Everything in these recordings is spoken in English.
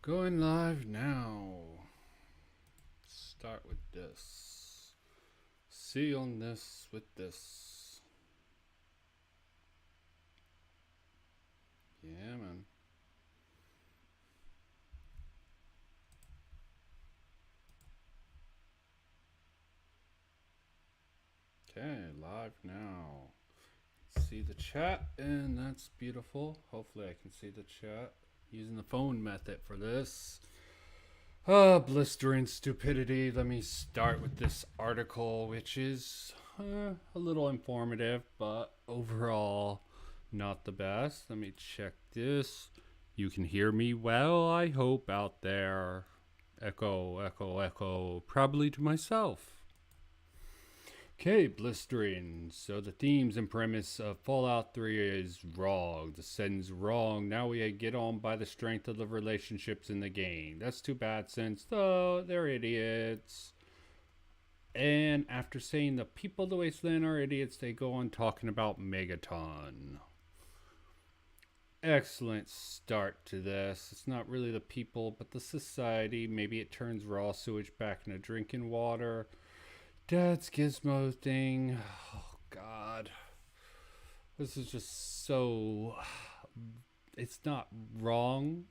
Going live now. Start with this. See on this with this. Yeah, man. Okay, live now. See the chat, and that's beautiful. Hopefully, I can see the chat using the phone method for this. Blistering stupidity. Let me start with this article, which is a little informative, but overall not the best. Let me check this. You can hear me well, I hope, out there. Echo, echo, echo. Probably to myself. Okay, blistering. So the themes and premise of Fallout 3 is wrong. The setting's wrong. Now we get on by the strength of the relationships in the game. That's too bad since, though, they're idiots. And after saying the people of the Wasteland are idiots, they go on talking about Megaton. Excellent start to this. It's not really the people, but the society. Maybe it turns raw sewage back into drinking water. Dad's gizmo thing. Oh, God. This is just so. It's not wrong.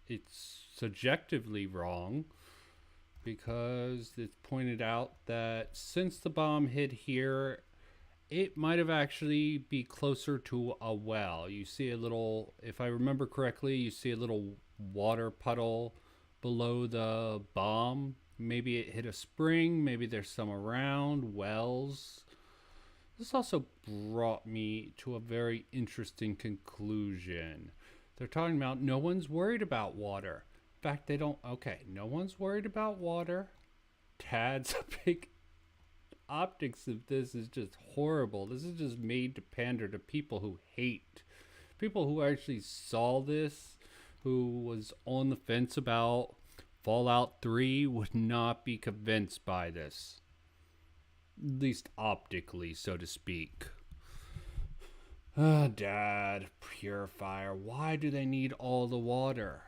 It's subjectively wrong because it's pointed out that since the bomb hit here, it might have actually be closer to a well. You see a little, if I remember correctly, you see a little water puddle below the bomb. Maybe it hit a spring, maybe there's some around, wells. This also brought me to a very interesting conclusion. They're talking about no one's worried about water. In fact, they don't, okay, no one's worried about water. Tad's big optics of this is just horrible. This is just made to pander to people who hate. People who actually saw this, who was on the fence about Fallout 3 would not be convinced by this. At least optically, so to speak. Dad, purifier. Why do they need all the water?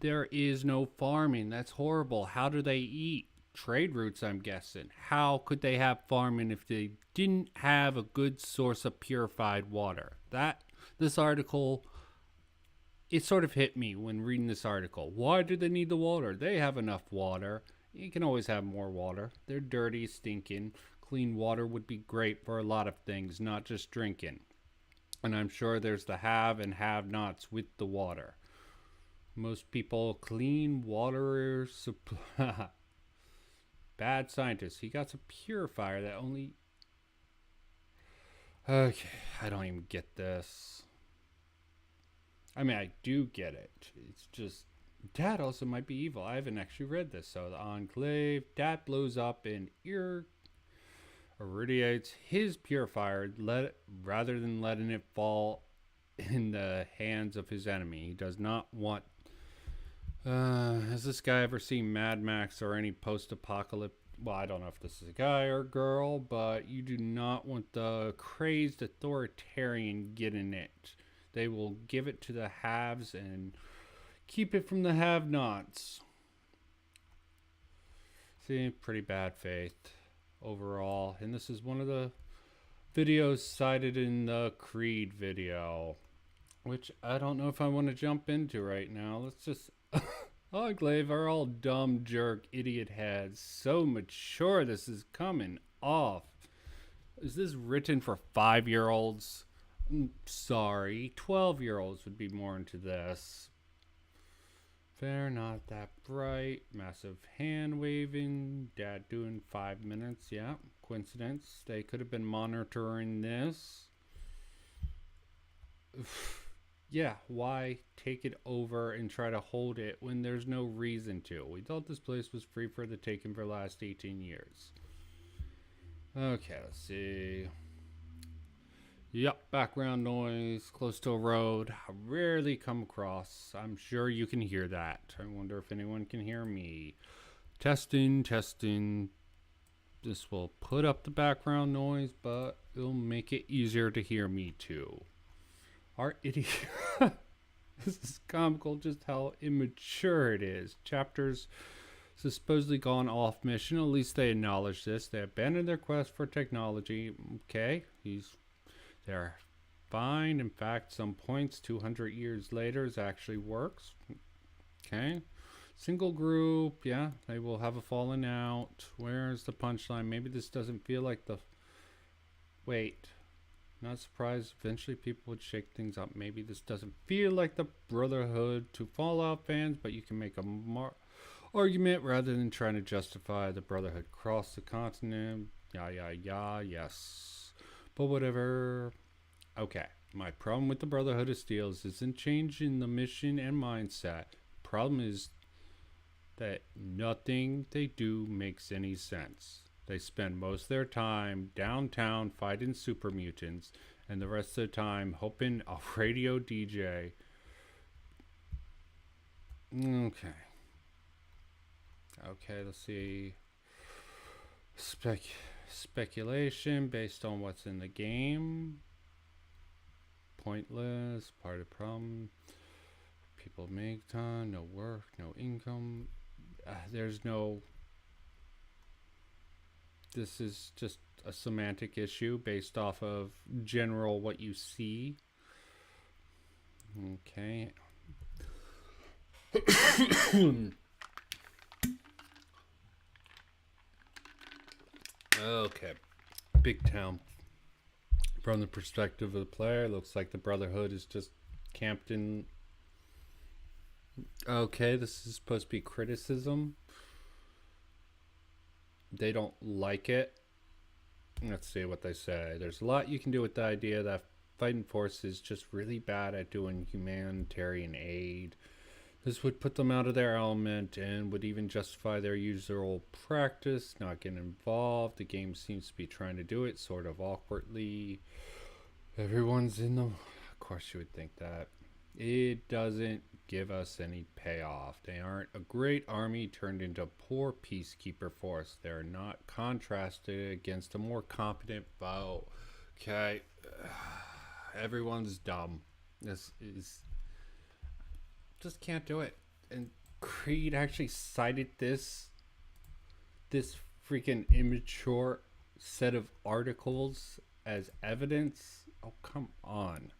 There is no farming. That's horrible. How do they eat? Trade routes, I'm guessing. How could they have farming if they didn't have a good source of purified water? This article, it sort of hit me when reading this article. Why do they need the water? They have enough water. You can always have more water. They're dirty, stinking. Clean water would be great for a lot of things, not just drinking. And I'm sure there's the have and have nots with the water. Most people clean water supply. Bad scientist. He got a purifier that only. Okay, I don't even get this. I mean, I do get it. It's just Dad also might be evil. I haven't actually read this. So the Enclave, Dad blows up and irradiates his purifier rather than letting it fall in the hands of his enemy. He does not want. Has this guy ever seen Mad Max or any post-apocalyptic? Well, I don't know if this is a guy or a girl, but you do not want the crazed authoritarian getting it. They will give it to the haves and keep it from the have-nots. See, pretty bad faith overall. And this is one of the videos cited in the Creed video, which I don't know if I want to jump into right now. Let's just... Enclave are all dumb, jerk, idiot heads. So mature this is coming off. Is this written for 5-year-olds? Sorry, 12-year-olds would be more into this. Fair, not that bright. Massive hand waving. Dad doing 5 minutes. Yeah, coincidence. They could have been monitoring this. Yeah, why take it over and try to hold it when there's no reason to? We thought this place was free for the taking for the last 18 years. Okay, let's see. Yep, background noise, close to a road. I rarely come across. I'm sure you can hear that. I wonder if anyone can hear me. Testing, testing. This will put up the background noise, but it'll make it easier to hear me too. Our idiot. This is comical just how immature it is. Chapters supposedly gone off mission. At least they acknowledge this. They abandoned their quest for technology. Okay, they're fine. In fact, some points 200 years later it actually works. Okay. Single group, yeah, they will have a falling out. Where's the punchline? Maybe this doesn't feel like the... Wait. Not surprised. Eventually people would shake things up. Maybe this doesn't feel like the Brotherhood to Fallout fans, but you can make a argument rather than trying to justify the Brotherhood cross the continent. Yes. But whatever. Okay. My problem with the Brotherhood of Steel isn't changing the mission and mindset. Problem is that nothing they do makes any sense. They spend most of their time downtown fighting super mutants, and the rest of the time hoping a radio DJ. Okay, let's see. Speculation based on what's in the game. Pointless, part of the problem. People make time, no work, no income. There's no... This is just a semantic issue based off of general what you see. Okay. Okay. Big town. From the perspective of the player, looks like the Brotherhood is just camped in... Okay, this is supposed to be criticism. They don't like it. Let's see what they say. There's a lot you can do with the idea that fighting force is just really bad at doing humanitarian aid. This would put them out of their element and would even justify their usual practice, not getting involved. The game seems to be trying to do it sort of awkwardly. Everyone's in the... Of course you would think that. It doesn't give us any payoff. They aren't a great army turned into a poor peacekeeper force. They're not contrasted against a more competent foe. Okay. Everyone's dumb. This is... Just can't do it. And Creed actually cited this freaking immature set of articles as evidence. Oh, come on.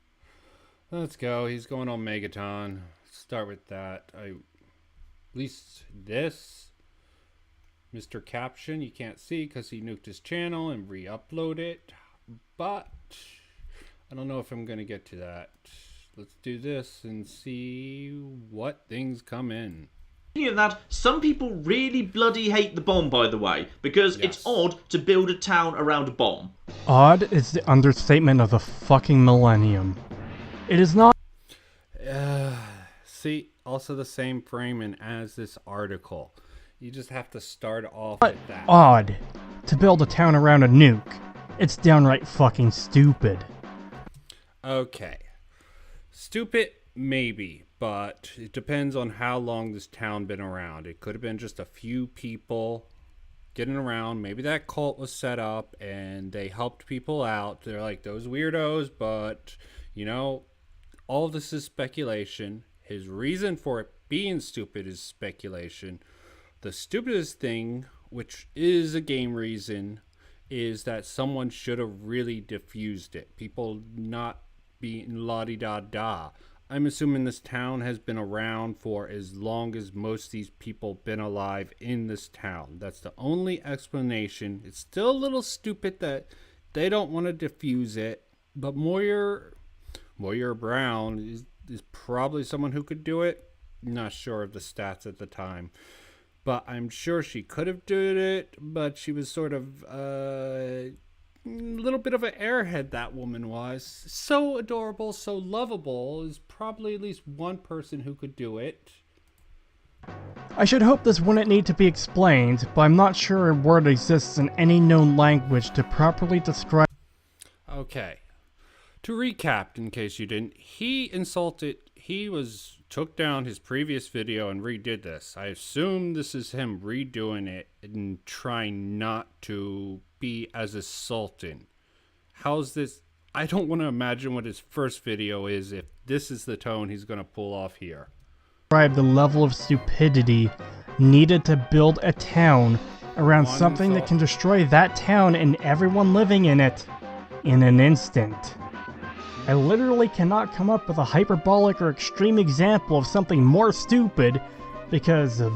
Let's go. He's going on Megaton. Start with that. At least this Mr. Caption you can't see because he nuked his channel and re-upload it. But I don't know if I'm going to get to that. Let's do this and see what things come in. Of that, some people really bloody hate the bomb, by the way, because it's odd to build a town around a bomb. Odd is the understatement of the fucking millennium. It is not... See, also the same framing as this article. You just have to start off with that. Odd to build a town around a nuke. It's downright fucking stupid. Okay. Stupid, maybe, but it depends on how long this town been around. It could have been just a few people getting around. Maybe that cult was set up and they helped people out. They're like those weirdos, but, you know, all of this is speculation. His reason for it being stupid is speculation. The stupidest thing, which is a game reason, is that someone should have really diffused it. People not being la-di-da-da. I'm assuming this town has been around for as long as most of these people been alive in this town. That's the only explanation. It's still a little stupid that they don't want to diffuse it, but Moyer Brown is probably someone who could do it. Not sure of the stats at the time, but I'm sure she could have done it, but she was sort of a little bit of an airhead, that woman was. So adorable, so lovable. Is probably at least one person who could do it. I should hope this wouldn't need to be explained, but I'm not sure a word exists in any known language to properly describe... Okay. To recap, in case you didn't, he took down his previous video and redid this. I assume this is him redoing it and trying not to be as assaulting. How's this? I don't want to imagine what his first video is if this is the tone he's going to pull off here. Describe the level of stupidity needed to build a town around something that can destroy that town and everyone living in it in an instant. I literally cannot come up with a hyperbolic or extreme example of something more stupid because of...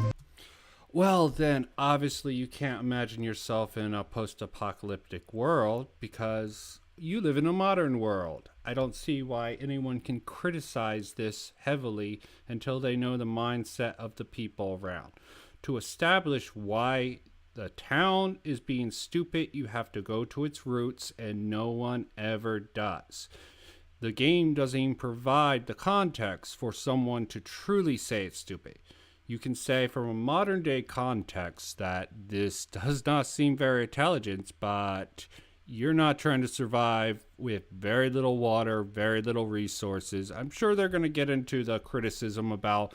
Well, then, obviously you can't imagine yourself in a post-apocalyptic world because you live in a modern world. I don't see why anyone can criticize this heavily until they know the mindset of the people around. To establish why the town is being stupid, you have to go to its roots, and no one ever does. The game doesn't even provide the context for someone to truly say it's stupid. You can say from a modern day context that this does not seem very intelligent, but you're not trying to survive with very little water, very little resources. I'm sure they're going to get into the criticism about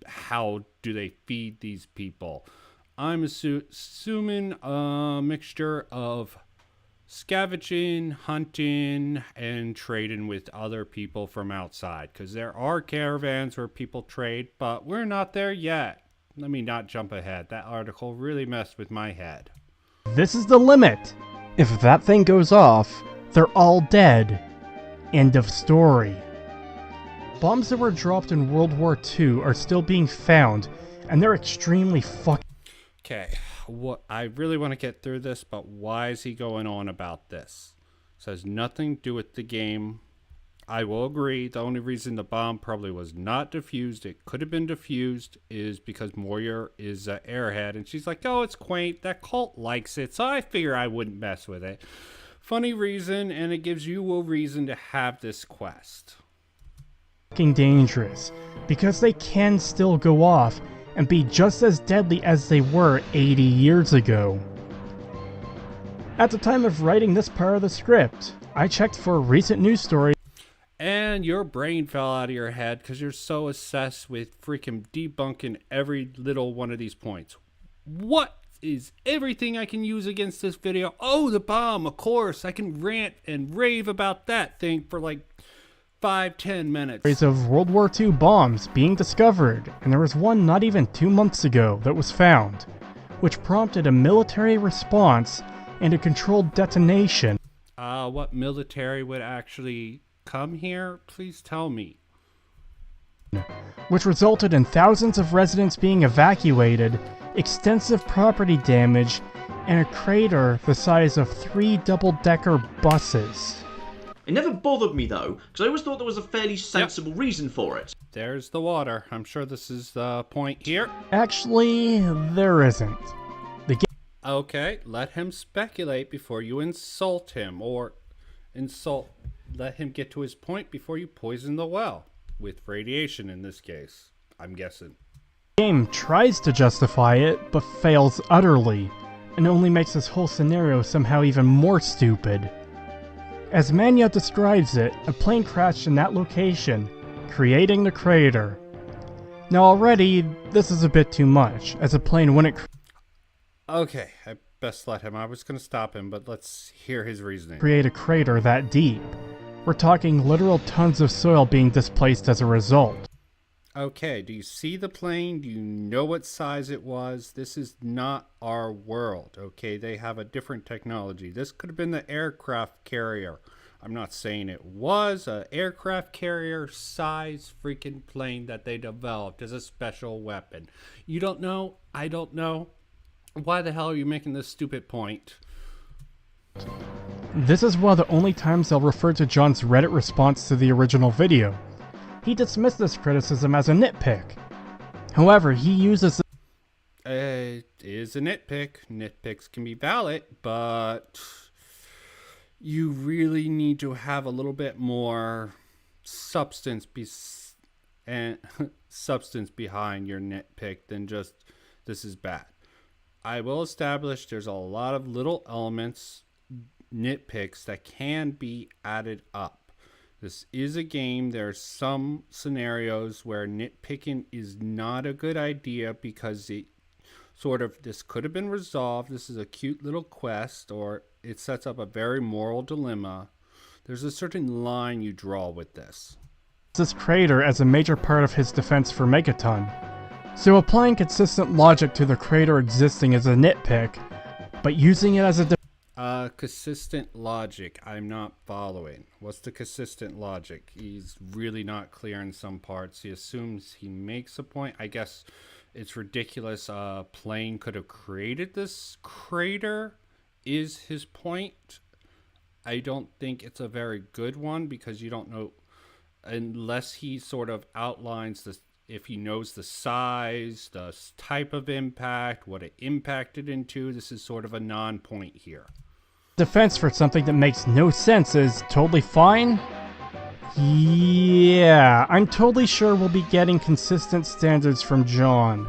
how do they feed these people. I'm assuming a mixture of scavenging, hunting, and trading with other people from outside, because there are caravans where people trade, but we're not there yet. Let me not jump ahead. That article really messed with my head. This is the limit. If that thing goes off, they're all dead. End of story. Bombs that were dropped in World War II are still being found, and they're extremely fucking... Okay, what I really want to get through this, but why is he going on about this? This has nothing to do with the game. I will agree, the only reason the bomb probably was not defused, it could have been defused, is because Moyer is an airhead, and she's like, oh, it's quaint, that cult likes it, so I figure I wouldn't mess with it. Funny reason, and it gives you a reason to have this quest. Dangerous, because they can still go off and be just as deadly as they were 80 years ago. At the time of writing this part of the script, I checked for recent news stories. And your brain fell out of your head because you're so obsessed with freaking debunking every little one of these points. What is everything I can use against this video? Oh, the bomb, of course. I can rant and rave about that thing for like 5-10 minutes. Of World War II bombs being discovered, and there was one not even 2 months ago that was found, which prompted a military response and a controlled detonation. What military would actually come here? Please tell me. Which resulted in thousands of residents being evacuated, extensive property damage, and a crater the size of 3 double-decker buses. It never bothered me though, because I always thought there was a fairly sensible reason for it. There's the water. I'm sure this is the point here. Actually, there isn't. Okay, let him speculate before you insult him, or let him get to his point before you poison the well. With radiation in this case, I'm guessing. The game tries to justify it, but fails utterly, and only makes this whole scenario somehow even more stupid. As Manya describes it, a plane crashed in that location, creating the crater. Now already, this is a bit too much, as a plane wouldn't... Okay, I best let him. I was going to stop him, but let's hear his reasoning. ...create a crater that deep. We're talking literal tons of soil being displaced as a result. Okay, do you see the plane? Do you know what size it was? This is not our world, okay? They have a different technology. This could have been the aircraft carrier. I'm not saying it was an aircraft carrier size freaking plane that they developed as a special weapon. You don't know? I don't know. Why the hell are you making this stupid point? This is one of the only times I'll refer to John's Reddit response to the original video. He dismissed this criticism as a nitpick. However, he uses... It is a nitpick. Nitpicks can be valid, but you really need to have a little bit more substance substance behind your nitpick than just this is bad. I will establish there's a lot of little elements, nitpicks that can be added up. This is a game. There's some scenarios where nitpicking is not a good idea because it this could have been resolved. This is a cute little quest, or it sets up a very moral dilemma There's a certain line you draw with this. This crater as a major part of his defense for Megaton. So applying consistent logic to the crater existing is a nitpick, but using it as a consistent logic, I'm not following. What's the consistent logic? He's really not clear in some parts. He assumes he makes a point. I guess it's ridiculous. A plane could have created this crater is his point. I don't think it's a very good one because you don't know, unless he sort of outlines this, if he knows the size, the type of impact, what it impacted into. This is sort of a non-point here. Defense for something that makes no sense is totally fine? Yeah, I'm totally sure we'll be getting consistent standards from John.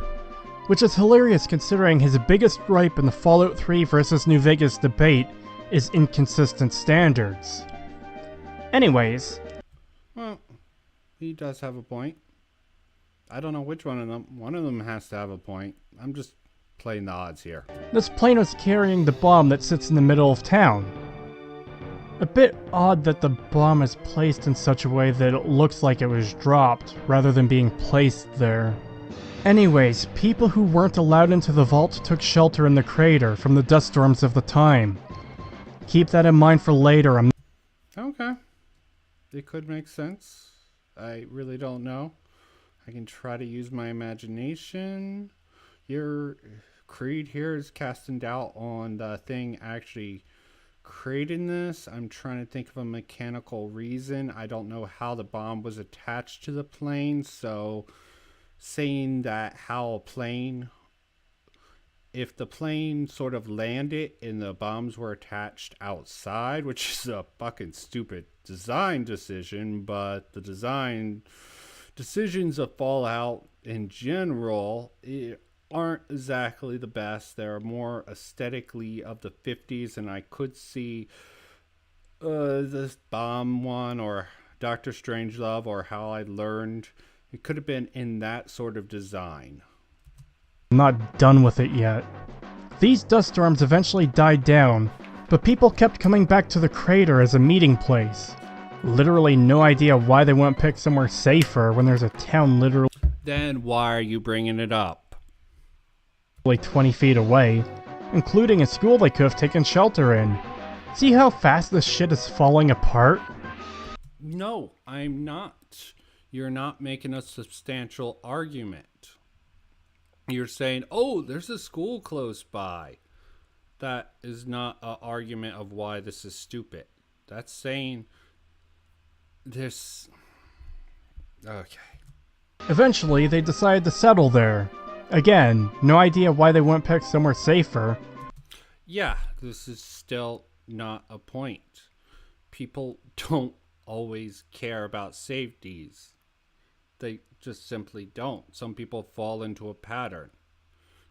Which is hilarious considering his biggest gripe in the Fallout 3 versus New Vegas debate is inconsistent standards. Anyways. Well, he does have a point. I don't know which one of them. One of them has to have a point. I'm just playing the odds here. This plane was carrying the bomb that sits in the middle of town. A bit odd that the bomb is placed in such a way that it looks like it was dropped, rather than being placed there. Anyways, people who weren't allowed into the vault took shelter in the crater from the dust storms of the time. Keep that in mind for later. Okay. It could make sense. I really don't know. I can try to use my imagination. Your Creed here is casting doubt on the thing actually creating this. I'm trying to think of a mechanical reason. I don't know how the bomb was attached to the plane, so saying that how a plane, if the plane sort of landed and the bombs were attached outside, which is a fucking stupid design decision, but the design decisions of Fallout in general aren't exactly the best. They're more aesthetically of the 50s, and I could see this bomb one or Dr. Strangelove or How I Learned. It could have been in that sort of design. I'm not done with it yet. These dust storms eventually died down, but people kept coming back to the crater as a meeting place. Literally no idea why they wouldn't pick somewhere safer when there's a town literally Then why are you bringing it up? 20 feet away, including a school they could have taken shelter in. See how fast this shit is falling apart? No, I'm not. You're not making a substantial argument. You're saying, oh, there's a school close by. That is not an argument of why this is stupid. That's saying this. Okay. Eventually, they decided to settle there. Again, no idea why they wouldn't pick somewhere safer. Yeah, this is still not a point. People don't always care about safeties. They just simply don't. Some people fall into a pattern.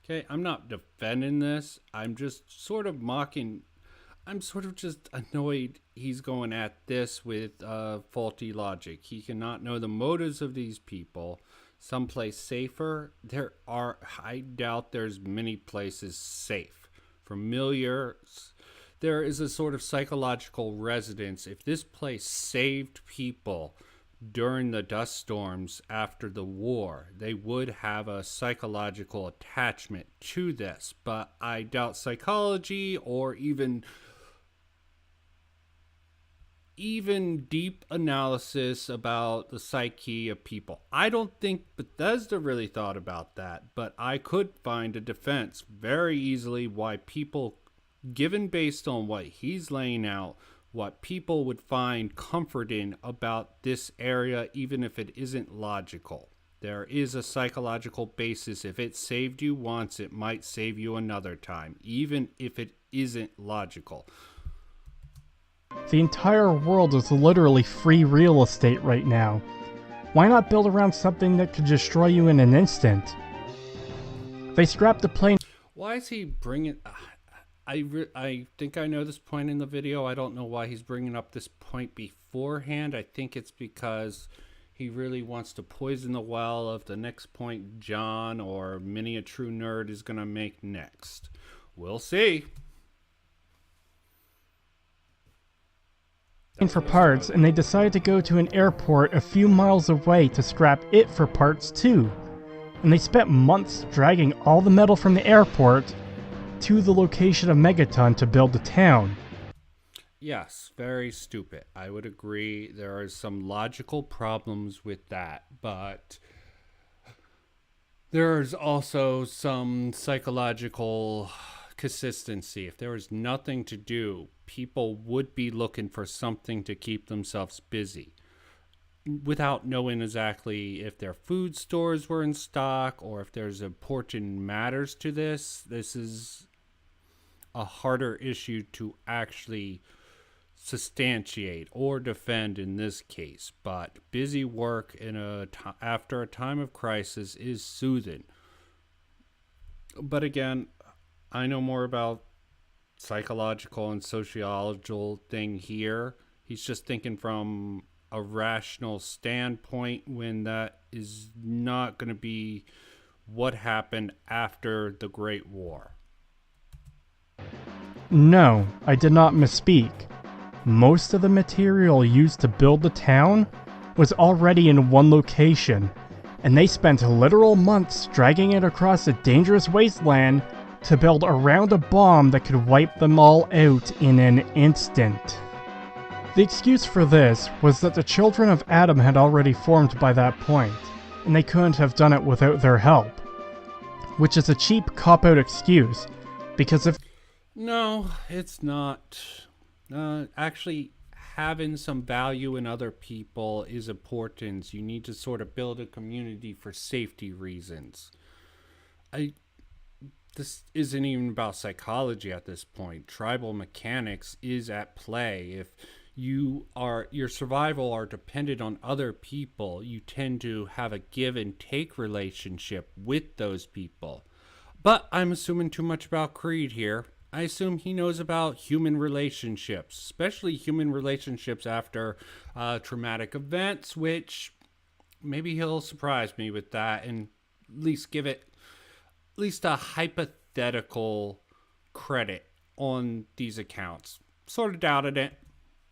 Okay, I'm not defending this. I'm just sort of mocking. I'm sort of just annoyed he's going at this with faulty logic. He cannot know the motives of these people. Someplace safer. I doubt there's many places safe. Familiars. There is a sort of psychological resonance. If this place saved people during the dust storms after the war, they would have a psychological attachment to this. But I doubt psychology or even deep analysis about the psyche of people. I don't think Bethesda really thought about that, but I could find a defense very easily why people, given based on what he's laying out, what people would find comforting about this area, even if it isn't logical. There is a psychological basis. If it saved you once, it might save you another time, even if it isn't logical. The entire world is literally free real estate right now. Why not build around something that could destroy you in an instant? They scrapped the plane. Why is he bringing... I think I know this point in the video. I don't know why he's bringing up this point beforehand. I think it's because he really wants to poison the well of the next point John or Mini a True Nerd is going to make next. We'll see. for parts, and they decide to go to an airport a few miles away to scrap it for parts too. And they spent months dragging all the metal from the airport to the location of Megaton to build the town. Yes, very stupid. I would agree. There are some logical problems with that, but there's also some psychological consistency. If there was nothing to do, people would be looking for something to keep themselves busy without knowing exactly if their food stores were in stock or if there's important matters to this. This is a harder issue to actually substantiate or defend in this case, but busy work after a time of crisis is soothing. But again, I know more about psychological and sociological thing here. He's just thinking from a rational standpoint when that is not going to be what happened after the Great War. No, I did not misspeak. Most of the material used to build the town was already in one location, and they spent literal months dragging it across a dangerous wasteland to build around a bomb that could wipe them all out in an instant. The excuse for this was that the children of Adam had already formed by that point, and they couldn't have done it without their help. Which is a cheap cop-out excuse, because if... No, it's not. Actually, having some value in other people is important. You need to sort of build a community for safety reasons. This isn't even about psychology at this point. Tribal mechanics is at play. If your survival are dependent on other people, you tend to have a give and take relationship with those people. But I'm assuming too much about Creed here. I assume he knows about human relationships, especially human relationships after traumatic events, which maybe he'll surprise me with that and at least give it at least a hypothetical credit on these accounts. Sort of doubted it.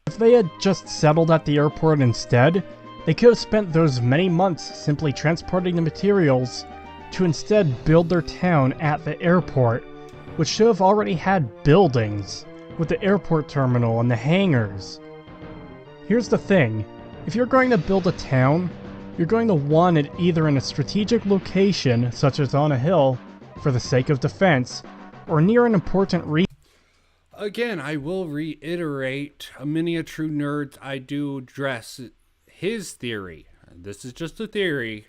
If they had just settled at the airport instead, they could have spent those many months simply transporting the materials to instead build their town at the airport, which should have already had buildings, with the airport terminal and the hangars. Here's the thing, if you're going to build a town, you're going to want it either in a strategic location, such as on a hill, for the sake of defense, or near an important region. Again, I will reiterate, many a true nerd, I do address his theory. This is just a theory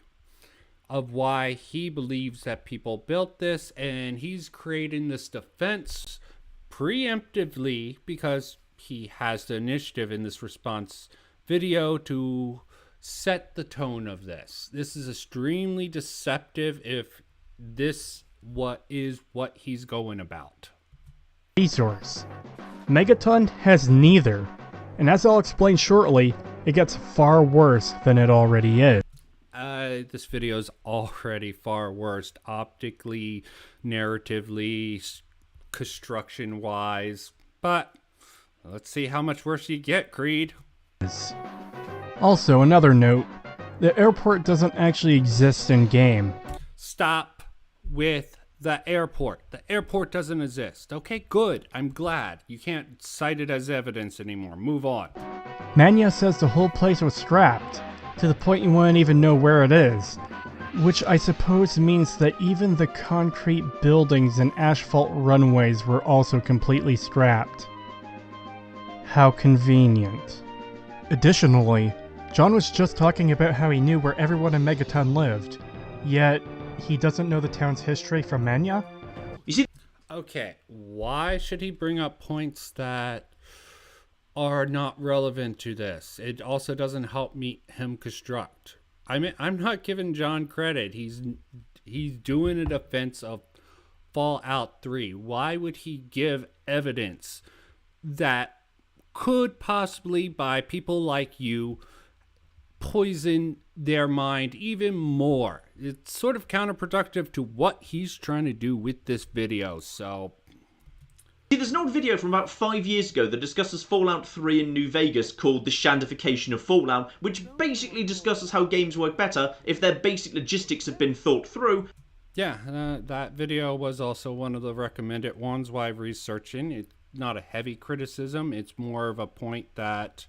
of why he believes that people built this, and he's creating this defense preemptively because he has the initiative in this response video to set the tone of this. This is extremely deceptive if this what he's going about. Resource. Megaton has neither, and as I'll explain shortly, it gets far worse than it already is. This video is already far worse, optically, narratively, construction-wise, but let's see how much worse you get, Creed. Also, another note, the airport doesn't actually exist in-game. Stop with the airport. The airport doesn't exist. Okay, good. I'm glad. You can't cite it as evidence anymore. Move on. Manya says the whole place was scrapped, to the point you wouldn't even know where it is, which I suppose means that even the concrete buildings and asphalt runways were also completely scrapped. How convenient. Additionally, John was just talking about how he knew where everyone in Megaton lived, yet he doesn't know the town's history from Manya? You see, okay, why should he bring up points that are not relevant to this? It also doesn't help him construct. I mean, I'm not giving John credit. He's doing a defense of Fallout 3. Why would he give evidence that could possibly, by people like you, poison their mind even more? It's sort of counterproductive to what he's trying to do with this video, so... There's an old video from about 5 years ago that discusses Fallout 3 in New Vegas called The Shandification of Fallout, which basically discusses how games work better if their basic logistics have been thought through. Yeah, that video was also one of the recommended ones while researching. It's not a heavy criticism. It's more of a point that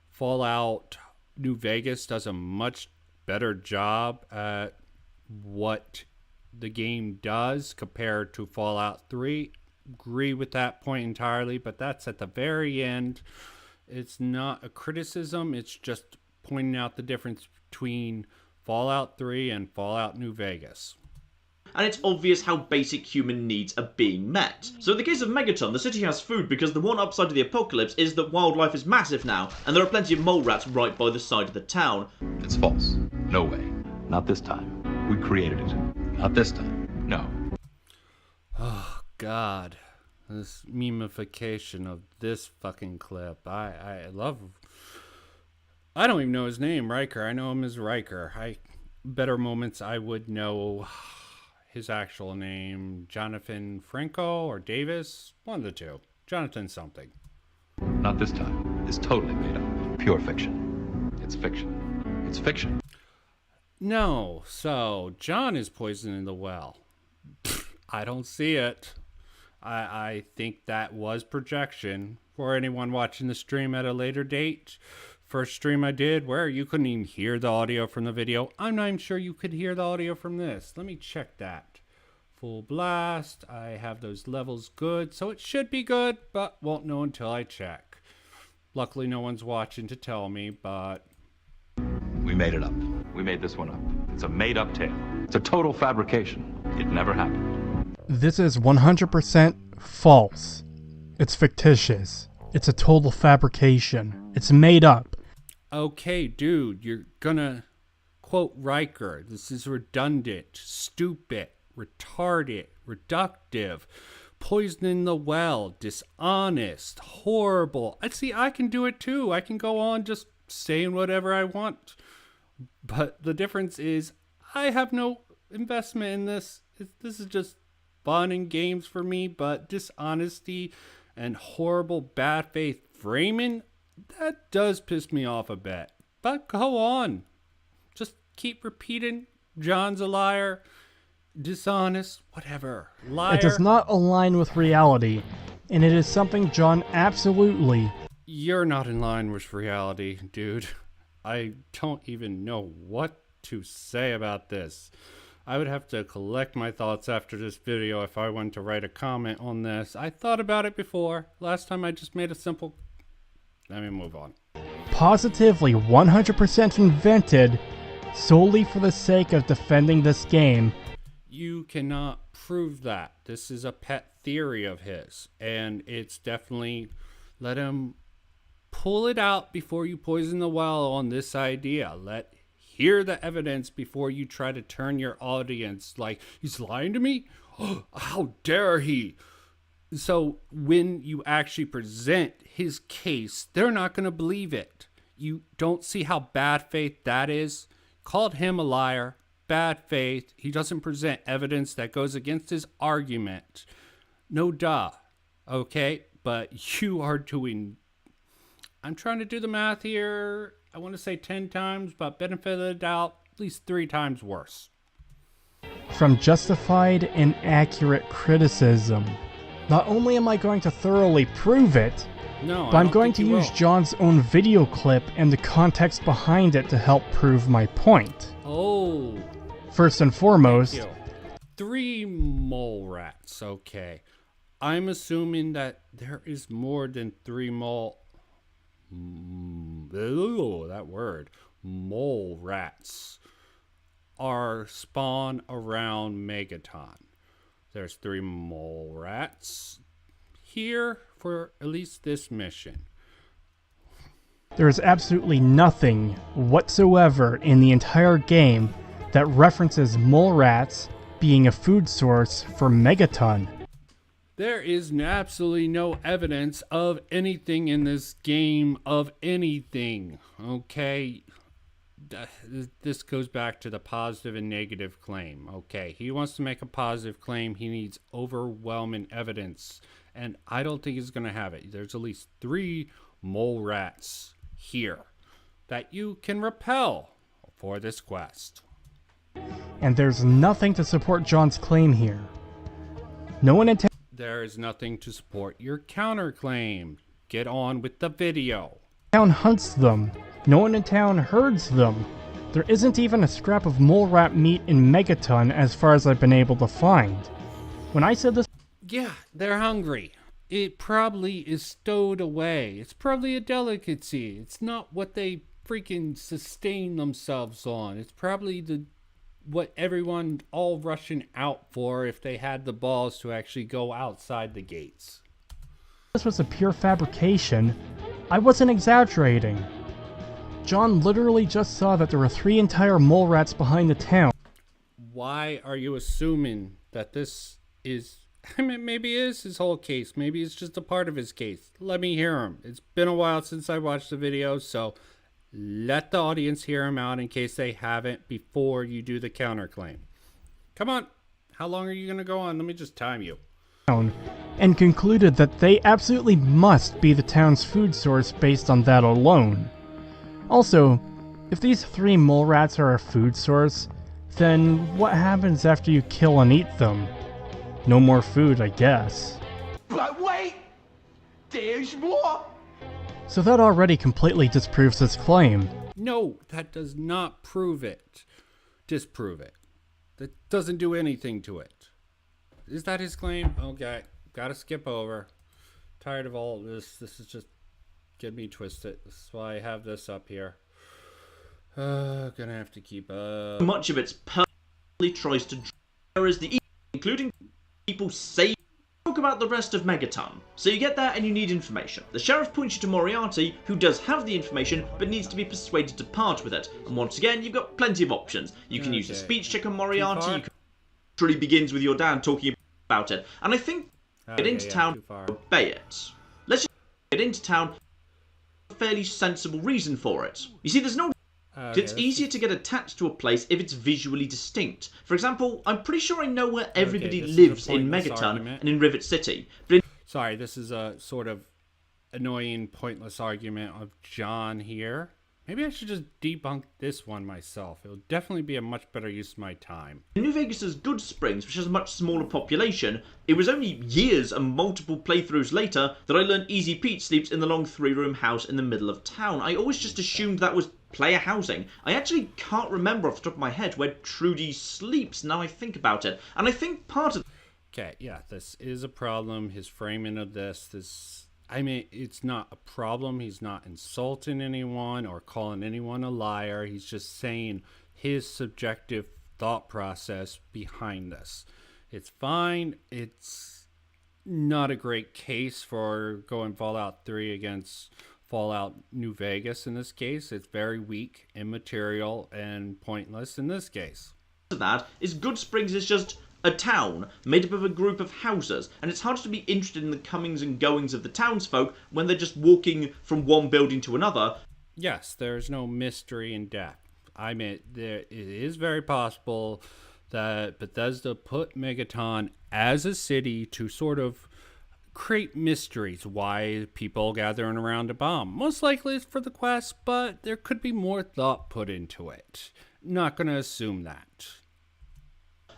Fallout New Vegas does a much better job at what the game does compared to Fallout 3. Agree with that point entirely, but that's at the very end. It's not a criticism. It's just pointing out the difference between Fallout 3 and Fallout New Vegas. And it's obvious how basic human needs are being met. So in the case of Megaton, the city has food because the one upside of the apocalypse is that wildlife is massive now, and there are plenty of mole rats right by the side of the town. It's false. No way. Not this time. We created it. Not this time. No. Oh, God. This memification of this fucking clip. I love... I don't even know his name, Riker. I know him as Riker. Better moments I would know his actual name. Jonathan Franco or Davis? One of the two. Jonathan something. Not this time. It's totally made up. Pure fiction. It's fiction. It's fiction. No. So, John is poisoning the well. I don't see it. I think that was projection. For anyone watching the stream at a later date, first stream I did where you couldn't even hear the audio from the video. I'm not even sure you could hear the audio from this. Let me check that. Full blast. I have those levels good, so it should be good, but won't know until I check. Luckily, no one's watching to tell me, but... We made it up. We made this one up. It's a made-up tale. It's a total fabrication. It never happened. This is 100% false. It's fictitious. It's a total fabrication. It's made up. Okay, dude, you're gonna quote Riker. This is redundant, stupid, retarded, reductive, poisoning the well, dishonest, horrible. I can do it too. I can go on just saying whatever I want. But the difference is I have no investment in this. This is just fun and games for me, but dishonesty and horrible bad faith framing, that does piss me off a bit. But go on. Just keep repeating John's a liar, dishonest, whatever. Liar. It does not align with reality, and it is something John absolutely... You're not in line with reality, dude. I don't even know what to say about this. I would have to collect my thoughts after this video if I went to write a comment on this. I thought about it before. Last time I just made a simple... Let me move on. Positively 100% invented solely for the sake of defending this game. You cannot prove that. This is a pet theory of his. And it's definitely... Let him pull it out before you poison the well on this idea. Hear the evidence before you try to turn your audience like, he's lying to me? Oh, how dare he? So when you actually present his case, they're not going to believe it. You don't see how bad faith that is? Called him a liar, bad faith. He doesn't present evidence that goes against his argument. No duh. Okay? But you are doing... I'm trying to do the math here. I want to say 10 times, but benefit of the doubt, at least 3 times worse. From justified and accurate criticism. Not only am I going to thoroughly prove it, but I'm going to use John's own video clip and the context behind it to help prove my point. Oh. First and foremost... 3 mole rats, okay. I'm assuming that there is more than 3 mole... that word. Mole rats are spawn around Megaton. There's 3 mole rats here for at least this mission. There is absolutely nothing whatsoever in the entire game that references mole rats being a food source for Megaton. There is absolutely no evidence of anything in this game of anything, okay? this goes back to the positive and negative claim. Okay, he wants to make a positive claim. He needs overwhelming evidence, and I don't think he's going to have it. There's at least 3 mole rats here that you can repel for this quest. And there's nothing to support John's claim here. No one in town. There is nothing to support your counterclaim. Get on with the video. Town hunts them. No one in town herds them. There isn't even a scrap of mole rat meat in Megaton as far as I've been able to find. When I said this... Yeah, they're hungry. It probably is stowed away. It's probably a delicacy. It's not what they freaking sustain themselves on. It's probably what everyone all rushing out for if they had the balls to actually go outside the gates. This was a pure fabrication. I wasn't exaggerating. John literally just saw that there were 3 entire mole rats behind the town. Why are you assuming that this is... I mean, maybe it is his whole case. Maybe it's just a part of his case. Let me hear him. It's been a while since I watched the video, so let the audience hear him out in case they haven't before you do the counterclaim. Come on. How long are you going to go on? Let me just time you. And concluded that they absolutely must be the town's food source based on that alone. Also, if these 3 mole rats are a food source, then what happens after you kill and eat them? No more food, I guess. But wait! There's more! So that already completely disproves his claim. No, that does not prove it. Disprove it. That doesn't do anything to it. Is that his claim? Okay, gotta skip over. Tired of all of this. This is just getting me twisted. This is why I have this up here. Gonna have to keep up. Much of it's purposely tries to whereas the including people say talk about the rest of Megaton. So you get there and you need information. The sheriff points you to Moriarty, who does have the information but needs to be persuaded to part with it. And once again, you've got plenty of options. You can use the speech check on Moriarty. You can literally begins with your dad talking about it. And I think get into town, obey it. Let's just get into town. A fairly sensible reason for it. You see, there's no. It's easier to get attached to a place if it's visually distinct. For example, I'm pretty sure I know where everybody lives in Megaton and in Rivet City. But sorry, this is a sort of annoying, pointless argument of John here. Maybe I should just debunk this one myself. It will definitely be a much better use of my time. in New Vegas' Good Springs, which has a much smaller population, it was only years and multiple playthroughs later that I learned Easy Pete sleeps in the long 3-room house in the middle of town. I always just assumed that was player housing. I actually can't remember off the top of my head where Trudy sleeps now I think about it. And I think part of... Okay, yeah, this is a problem. His framing of this... I mean, it's not a problem. He's not insulting anyone or calling anyone a liar. He's just saying his subjective thought process behind this. It's fine. It's not a great case for going Fallout 3 against Fallout New Vegas in this case. It's very weak, immaterial, and pointless in this case. That is Good Springs is just a town made up of a group of houses, and it's hard to be interested in the comings and goings of the townsfolk when they're just walking from one building to another. Yes, there's no mystery in depth. I mean, it is very possible that Bethesda put Megaton as a city to sort of create mysteries. Why people gathering around a bomb? Most likely it's for the quest, but there could be more thought put into it. Not going to assume that.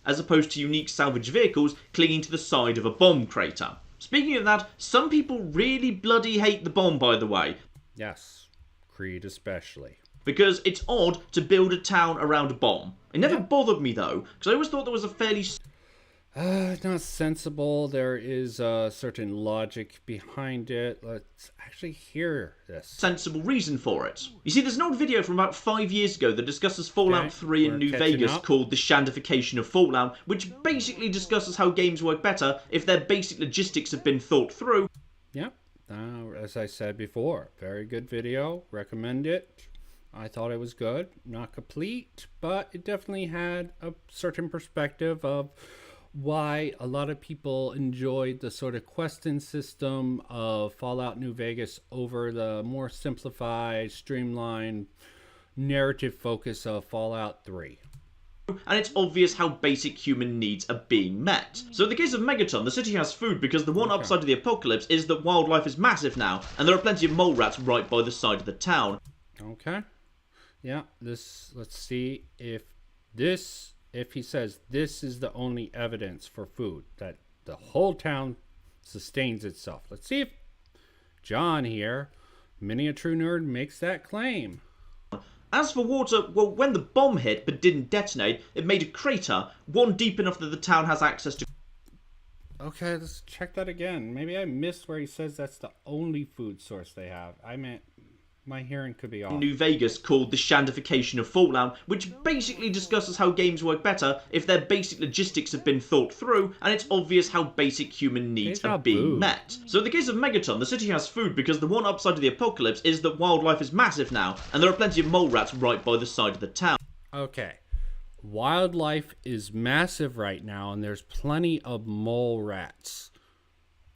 As opposed to unique salvage vehicles clinging to the side of a bomb crater. Speaking of that, some people really bloody hate the bomb, by the way. Yes, Creed especially. Because it's odd to build a town around a bomb. It never bothered me though, because I always thought there was a fairly... Not sensible. There is a certain logic behind it. Let's actually hear this. Sensible reason for it. You see, there's an old video from about 5 years ago that discusses Fallout 3 in New Vegas called The Shandification of Fallout, which basically discusses how games work better if their basic logistics have been thought through. Yep. As I said before, very good video. Recommend it. I thought it was good. Not complete, but it definitely had a certain perspective of why a lot of people enjoyed the sort of questing system of Fallout New Vegas over the more simplified, streamlined narrative focus of Fallout 3. And it's obvious how basic human needs are being met. So in the case of Megaton, the city has food because the one upside of the apocalypse is that wildlife is massive now, and there are plenty of mole rats right by the side of the town. Okay. Yeah, let's see if he says this is the only evidence for food, that the whole town sustains itself. Let's see if John here, Mini a True Nerd, makes that claim. As for water, well, when the bomb hit but didn't detonate, it made a crater, one deep enough that the town has access to. Okay, let's check that again. Maybe I missed where he says that's the only food source they have. I meant my hearing could be off. New Vegas called The Shandification of Fallout, which basically discusses how games work better if their basic logistics have been thought through, and it's obvious how basic human needs are being met. So in the case of Megaton, the city has food because the one upside of the apocalypse is that wildlife is massive now, and there are plenty of mole rats right by the side of the town. Okay. Wildlife is massive right now, and there's plenty of mole rats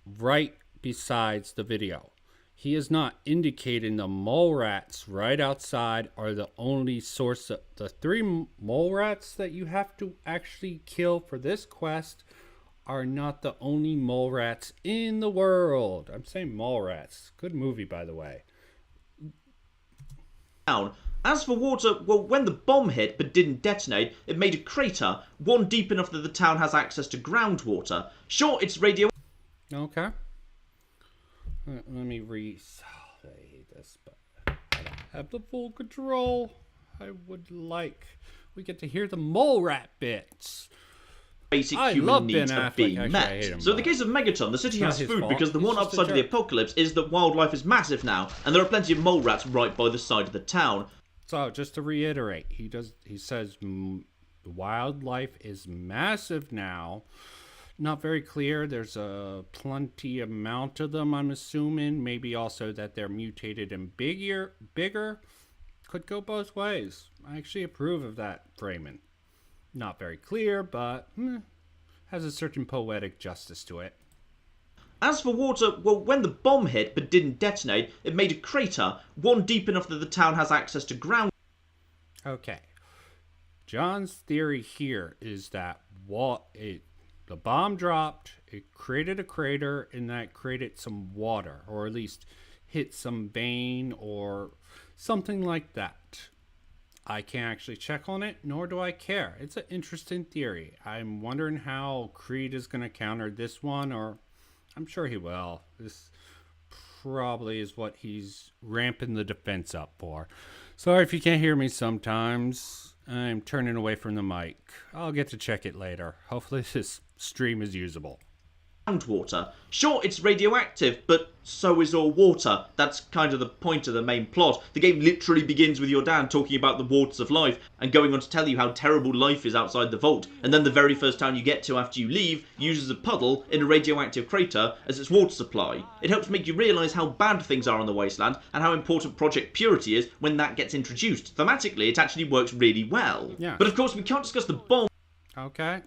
right besides the video. He is not indicating the mole rats right outside are the only source of the 3 mole rats that you have to actually kill for this quest are not the only mole rats in the world. I'm saying mole rats. Good movie, by the way. As for water, well, when the bomb hit but didn't detonate, it made a crater, one deep enough that the town has access to groundwater. Sure, it's radio. Okay. Let me I hate this, but I don't have the full control. I would like. We get to hear the mole rat bits. Basic human needs are being Actually, met. So in the case of Megaton, the city has food because the one upside of the apocalypse is that wildlife is massive now, and there are plenty of mole rats right by the side of the town. So just to reiterate, he says wildlife is massive now. Not very clear. There's a plenty amount of them, I'm assuming. Maybe also that they're mutated and bigger. Could go both ways. I actually approve of that framing. Not very clear, but has a certain poetic justice to it. As for water, well, when the bomb hit but didn't detonate, it made a crater, one deep enough that the town has access to ground. Okay. John's theory here is that the bomb dropped, it created a crater, and that created some water, or at least hit some vein or something like that. I can't actually check on it, nor do I care. It's an interesting theory. I'm wondering how Creed is going to counter this one, or I'm sure he will. This probably is what he's ramping the defense up for. Sorry if you can't hear me sometimes. I'm turning away from the mic. I'll get to check it later. Hopefully this stream is usable. Groundwater. Sure, it's radioactive, but so is all water. That's kind of the point of the main plot. The game literally begins with your dad talking about the waters of life and going on to tell you how terrible life is outside the vault. And then the very first town you get to after you leave uses a puddle in a radioactive crater as its water supply. It helps make you realise how bad things are on the wasteland and how important Project Purity is when that gets introduced. Thematically, it actually works really well. Yeah. But of course, we can't discuss the bomb. Okay.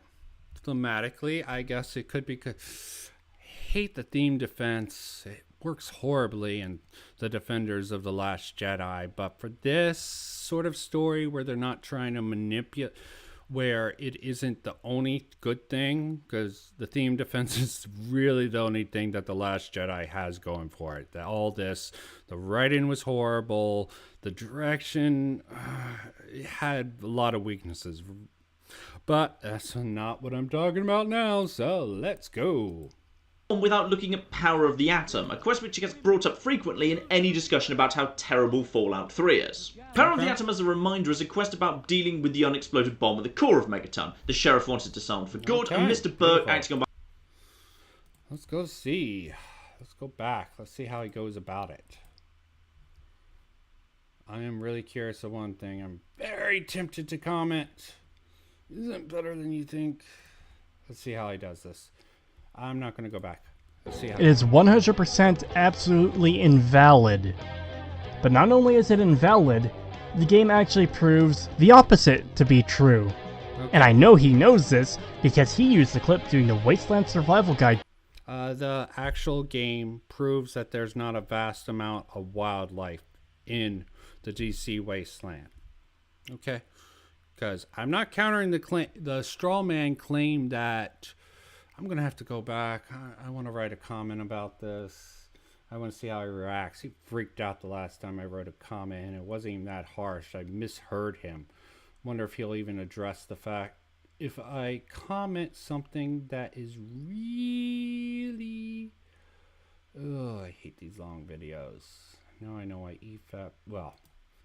Thematically, I guess it could be good. Hate the theme defense. It works horribly in the Defenders of the Last Jedi, but for this sort of story where they're not trying to manipulate, where it isn't the only good thing, because the theme defense is really the only thing that the Last Jedi has going for it. All this, the writing was horrible, the direction it had a lot of weaknesses. But that's not what I'm talking about now, so let's go. Without looking at Power of the Atom, a quest which gets brought up frequently in any discussion about how terrible Fallout 3 is. Power of the Atom, as a reminder, is a quest about dealing with the unexploded bomb at the core of Megaton. The sheriff wanted to sound for good, and Mr. Burke acting on... Let's go see. Let's go back. Let's see how he goes about it. I am really curious of one thing. I'm very tempted to comment. Isn't better than you think. Let's see how he does this. I'm not going to go back. Let's see how it is 100% absolutely invalid. But not only is it invalid, the game actually proves the opposite to be true. Okay. And I know he knows this because he used the clip during the Wasteland Survival Guide. The actual game proves that there's not a vast amount of wildlife in the DC Wasteland. Okay. Because I'm not countering the straw man claim that I'm going to have to go back. I want to write a comment about this. I want to see how he reacts. He freaked out the last time I wrote a comment, and it wasn't even that harsh. I misheard him. Wonder if he'll even address the fact if I comment something that is really... Oh, I hate these long videos. Now I know why EFAP... Well...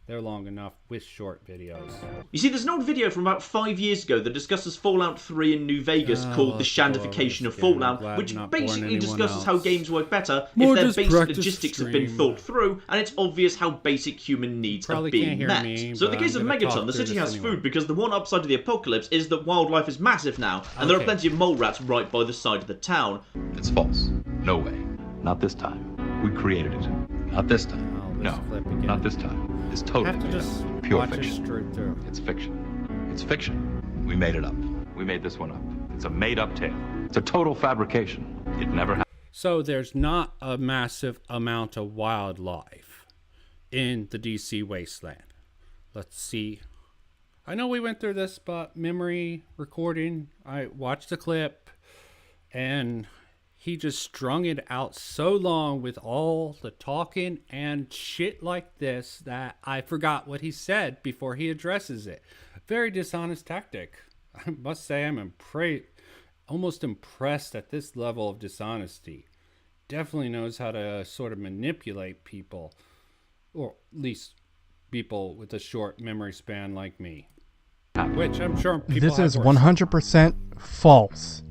They're long enough with short videos. You see, there's an old video from about 5 years ago that discusses Fallout 3 in New Vegas called The Shandification of Fallout, which basically discusses how games work better if their basic logistics have been thought through, and it's obvious how basic human needs are being met. So in the case of Megaton, the city has food because the one upside of the apocalypse is that wildlife is massive now, and there are plenty of mole rats right by the side of the town. It's false. No way. Not this time. We created it. Not this time. No, not this time. It's totally made up. Pure fiction. It's fiction. It's fiction. We made it up. We made this one up. It's a made-up tale. It's a total fabrication. It never happened. So there's not a massive amount of wildlife in the DC wasteland. Let's see. I know we went through this, but memory recording, I watched the clip, and he just strung it out so long with all the talking and shit like this that I forgot what he said before he addresses it. Very dishonest tactic. I must say I'm almost impressed at this level of dishonesty. Definitely knows how to sort of manipulate people, or at least people with a short memory span like me. Which I'm sure people This is 100% false.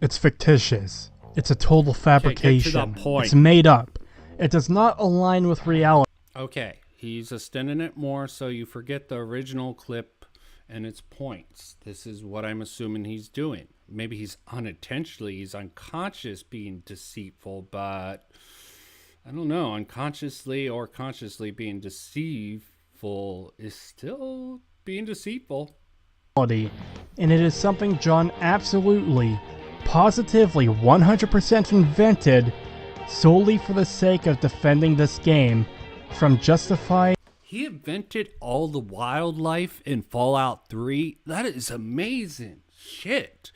It's fictitious. It's a total fabrication. It's made up. It does not align with reality. Okay, he's extending it more so you forget the original clip and its points. This is what I'm assuming he's doing. Maybe he's he's unconscious being deceitful, but I don't know, unconsciously or consciously being deceitful is still being deceitful. And it is something John absolutely, positively 100% invented solely for the sake of defending this game from justifying. He invented all the wildlife in Fallout 3? That is amazing shit.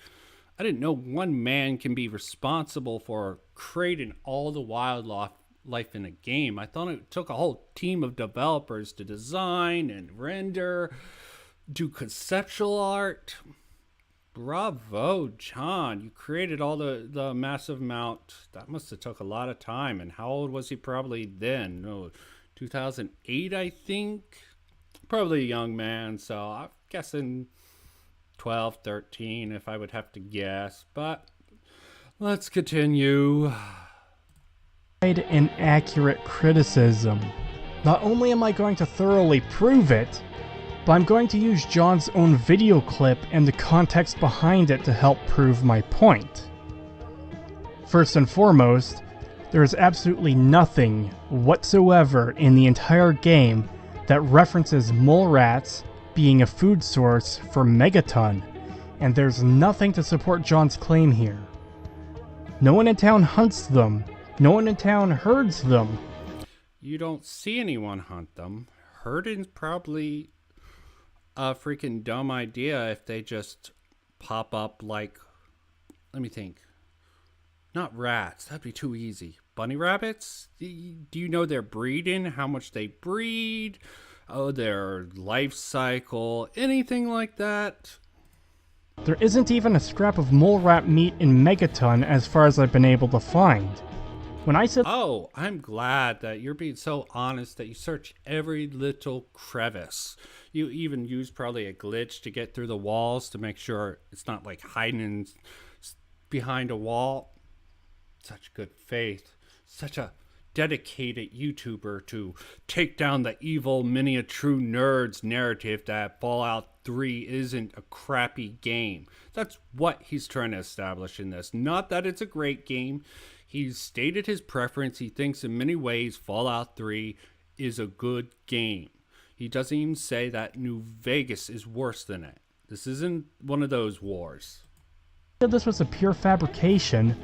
I didn't know one man can be responsible for creating all the wildlife in a game. I thought it took a whole team of developers to design and render, do conceptual art. Bravo, John. You created all the massive amount. That must have took a lot of time. And how old was he probably then? No, 2008, I think. Probably a young man. So I'm guessing 12, 13, if I would have to guess. But let's continue. Inaccurate criticism. Not only am I going to thoroughly prove it, but I'm going to use John's own video clip and the context behind it to help prove my point. First and foremost, there is absolutely nothing whatsoever in the entire game that references mole rats being a food source for Megaton, and there's nothing to support John's claim here. No one in town hunts them. No one in town herds them. You don't see anyone hunt them. Herding's probably a freaking dumb idea if they just pop up like, let me think. Not rats, that'd be too easy. Bunny rabbits? Do you know their breeding? How much they breed? Oh, their life cycle? Anything like that? There isn't even a scrap of mole rat meat in Megaton as far as I've been able to find. When I said, oh, I'm glad that you're being so honest that you search every little crevice. You even use probably a glitch to get through the walls to make sure it's not like hiding behind a wall. Such good faith. Such a dedicated YouTuber to take down the evil many true nerds narrative that Fallout 3 isn't a crappy game. That's what he's trying to establish in this. Not that it's a great game. He's stated his preference. He thinks in many ways Fallout 3 is a good game. He doesn't even say that New Vegas is worse than it. This isn't one of those wars. This was a pure fabrication.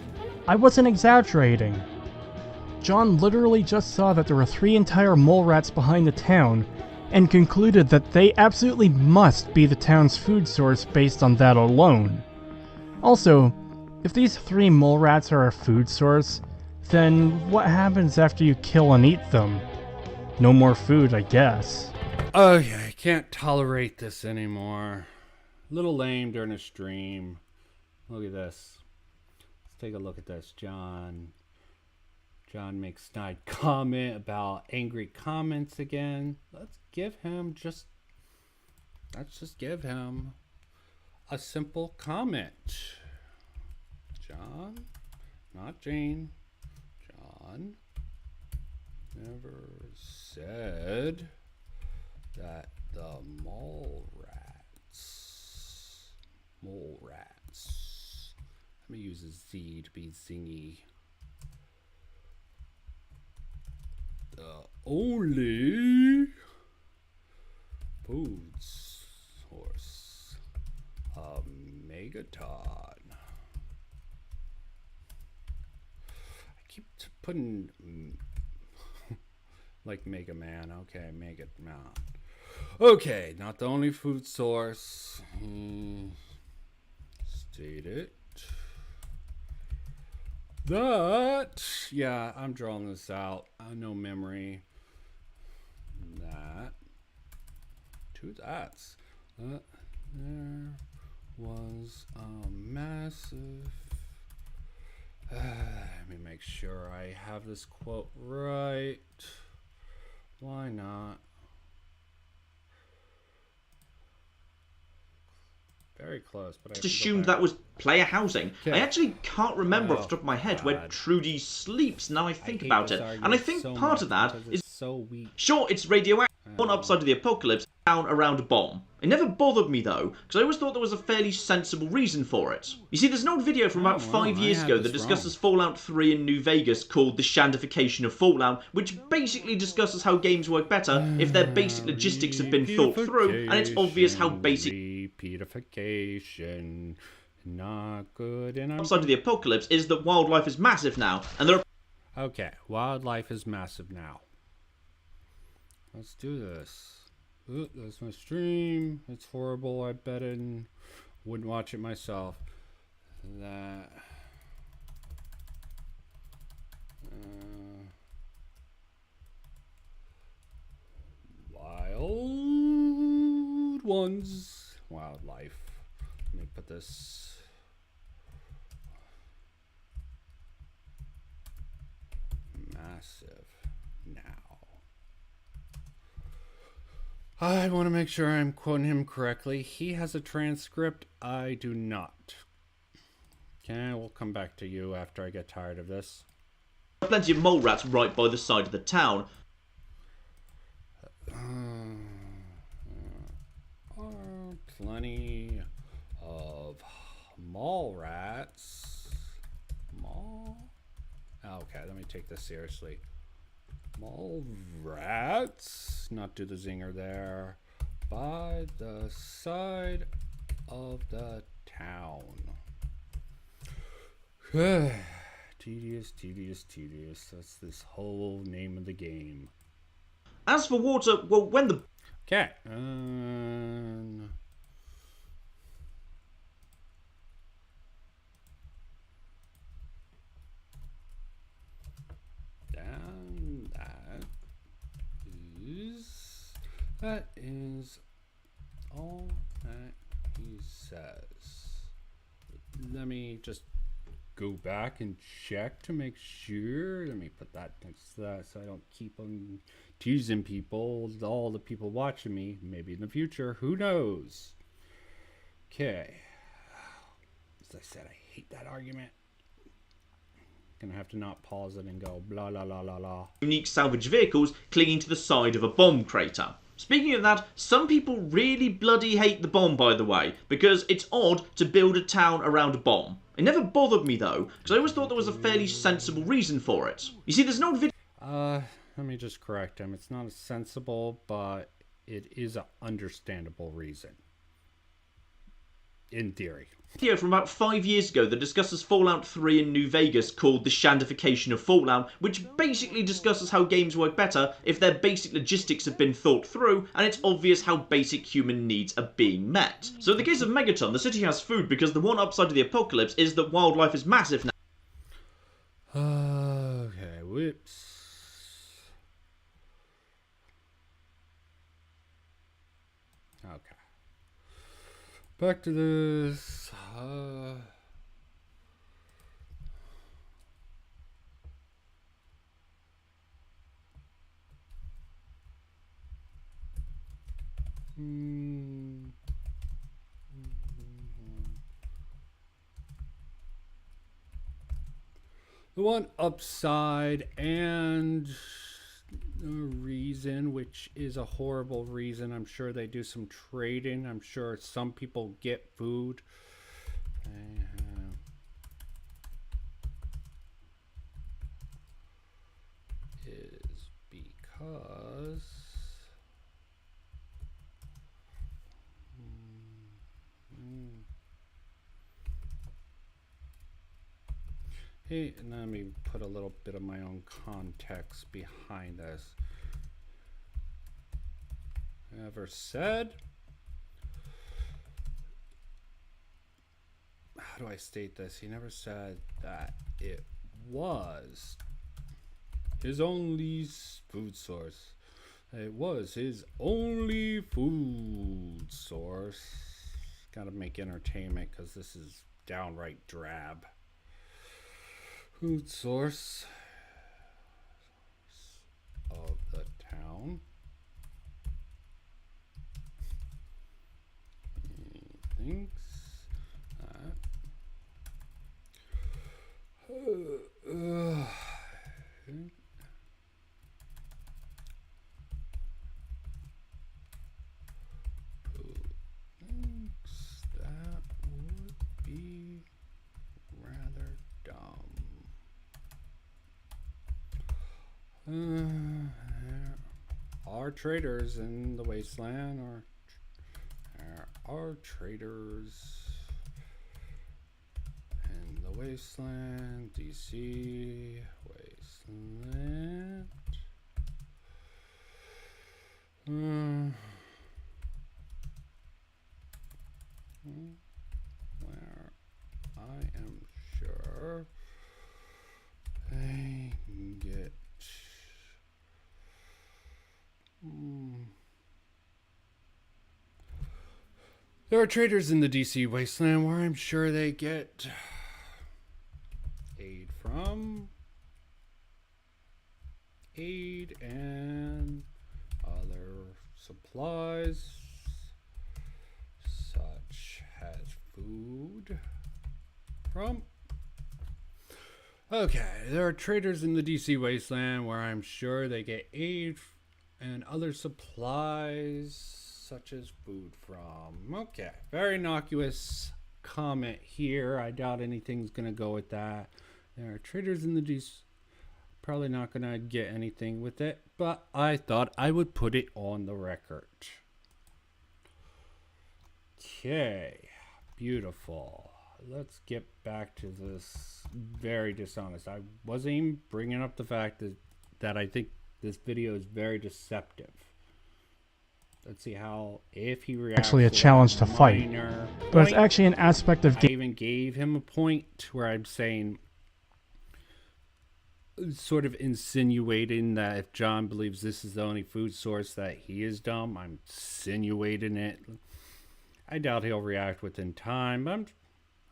I wasn't exaggerating. John literally just saw that there were 3 entire mole rats behind the town, and concluded that they absolutely must be the town's food source based on that alone. Also, if these 3 mole rats are a food source, then what happens after you kill and eat them? No more food, I guess. Oh yeah, I can't tolerate this anymore. Little lame during a stream. Look at this. Let's take a look at this. John makes snide comment about angry comments again. Let's just give him a simple comment. John, not Jane. John never said that the mole rats. Let me use a Z to be zingy. The only food source of Megaton. I keep putting like Mega Man. Okay, Mega Man. Okay, not the only food source. Stated that, yeah, I'm drawing this out. No memory. That. 2 that's. There was a massive. Let me make sure I have this quote right. Why not? Very close, but I just assumed that was player housing. Okay. I actually can't remember off the top of my head where Trudy sleeps now I think about it. And I think part of that is so weak. Sure, it's radioactive. One upside of the apocalypse, down around a bomb. It never bothered me though, because I always thought there was a fairly sensible reason for it. You see, there's an old video from about 5 years ago that discusses Fallout 3 in New Vegas called The Shandification of Fallout, which basically discusses how games work better if their basic logistics have been thought through, and it's obvious how basic Repeatification, not good, and upside of the apocalypse is that wildlife is massive now, and there are okay, wildlife is massive now. Let's do this. Ooh, that's my stream. It's horrible. I bet and wouldn't watch it myself. That. Wild ones. Wildlife. Let me put this. Massive now. I want to make sure I'm quoting him correctly. He has a transcript. I do not. Okay, we'll come back to you after I get tired of this. plenty of mole rats right by the side of the town. Plenty of mole rats. Okay, let me take this seriously. Mole rats, not do the zinger there, by the side of the town. Tedious, tedious, tedious. That's this whole name of the game. As for water, well, when the... Okay. That is all that he says. Let me just go back and check to make sure. Let me put that next to that so I don't keep on teasing people, all the people watching me. Maybe in the future, who knows? Okay. As I said, I hate that argument. Gonna have to not pause it and go blah, blah, blah, blah, blah. Unique salvage vehicles clinging to the side of a bomb crater. Speaking of that, some people really bloody hate the bomb, by the way, because it's odd to build a town around a bomb. It never bothered me though, because I always thought there was a fairly sensible reason for it. You see, there's an old video... Let me just correct him. It's not a sensible, but it is an understandable reason. in theory. Video from about 5 years ago that discusses Fallout 3 in New Vegas called The Shandification of Fallout, which basically discusses how games work better if their basic logistics have been thought through and it's obvious how basic human needs are being met. So in the case of Megaton, the city has food because the one upside of the apocalypse is that wildlife is massive now. Okay, whoops. Okay. Back to this. The one upside and a reason, which is a horrible reason. I'm sure they do some trading. I'm sure some people get food. Is because hey, and let me put a little bit of my own context behind this. Never said. How do I state this? He never said that it was his only food source. It was his only food source. Gotta make entertainment because this is downright drab. Food source of the town. He thinks that who thinks that would be rather dumb. Are traders in the wasteland, or are traders in the wasteland? DC wasteland. Where I am sure they get. There are traders in the DC wasteland where I'm sure they get aid from, aid and other supplies such as food from. Okay, there are traders in the DC wasteland where I'm sure they get aid and other supplies such as food from. Okay, very innocuous comment here. I doubt anything's gonna go with that. There are traders in the DC. Probably not gonna get anything with it, but I thought I would put it on the record. Okay, beautiful. Let's get back to this very dishonest. I wasn't even bringing up the fact that I think this video is very deceptive. Let's see how, if he reacts. Actually a challenge to fight, but it's actually an aspect of I even gave him a point where I'm saying, sort of insinuating that if John believes this is the only food source that he is dumb. I'm insinuating it. I doubt he'll react within time, but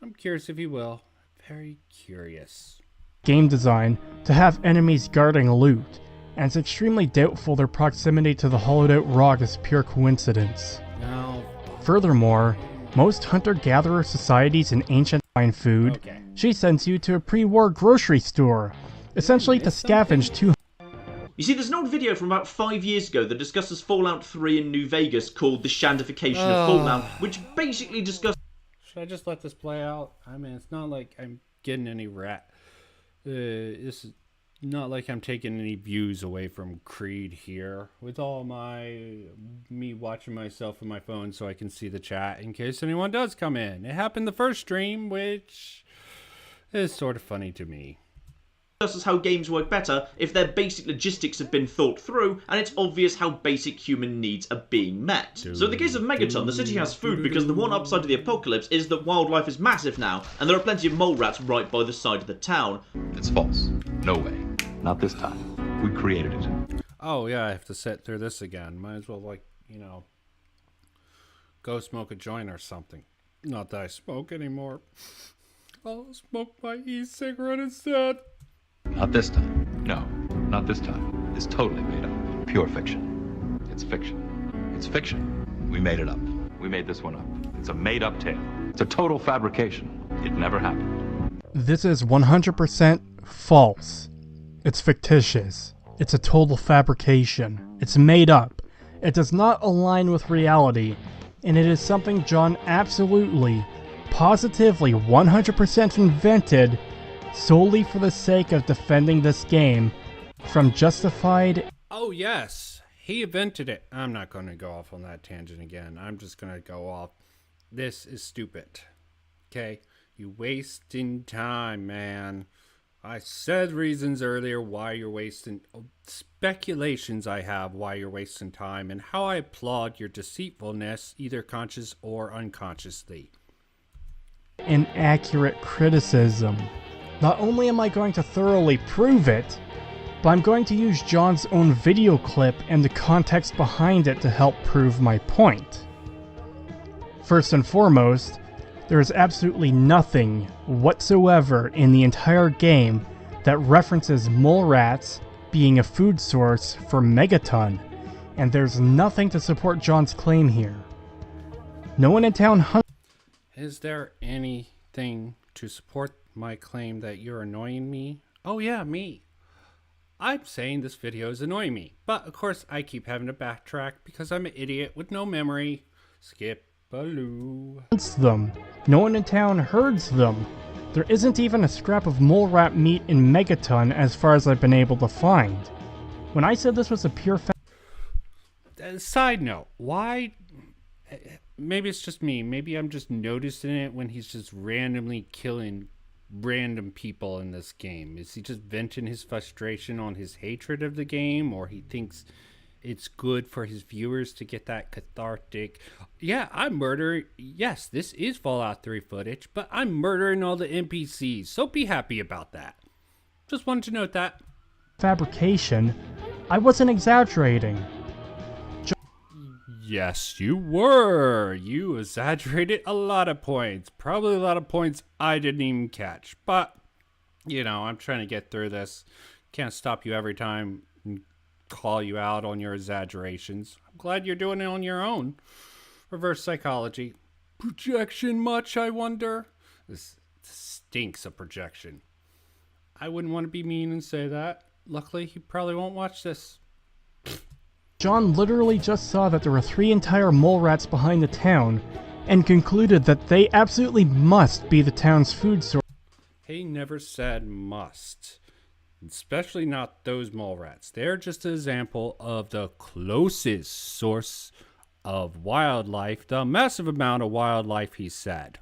I'm curious if he will. Very curious. Game design to have enemies guarding loot, and it's extremely doubtful their proximity to the hollowed out rock is pure coincidence. No. Furthermore, most hunter-gatherer societies in ancient find food, she sends you to a pre-war grocery store, essentially to scavenge 200. You see, there's an old video from about 5 years ago that discusses Fallout 3 in New Vegas called The Shandification of Fallout, which basically discusses... Should I just let this play out? I mean, it's not like I'm getting any rat. This is Not like I'm taking any views away from Creed here with all me watching myself on my phone so I can see the chat in case anyone does come in. It happened the first stream, which is sort of funny to me. Us how games work better if their basic logistics have been thought through and it's obvious how basic human needs are being met. So in the case of Megaton, the city has food because the one upside of the apocalypse is that wildlife is massive now and there are plenty of mole rats right by the side of the town. It's false. No way. Not this time. We created it. Oh yeah, I have to sit through this again. Might as well, go smoke a joint or something. Not that I smoke anymore. I'll smoke my e-cigarette instead. Not this time. No, not this time. It's totally made up. Pure fiction. It's fiction. It's fiction. We made it up. We made this one up. It's a made-up tale. It's a total fabrication. It never happened. This is 100% false. It's fictitious. It's a total fabrication. It's made up. It does not align with reality, and it is something John absolutely, positively, 100% invented solely for the sake of defending this game from justified... Oh yes, he invented it. I'm not going to go off on that tangent again. I'm just going to go off. This is stupid. Okay? You wasting time, man. I said reasons earlier why you're wasting... speculations I have why you're wasting time and how I applaud your deceitfulness, either conscious or unconsciously. Inaccurate criticism. Not only am I going to thoroughly prove it, but I'm going to use John's own video clip and the context behind it to help prove my point. First and foremost, there is absolutely nothing whatsoever in the entire game that references mole rats being a food source for Megaton, and there's nothing to support John's claim here. No one in town hunts. Is there anything to support my claim that you're annoying me? Oh yeah, me. I'm saying this video is annoying me, but of course I keep having to backtrack because I'm an idiot with no memory. Skip. Baloo. Them. No one in town herds them. There isn't even a scrap of mole rat meat in Megaton as far as I've been able to find. When I said this was a pure side note, why... Maybe it's just me. Maybe I'm just noticing it when he's just randomly killing random people in this game. Is he just venting his frustration on his hatred of the game, or he thinks it's good for his viewers to get that cathartic, yeah, I'm murdering, yes, this is Fallout 3 footage, but I'm murdering all the NPCs, so be happy about that. Just wanted to note that. Fabrication. I wasn't exaggerating. Yes, you were. You exaggerated a lot of points. Probably a lot of points I didn't even catch. But, I'm trying to get through this. Can't stop you every time and call you out on your exaggerations. I'm glad you're doing it on your own. Reverse psychology. Projection much, I wonder? This stinks of projection. I wouldn't want to be mean and say that. Luckily, he probably won't watch this. John literally just saw that there were 3 entire mole rats behind the town, and concluded that they absolutely must be the town's food source. He never said must. Especially not those mole rats. They're just an example of the closest source of wildlife, the massive amount of wildlife he said.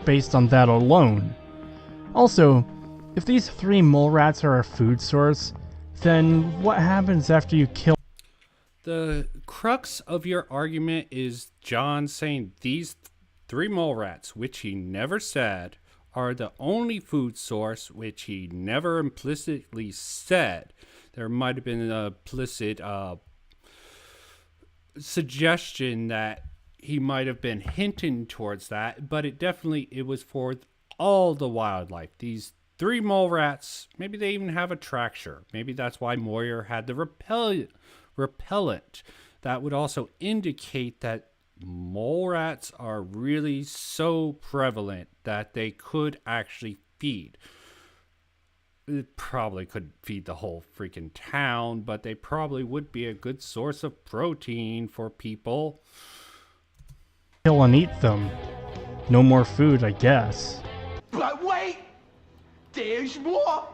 Based on that alone. Also, if these 3 mole rats are a food source, then what happens after you kill? The crux of your argument is John saying these 3 mole rats, which he never said, are the only food source, which he never implicitly said. There might have been an implicit suggestion that he might have been hinting towards that, but it was for all the wildlife. These 3 mole rats, maybe they even have a tracture. Maybe that's why Moyer had the repellent. That would also indicate that mole rats are really so prevalent that they could actually feed. It probably could feed the whole freaking town, but they probably would be a good source of protein for people. Kill and eat them. No more food, I guess. But wait! There's more!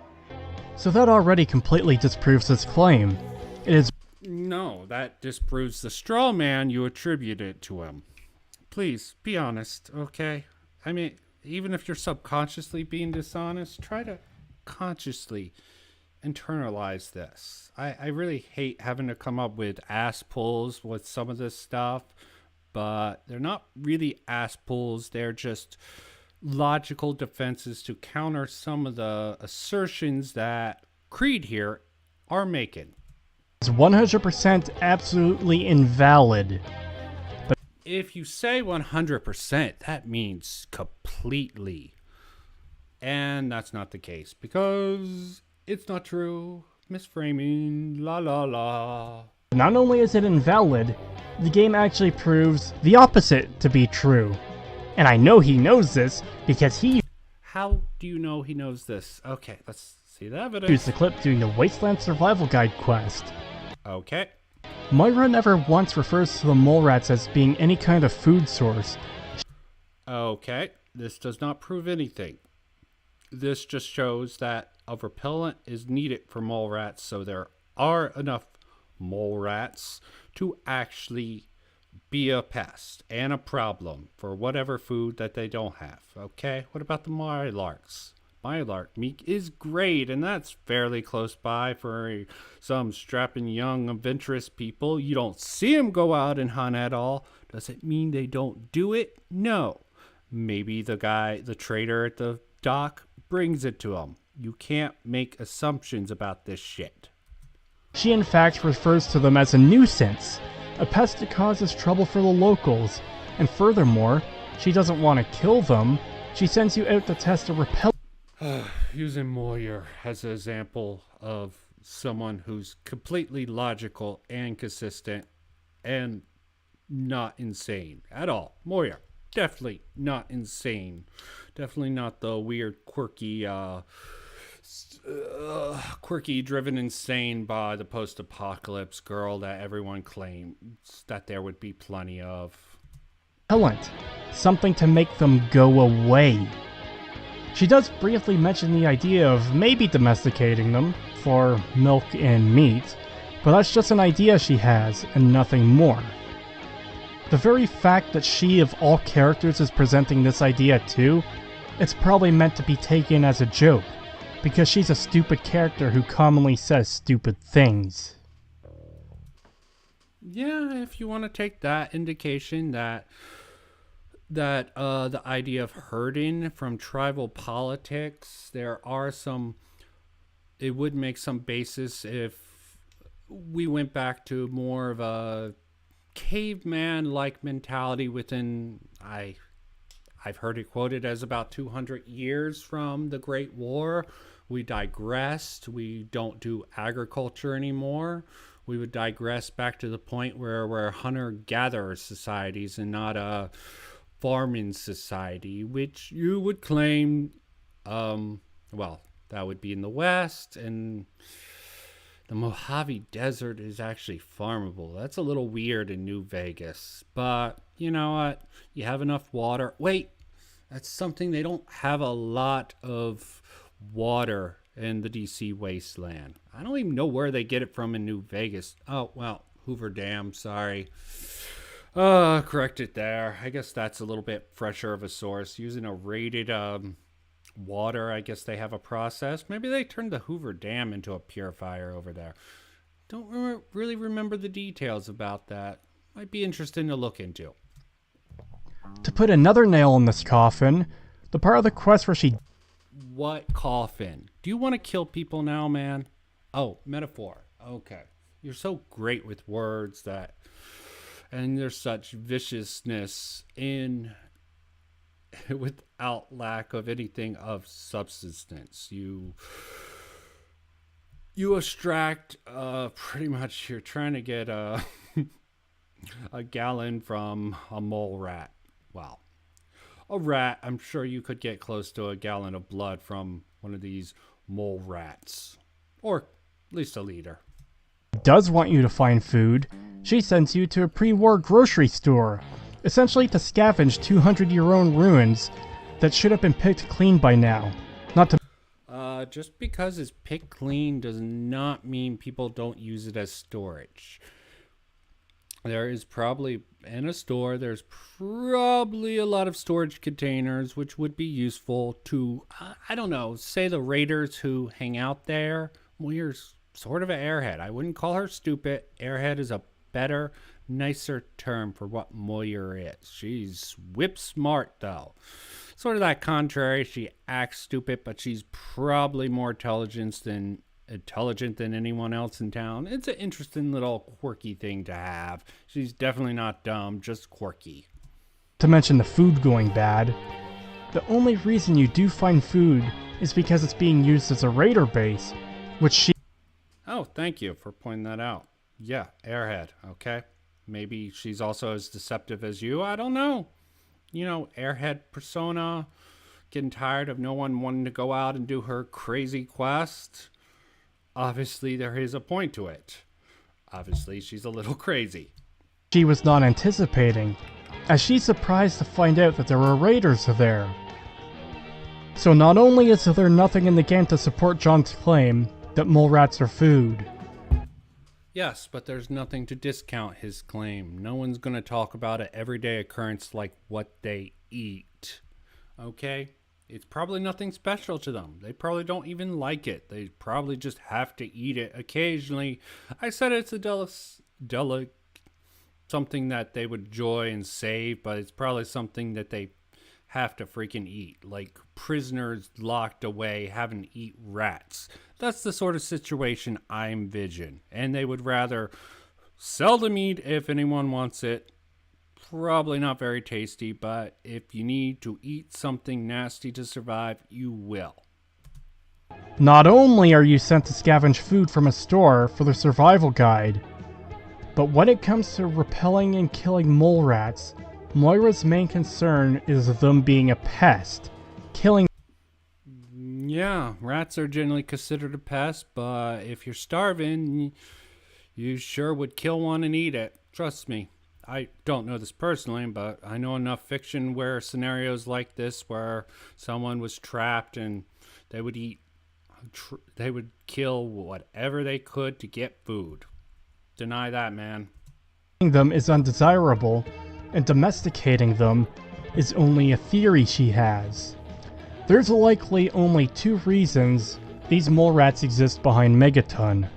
So that already completely disproves his claim. It is No, that disproves the straw man you attributed to him. Please, be honest, okay? I mean, even if you're subconsciously being dishonest, try to consciously internalize this. I really hate having to come up with ass pulls with some of this stuff, but they're not really ass pulls. They're just logical defenses to counter some of the assertions that Creed here are making. 100% absolutely invalid. If you say 100%, that means completely. And that's not the case, because it's not true. Misframing, la la la. Not only is it invalid, the game actually proves the opposite to be true. And I know he knows this, because he How do you know he knows this? Okay, let's see the evidence. used the clip during the Wasteland Survival Guide quest. Okay. Moira never once refers to the mole rats as being any kind of food source. Okay, this does not prove anything. This just shows that a repellent is needed for mole rats, so there are enough mole rats to actually be a pest and a problem for whatever food that they don't have. Okay, what about the mylarks? Mylark meat is great, and that's fairly close by for some strapping young adventurous people. You don't see them go out and hunt at all. Does it mean they don't do it? No. Maybe the trader at the dock brings it to them. You can't make assumptions about this shit. She in fact refers to them as a nuisance, a pest that causes trouble for the locals, and furthermore, she doesn't want to kill them, she sends you out to test a repellent. Using Moyer as an example of someone who's completely logical and consistent and not insane at all. Moyer, definitely not insane. Definitely not the weird, quirky, driven insane by the post-apocalypse girl that everyone claims that there would be plenty of. Repellent. Something to make them go away. She does briefly mention the idea of maybe domesticating them for milk and meat, but that's just an idea she has and nothing more. The very fact that she of all characters is presenting this idea too, it's probably meant to be taken as a joke, because she's a stupid character who commonly says stupid things. Yeah, if you want to take that indication that the idea of herding from tribal politics, it would make some basis if we went back to more of a caveman-like mentality within, I've heard it quoted as about 200 years from the Great War. We digressed. We don't do agriculture anymore. We would digress back to the point where we're hunter-gatherer societies and not a farming society, which you would claim, well, that would be in the West, and the Mojave Desert is actually farmable. That's a little weird in New Vegas, but you know what? You have enough water. Wait, that's something they don't have a lot of water in the DC wasteland. I don't even know where they get it from in New Vegas. Oh, well, Hoover Dam, sorry. Correct it there. I guess that's a little bit fresher of a source. Using a rated water, I guess they have a process. Maybe they turned the Hoover Dam into a purifier over there. Don't really remember the details about that. Might be interesting to look into. To put another nail in this coffin, the part of the quest where she... What coffin? Do you want to kill people now, man? Oh, metaphor. Okay. You're so great with words that... And there's such viciousness in without lack of anything of substance. You extract pretty much, you're trying to get a gallon from a mole rat. Wow. A rat, I'm sure you could get close to a gallon of blood from one of these mole rats. Or at least a liter. Does want you to find food, she sends you to a pre-war grocery store, essentially to scavenge 200-year-old ruins that should have been picked clean by now. Not to... just because it's picked clean does not mean people don't use it as storage. There is probably, in a store, there's probably a lot of storage containers which would be useful to, I don't know, say the raiders who hang out there. Moira's sort of an airhead. I wouldn't call her stupid. Airhead is a better, nicer term for what Moira is. She's whip smart, though. Sort of that contrary. She acts stupid, but she's probably more intelligent than anyone else in town. It's an interesting little quirky thing to have. She's definitely not dumb, just quirky. To mention the food going bad, the only reason you do find food is because it's being used as a raider base, which she... Oh, thank you for pointing that out. Yeah, airhead, okay? Maybe she's also as deceptive as you, I don't know. You know, airhead persona, getting tired of no one wanting to go out and do her crazy quest. Obviously, there is a point to it. Obviously, she's a little crazy. She was not anticipating, as she's surprised to find out that there were raiders there. So not only is there nothing in the game to support John's claim that mole rats are food. Yes, but there's nothing to discount his claim. No one's going to talk about an everyday occurrence like what they eat. Okay? It's probably nothing special to them. They probably don't even like it. They probably just have to eat it occasionally. I said it's a something that they would enjoy and save, but it's probably something that they have to freaking eat. Like prisoners locked away having to eat rats. That's the sort of situation I envision. And they would rather sell the meat if anyone wants it. Probably not very tasty, but if you need to eat something nasty to survive, you will. Not only are you sent to scavenge food from a store for the survival guide, but when it comes to repelling and killing mole rats, Moira's main concern is them being a pest. Killing... Yeah, rats are generally considered a pest, but if you're starving, you sure would kill one and eat it. Trust me. I don't know this personally, but I know enough fiction where scenarios like this where someone was trapped and they would kill whatever they could to get food. Deny that, man. Them is undesirable, and domesticating them is only a theory she has. There's likely only two reasons these mole rats exist behind Megaton.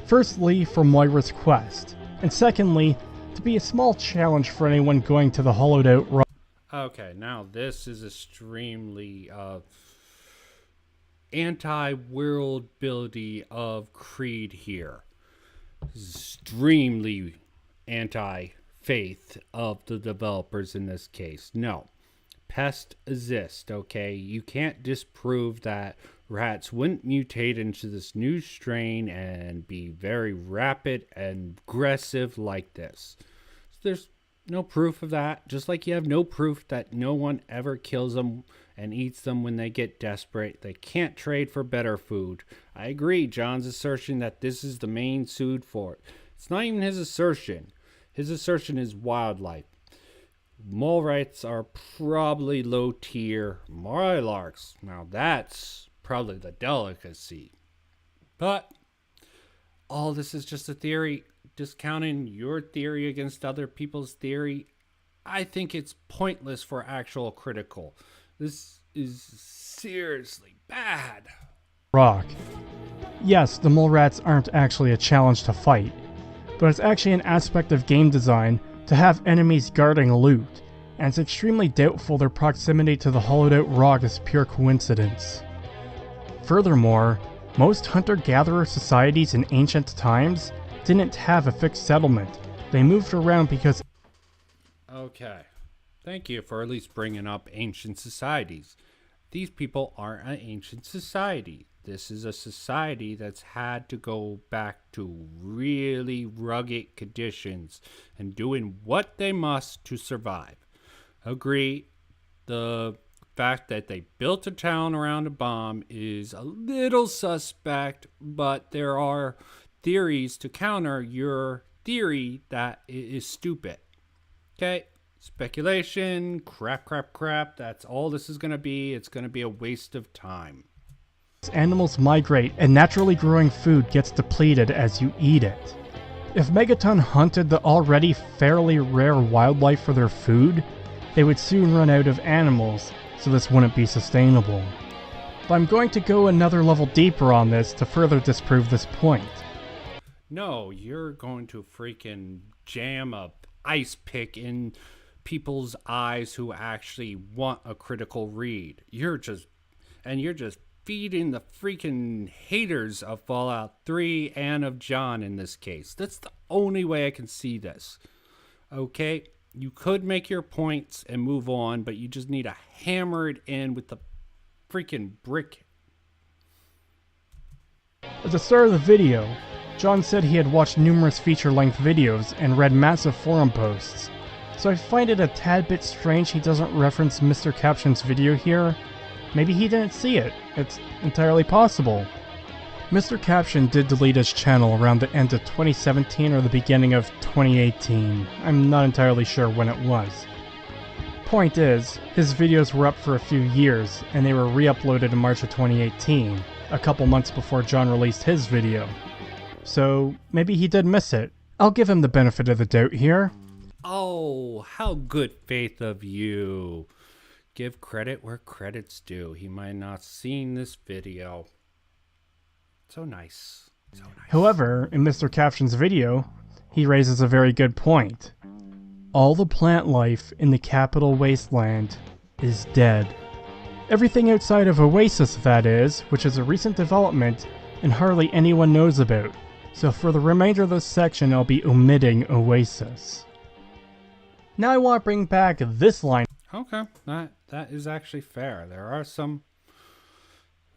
Firstly, for Moira's quest, and secondly, to be a small challenge for anyone going to the hollowed out rock. Okay, now this is extremely anti-world building of Creed here. Extremely anti-faith of the developers in this case. No. Pests exist, okay? You can't disprove that rats wouldn't mutate into this new strain and be very rapid and aggressive like this. There's no proof of that, just like you have no proof that no one ever kills them and eats them when they get desperate. They can't trade for better food. I agree, John's assertion that this is the main food for it. It's not even his assertion. His assertion is wildlife. Mole rats are probably low tier Mylarks. Now that's probably the delicacy. But all this is just a theory. Discounting your theory against other people's theory, I think it's pointless for actual critical. This is seriously bad. Rock. Yes, the mole rats aren't actually a challenge to fight, but it's actually an aspect of game design to have enemies guarding loot, and it's extremely doubtful their proximity to the hollowed out rock is pure coincidence. Furthermore, most hunter-gatherer societies in ancient times didn't have a fixed settlement. They moved around because... Okay. Thank you for at least bringing up ancient societies. These people aren't an ancient society. This is a society that's had to go back to really rugged conditions and doing what they must to survive. Agree, the fact that they built a town around a bomb is a little suspect, but there are theories to counter your theory that it is stupid. Okay, speculation, crap, that's all this is going to be. It's going to be a waste of time. animals migrate and naturally growing food gets depleted as you eat it. If Megaton hunted the already fairly rare wildlife for their food, they would soon run out of animals, so this wouldn't be sustainable. But I'm going to go another level deeper on this to further disprove this point. No, you're going to freaking jam a ice pick in people's eyes who actually want a critical read. You're just feeding the freaking haters of Fallout 3 and of John in this case. That's the only way I can see this. Okay? You could make your points and move on, but you just need to hammer it in with the freaking brick. At the start of the video, John said he had watched numerous feature-length videos and read massive forum posts, so I find it a tad bit strange he doesn't reference Mr. Caption's video here. Maybe he didn't see it. It's entirely possible. Mr. Caption did delete his channel around the end of 2017 or the beginning of 2018. I'm not entirely sure when it was. Point is, his videos were up for a few years, and they were re-uploaded in March of 2018, a couple months before John released his video. So, maybe he did miss it. I'll give him the benefit of the doubt here. Oh, how good faith of you. Give credit where credit's due. He might not have seen this video. So nice. So nice. However, in Mr. Caption's video, he raises a very good point. All the plant life in the capital wasteland is dead. Everything outside of Oasis, that is, which is a recent development and hardly anyone knows about. So for the remainder of this section, I'll be omitting Oasis. Now I want to bring back this line. Okay, that is actually fair. There are some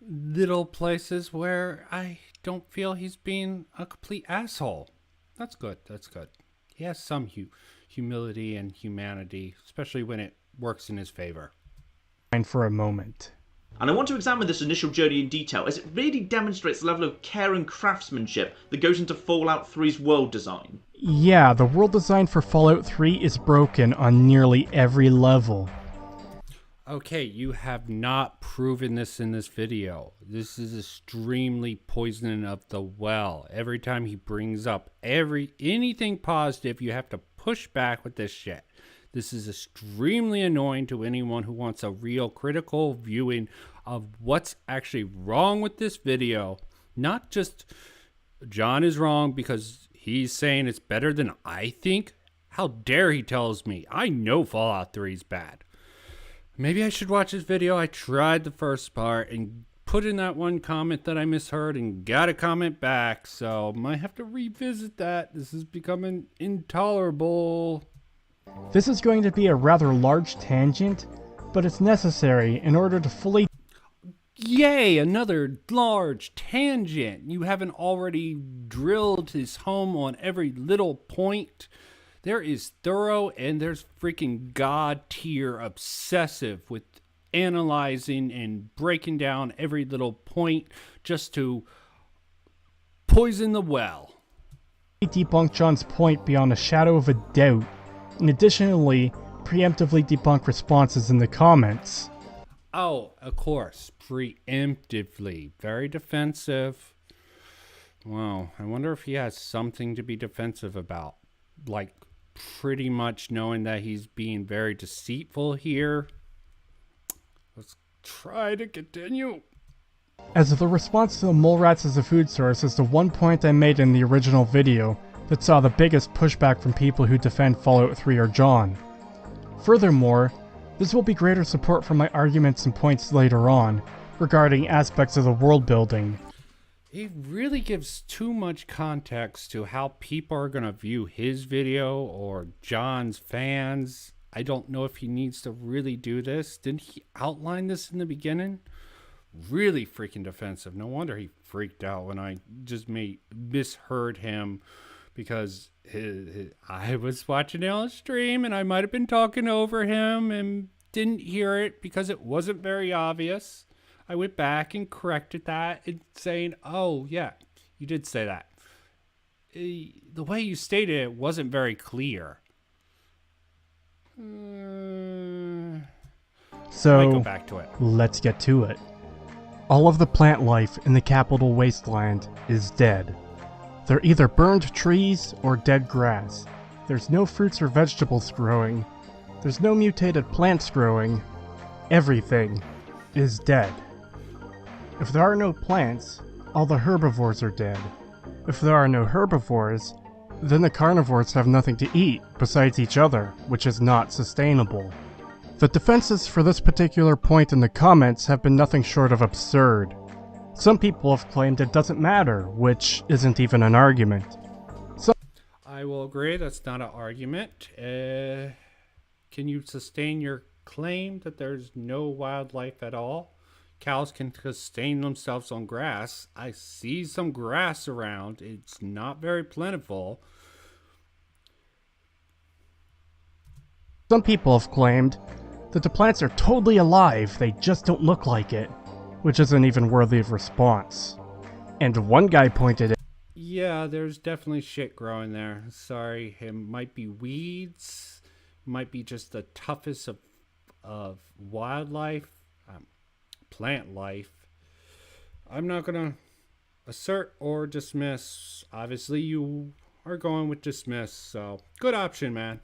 little places where I don't feel he's being a complete asshole. That's good. That's good. He has some humility and humanity, especially when it works in his favor. For a moment. And I want to examine this initial journey in detail, as it really demonstrates the level of care and craftsmanship that goes into Fallout 3's world design. Yeah, the world design for Fallout 3 is broken on nearly every level. Okay, you have not proven this in this video. This is extremely poisoning of the well. Every time he brings up anything positive, you have to push back with this shit. This is extremely annoying to anyone who wants a real critical viewing of what's actually wrong with this video. Not just John is wrong because he's saying it's better than I think. How dare he tells me? I know Fallout 3 is bad. Maybe I should watch this video. I tried the first part and put in that one comment that I misheard and got a comment back. So might have to revisit that. This is becoming intolerable. This is going to be a rather large tangent, but it's necessary in order to fully... Yay, another large tangent. You haven't already drilled his home on every little point. There is thorough and there's freaking god tier obsessive with analyzing and breaking down every little point just to poison the well. Debunk John's point beyond a shadow of a doubt, and additionally, preemptively debunk responses in the comments. Oh, of course, preemptively. Very defensive. Wow, I wonder if he has something to be defensive about. Like, pretty much knowing that he's being very deceitful here. Let's try to continue. As the response to the mole rats as a food source is the one point I made in the original video that saw the biggest pushback from people who defend Fallout 3 or John. Furthermore, this will be greater support for my arguments and points later on, regarding aspects of the world building. It really gives too much context to how people are going to view his video or John's fans. I don't know if he needs to really do this. Didn't he outline this in the beginning? Really freaking defensive. No wonder he freaked out when I just misheard him. Because I was watching it on stream and I might have been talking over him and didn't hear it because it wasn't very obvious. I went back and corrected that and saying, oh, yeah, you did say that. The way you stated it wasn't very clear. So, I might go back to it. Let's get to it. All of the plant life in the capital wasteland is dead. They're either burned trees or dead grass. There's no fruits or vegetables growing. There's no mutated plants growing. Everything is dead. If there are no plants, all the herbivores are dead. If there are no herbivores, then the carnivores have nothing to eat besides each other, which is not sustainable. The defenses for this particular point in the comments have been nothing short of absurd. Some people have claimed it doesn't matter, which isn't even an argument. I will agree, that's not an argument. Can you sustain your claim that there's no wildlife at all? Cows can sustain themselves on grass. I see some grass around. It's not very plentiful. Some people have claimed that the plants are totally alive, they just don't look like it, which isn't even worthy of response. And one guy pointed out, yeah, there's definitely shit growing there. Sorry, it might be weeds, might be just the toughest of wildlife, plant life. I'm not gonna assert or dismiss. Obviously, you are going with dismiss, so good option, man.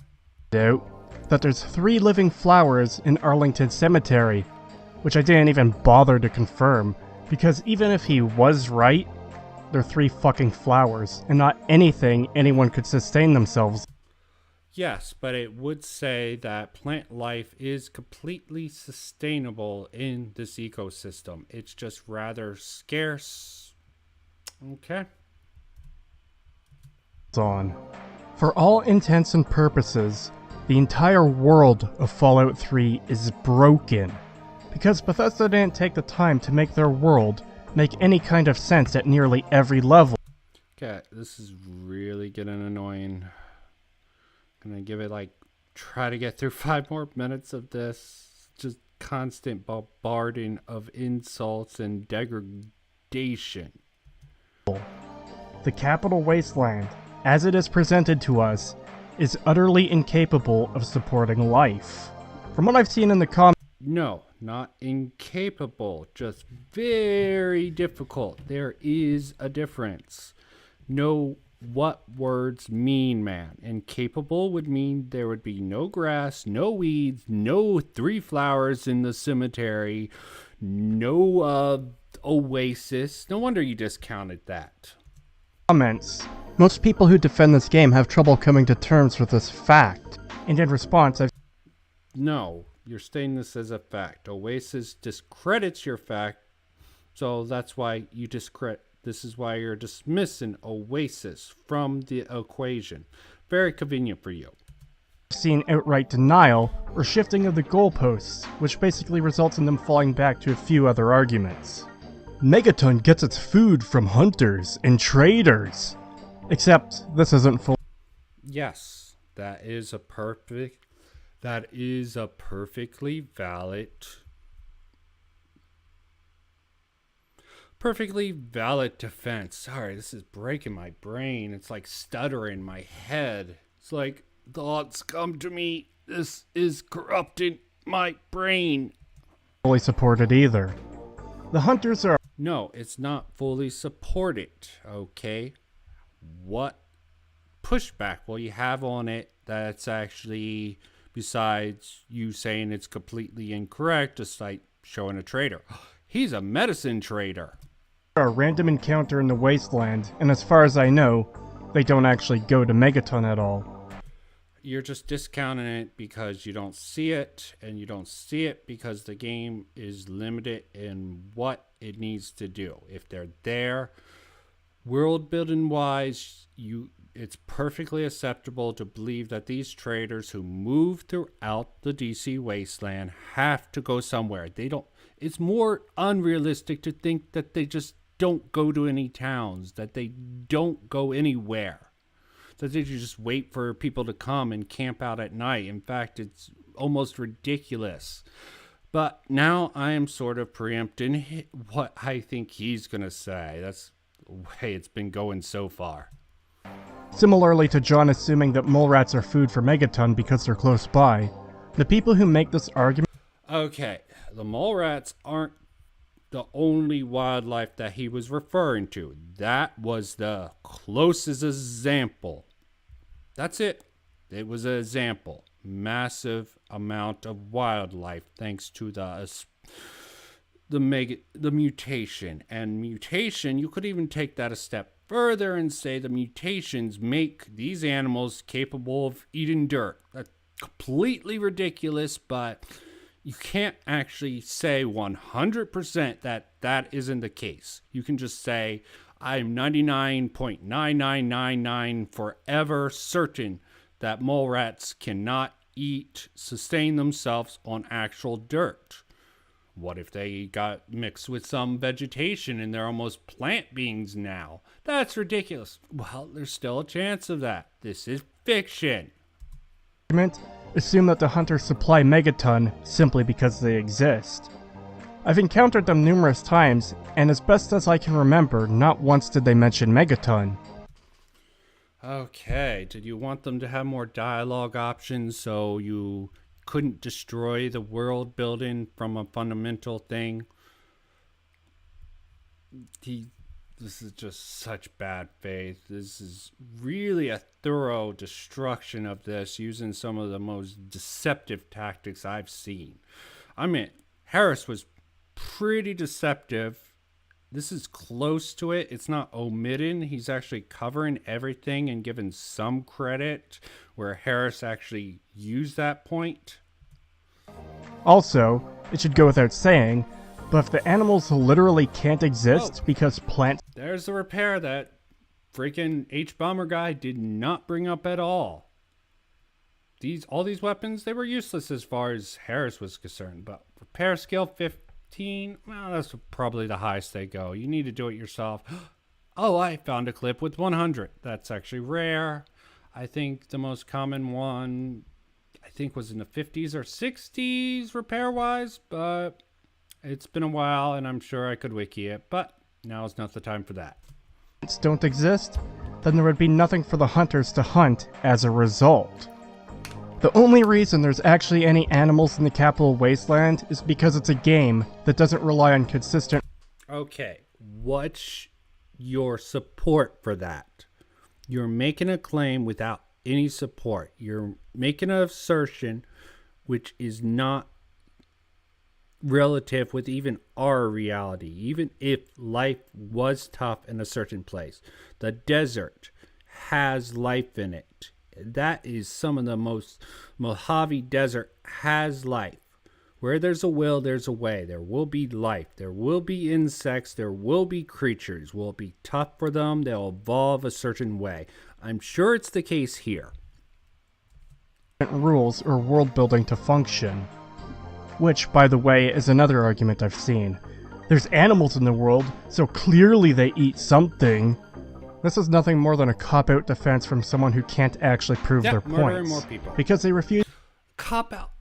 That there's 3 living flowers in Arlington Cemetery, which I didn't even bother to confirm, because even if he was right, they're 3 fucking flowers, and not anything anyone could sustain themselves. Yes, but it would say that plant life is completely sustainable in this ecosystem. It's just rather scarce. Okay. For all intents and purposes, the entire world of Fallout 3 is broken, because Bethesda didn't take the time to make their world make any kind of sense at nearly every level. Okay, this is really getting annoying. Gonna give it try to get through 5 more minutes of this. Just constant bombarding of insults and degradation. The capital wasteland, as it is presented to us, is utterly incapable of supporting life. From what I've seen in the comments, no, not incapable, just very difficult. There is a difference. Know what words mean, man. Incapable would mean there would be no grass, no weeds, no 3 flowers in the cemetery, no oasis. No wonder you discounted that. Most people who defend this game have trouble coming to terms with this fact, and in response No, you're stating this as a fact. Oasis discredits your fact, so that's why you discredit. This is why you're dismissing Oasis from the equation. Very convenient for you. I've seen outright denial or shifting of the goalposts, which basically results in them falling back to a few other arguments. Megaton gets its food from hunters and traders. Except this isn't full. Yes, that is a perfectly valid defense. Sorry, this is breaking my brain. It's like stuttering my head. It's like thoughts come to me. This is corrupting my brain. Fully supported either. The hunters are... No, it's not fully supported, okay? What pushback will you have on it that's actually, besides you saying it's completely incorrect, just like showing a trader? He's a medicine trader. A random encounter in the wasteland, and as far as I know, they don't actually go to Megaton at all. You're just discounting it because you don't see it, and you don't see it because the game is limited in what it needs to do. If they're there, world building wise, it's perfectly acceptable to believe that these traders who move throughout the DC wasteland have to go somewhere. It's more unrealistic to think that they just don't go to any towns, that they don't go anywhere, that they just wait for people to come and camp out at night. In fact, it's almost ridiculous. But now I am sort of preempting what I think he's going to say. That's the way it's been going so far. Similarly to John assuming that mole rats are food for Megaton because they're close by, the people who make this argument... Okay, the mole rats aren't the only wildlife that he was referring to. That was the closest example. That's it. It was an example. Massive amount of wildlife thanks to the mutation. And mutation, you could even take that a step further and say the mutations make these animals capable of eating dirt. That's completely ridiculous, but you can't actually say 100% that that isn't the case. You can just say, I'm 99.9999 forever certain that mole rats cannot sustain themselves on actual dirt. What if they got mixed with some vegetation and they're almost plant beings now? That's ridiculous. Well, there's still a chance of that. This is fiction. Assume that the hunters supply Megaton simply because they exist. I've encountered them numerous times, and as best as I can remember, not once did they mention Megaton. Okay, did you want them to have more dialogue options so you couldn't destroy the world building from a fundamental thing? This is just such bad faith. This is really a thorough destruction of this using some of the most deceptive tactics I've seen. I mean, Harris was pretty deceptive. This is close to it. It's not omitting. He's actually covering everything and giving some credit where Harris actually used that point. Also, it should go without saying, but if the animals literally can't exist because plants... There's the repair that freaking H-Bomber guy did not bring up at all. All these weapons, they were useless as far as Harris was concerned, but repair skill 15, well, that's probably the highest they go. You need to do it yourself. Oh, I found a clip with 100. That's actually rare. I think the most common one, I think, was in the 50s or 60s repair-wise, but it's been a while, and I'm sure I could wiki it, but now is not the time for that. Don't exist, then there would be nothing for the hunters to hunt as a result. The only reason there's actually any animals in the Capital Wasteland is because it's a game that doesn't rely on consistent... Okay, what's your support for that? You're making a claim without any support. You're making an assertion which is not relative with even our reality. Even if life was tough in a certain place, the desert has life in it. That is some of the most. Mojave Desert has life. Where there's a will, there's a way. There will be life. There will be insects. There will be creatures. Will it be tough for them? They'll evolve a certain way. I'm sure it's the case here. Rules or world building to function. Which, by the way, is another argument I've seen. There's animals in the world, so clearly they eat something. This is nothing more than a cop-out defense from someone who can't actually prove their points. More people. Because they refuse... Cop-out.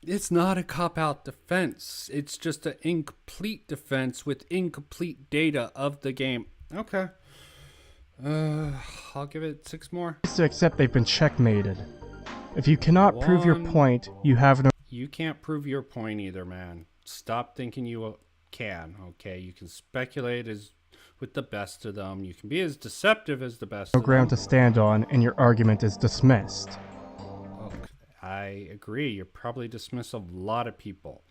It's not a cop-out defense. It's just an incomplete defense with incomplete data of the game. Okay. I'll give it 6 more. To accept they've been checkmated. If you cannot prove your point, you have no... You can't prove your point either, man. Stop thinking you can, okay? You can speculate with the best of them. You can be as deceptive as the best of them. No ground to stand on, and your argument is dismissed. Okay, I agree. You're probably dismiss a lot of people.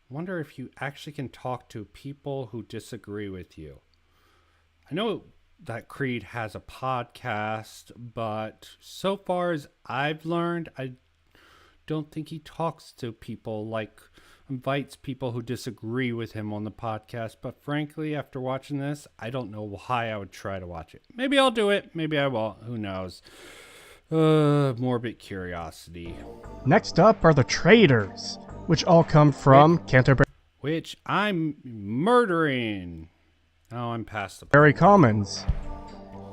Wonder if you actually can talk to people who disagree with you. I know that Creed has a podcast, but so far as I've learned, I don't think he talks to people, like invites people who disagree with him on the podcast. But frankly, after watching this, I don't know why I would try to watch it. Maybe I'll do it. Maybe I won't. Who knows? Morbid curiosity. Next up are the traders, which all come from Canterbury, which I'm murdering. Oh, I'm past the Prairie Commons.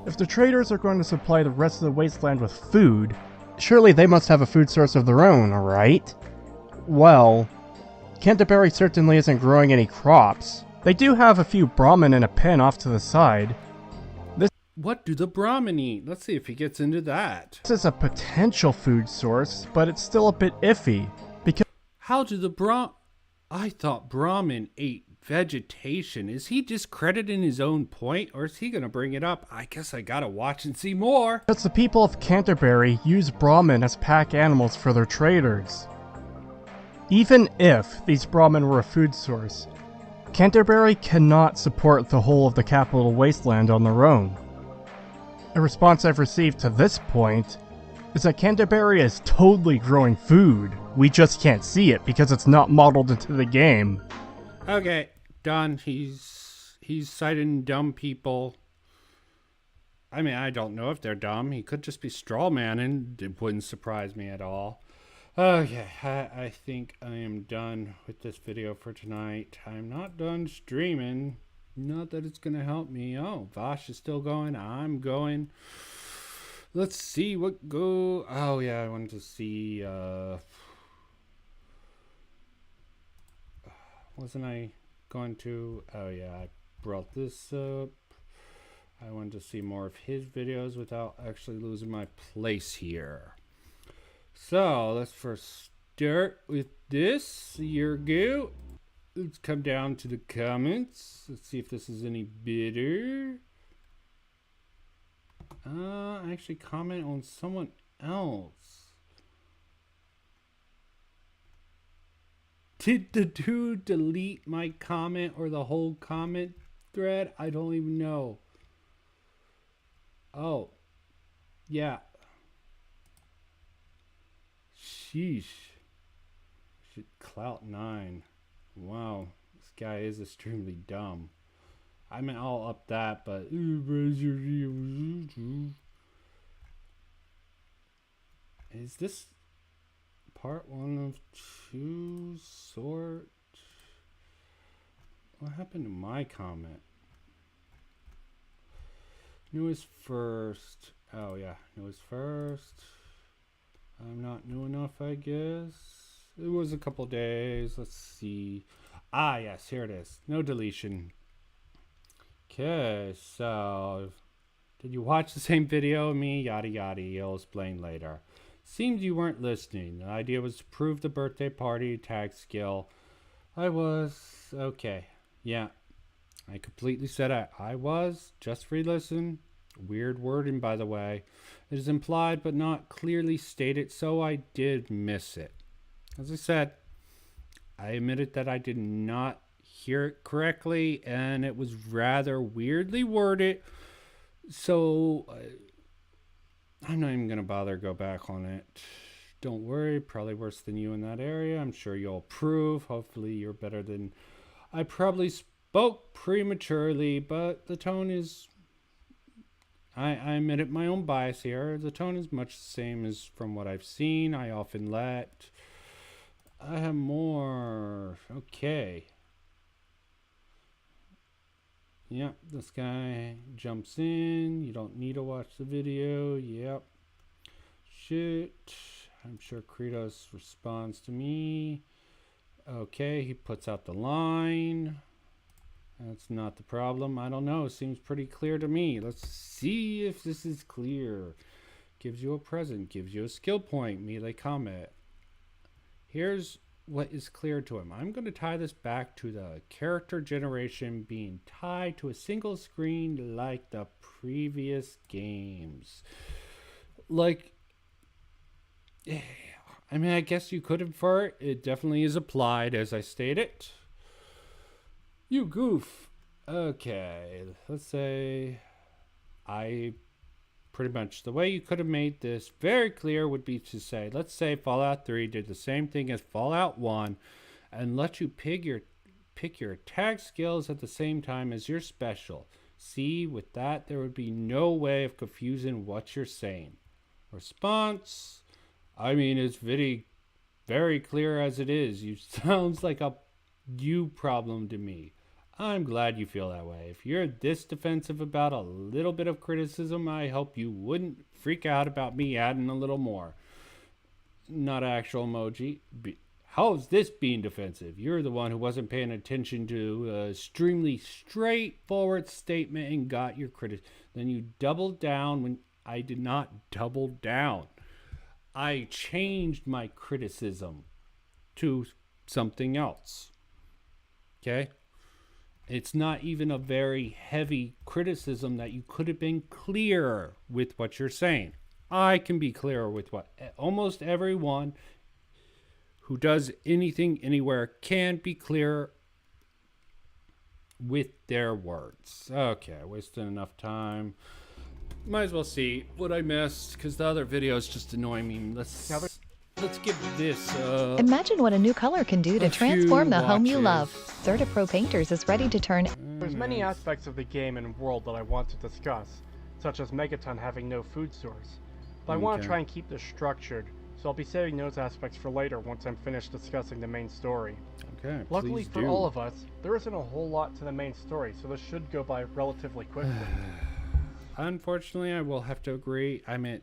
If the traders are going to supply the rest of the wasteland with food, surely they must have a food source of their own, right? Well, Canterbury certainly isn't growing any crops. They do have a few Brahmin in a pen off to the side. What do the Brahmin eat? Let's see if he gets into that. This is a potential food source, but it's still a bit iffy, because... How do the I thought Brahmin ate vegetation. Is he discrediting his own point, or is he going to bring it up? I guess I gotta watch and see more. Because the people of Canterbury use Brahmin as pack animals for their traders. Even if these Brahmin were a food source, Canterbury cannot support the whole of the capital wasteland on their own. A response I've received to this point is that Canterbury is totally growing food. We just can't see it because it's not modeled into the game. Okay, done. He's citing dumb people. I mean, I don't know if they're dumb. He could just be straw manning. It wouldn't surprise me at all. Okay, I think I am done with this video for tonight. I'm not done streaming. Not that it's going to help me. Oh, Vosh is still going. I'm going. Let's see what go. Oh, yeah, I wanted to see. Wasn't I going to? Oh, yeah, I brought this up. I wanted to see more of his videos without actually losing my place here. So let's first start with this. Here we go. Let's come down to the comments. Let's see if this is any better. Actually comment on someone else. Did the dude delete my comment or the whole comment thread? I don't even know. Oh, yeah. Sheesh. Clout 9. Wow. This guy is extremely dumb. I mean, I'll up that, but... Is this part 1 of 2 sort? What happened to my comment? Newest first. Oh, yeah. Newest first. I'm not new enough, I guess. It was a couple days. Let's see. Ah, yes, here it is. No deletion. Okay, so did you watch the same video of me? Yada yada. I'll explain later. Seems you weren't listening. The idea was to prove the birthday party tag skill. I was. Okay. Yeah. I completely said I was. Just re-listen. Weird wording, by the way. It is implied but not clearly stated, so I did miss it. As I said, I admitted that I did not hear it correctly, and it was rather weirdly worded, so I'm not even going to bother to go back on it. Don't worry, probably worse than you in that area. I'm sure you'll approve. Hopefully you're better than... I probably spoke prematurely, but the tone is... I admit my own bias here. The tone is much the same as from what I've seen. I often let... I have more. Okay. Yep, this guy jumps in. You don't need to watch the video. Yep. Shit. I'm sure Creetosis responds to me. Okay, he puts out the line. That's not the problem. I don't know. Seems pretty clear to me. Let's see if this is clear. Gives you a present. Gives you a skill point. Melee combat. Here's what is clear to him. I'm going to tie this back to the character generation being tied to a single screen like the previous games. Like, I mean, I guess you could infer it. It definitely is applied as I stated. You goof. Okay, let's say pretty much the way you could have made this very clear would be to say, let's say Fallout 3 did the same thing as Fallout 1 and let you pick your tag skills at the same time as your special. See, with that, there would be no way of confusing what you're saying. Response, I mean, it's very, very clear as it is. You sounds like a you problem to me. I'm glad you feel that way. If you're this defensive about a little bit of criticism, I hope you wouldn't freak out about me adding a little more. Not actual emoji. How is this being defensive? You're the one who wasn't paying attention to a extremely straightforward statement and got your criticism. Then you doubled down when I did not double down. I changed my criticism to something else. Okay? It's not even a very heavy criticism that you could have been clearer with what you're saying. I can be clearer with what almost everyone who does anything anywhere can be clearer with their words. Okay, I wasted enough time. Might as well see what I missed, because the other video is just annoying me. Let's give this Imagine what a new color can do to transform the home you love. watches. Certa Painters is ready to turn. There's many aspects of the game and world that I want to discuss, such as Megaton having no food source. But I want Okay. to try and keep this structured, so I'll be saving those aspects for later once I'm finished discussing the main story. Okay, Luckily please for do. all of us, there isn't a whole lot to the main story, so this should go by relatively quickly. Unfortunately, I will have to agree. I mean,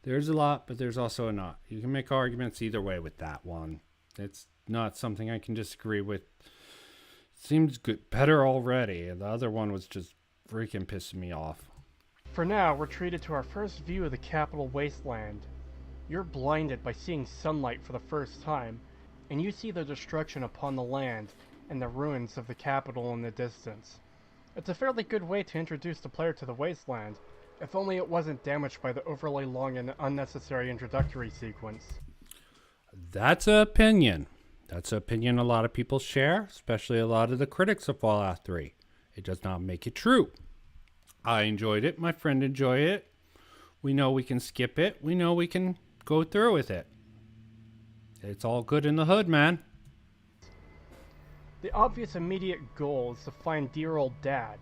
there's a lot, but there's also a not. You can make arguments either way with that one. It's not something I can disagree with. Seems good, better already. The other one was just freaking pissing me off. For now, we're treated to our first view of the capital wasteland. You're blinded by seeing sunlight for the first time, and you see the destruction upon the land and the ruins of the capital in the distance. It's a fairly good way to introduce the player to the wasteland, if only it wasn't damaged by the overly long and unnecessary introductory sequence. That's an opinion. That's an opinion a lot of people share, especially a lot of the critics of Fallout 3. It does not make it true. I enjoyed it. My friend enjoyed it. We know we can skip it. We know we can go through with it. It's all good in the hood, man. The obvious immediate goal is to find dear old Dad,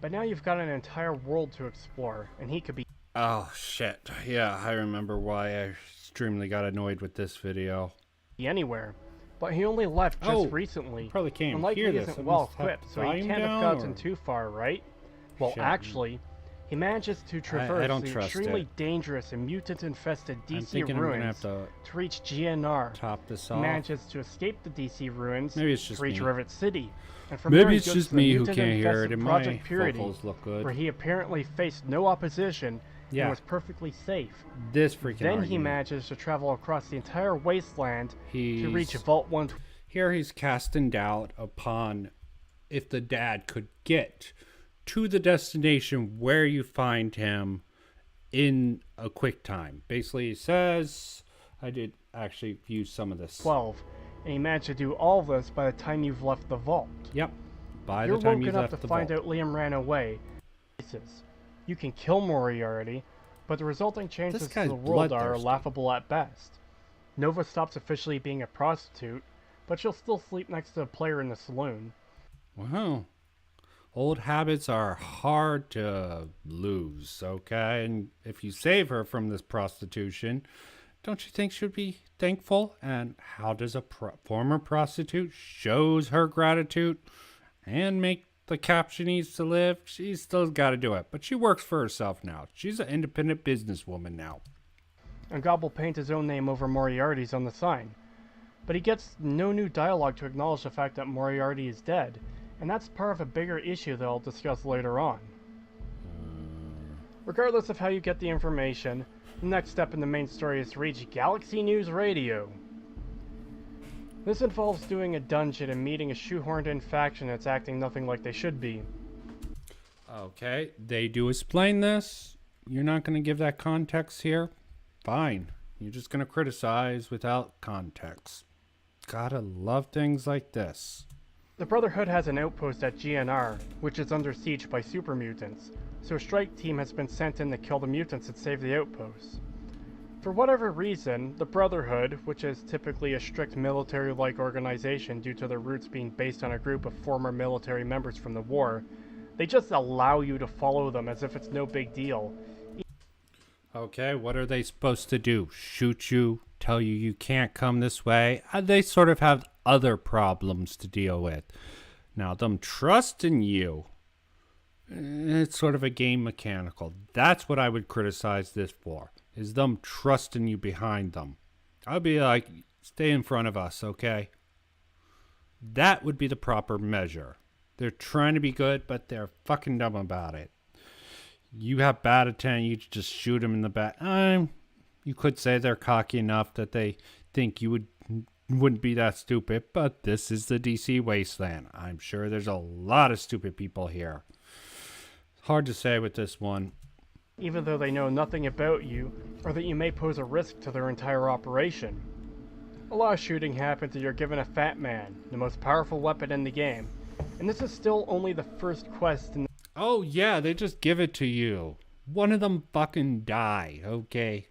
but now you've got an entire world to explore, and he could be Oh, shit. Yeah, I remember why I extremely got annoyed with this video. anywhere. But he only left just Oh, recently, probably can't and likely hear this. isn't I well must have equipped, so he volume can't have down, gotten or- too far, right? Well, Shit. actually, he manages to traverse don't the trust extremely it. dangerous and mutant-infested I'm DC thinking I'm gonna ruins have to reach GNR. to top this He off. manages to escape the DC ruins Maybe it's just to reach me. Rivet City. And from there Maybe he it's goes just to the me who can't hear it, mutant-infested and my Project Purity, vocals look good. where he apparently faced no opposition Yeah. and was perfectly safe. This freaking Then he argument. manages to travel across the entire wasteland to reach He's- Vault 1. Here he's casting doubt upon if the dad could get to the destination where you find him in a quick time. Basically, he says, I did actually use some of this. 12, and he managed to do all of this by the time you've left the vault. Yep. By You're the time woken you up left to the find vault. out Liam ran away. You can kill Moriarty, but the resulting changes to guy's the world are bloodthirsty. laughable at best. Nova stops officially being a prostitute, but she'll still sleep next to a player in the saloon. Wow. Old habits are hard to lose, okay? And if you save her from this prostitution, don't you think she'd be thankful? And how does a former prostitute shows her gratitude and make the caption needs to live? She's still got to do it, but she works for herself now. She's an independent businesswoman now. And God will paint his own name over Moriarty's on the sign. But he gets no new dialogue to acknowledge the fact that Moriarty is dead, and that's part of a bigger issue that I'll discuss later on. Regardless of how you get the information, the next step in the main story is to reach Galaxy News Radio. This involves doing a dungeon and meeting a shoehorned-in faction that's acting nothing like they should be. Okay, they do explain this. You're not going to give that context here? Fine. You're just going to criticize without context. Gotta love things like this. The Brotherhood has an outpost at GNR, which is under siege by super mutants, so a strike team has been sent in to kill the mutants and save the outpost. For whatever reason, the Brotherhood, which is typically a strict military-like organization due to their roots being based on a group of former military members from the war, they just allow you to follow them as if it's no big deal. Okay, what are they supposed to do? Shoot you? Tell you you can't come this way? They sort of have other problems to deal with. Now, them trusting you, it's sort of a game mechanical. That's what I would criticize this for, is them trusting you behind them. I'd be like, stay in front of us, okay? That would be the proper measure. They're trying to be good, but they're fucking dumb about it. You have bad intent, you just shoot them in the back. You could say they're cocky enough that they think you would wouldn't be that stupid, but this is the DC wasteland. I'm sure there's a lot of stupid people here. Hard to say with this one. Even though they know nothing about you, or that you may pose a risk to their entire operation. A lot of shooting happens and you're given a Fat Man, the most powerful weapon in the game, and this is still only the first quest in the— Oh yeah, they just give it to you. One of them fucking die, okay?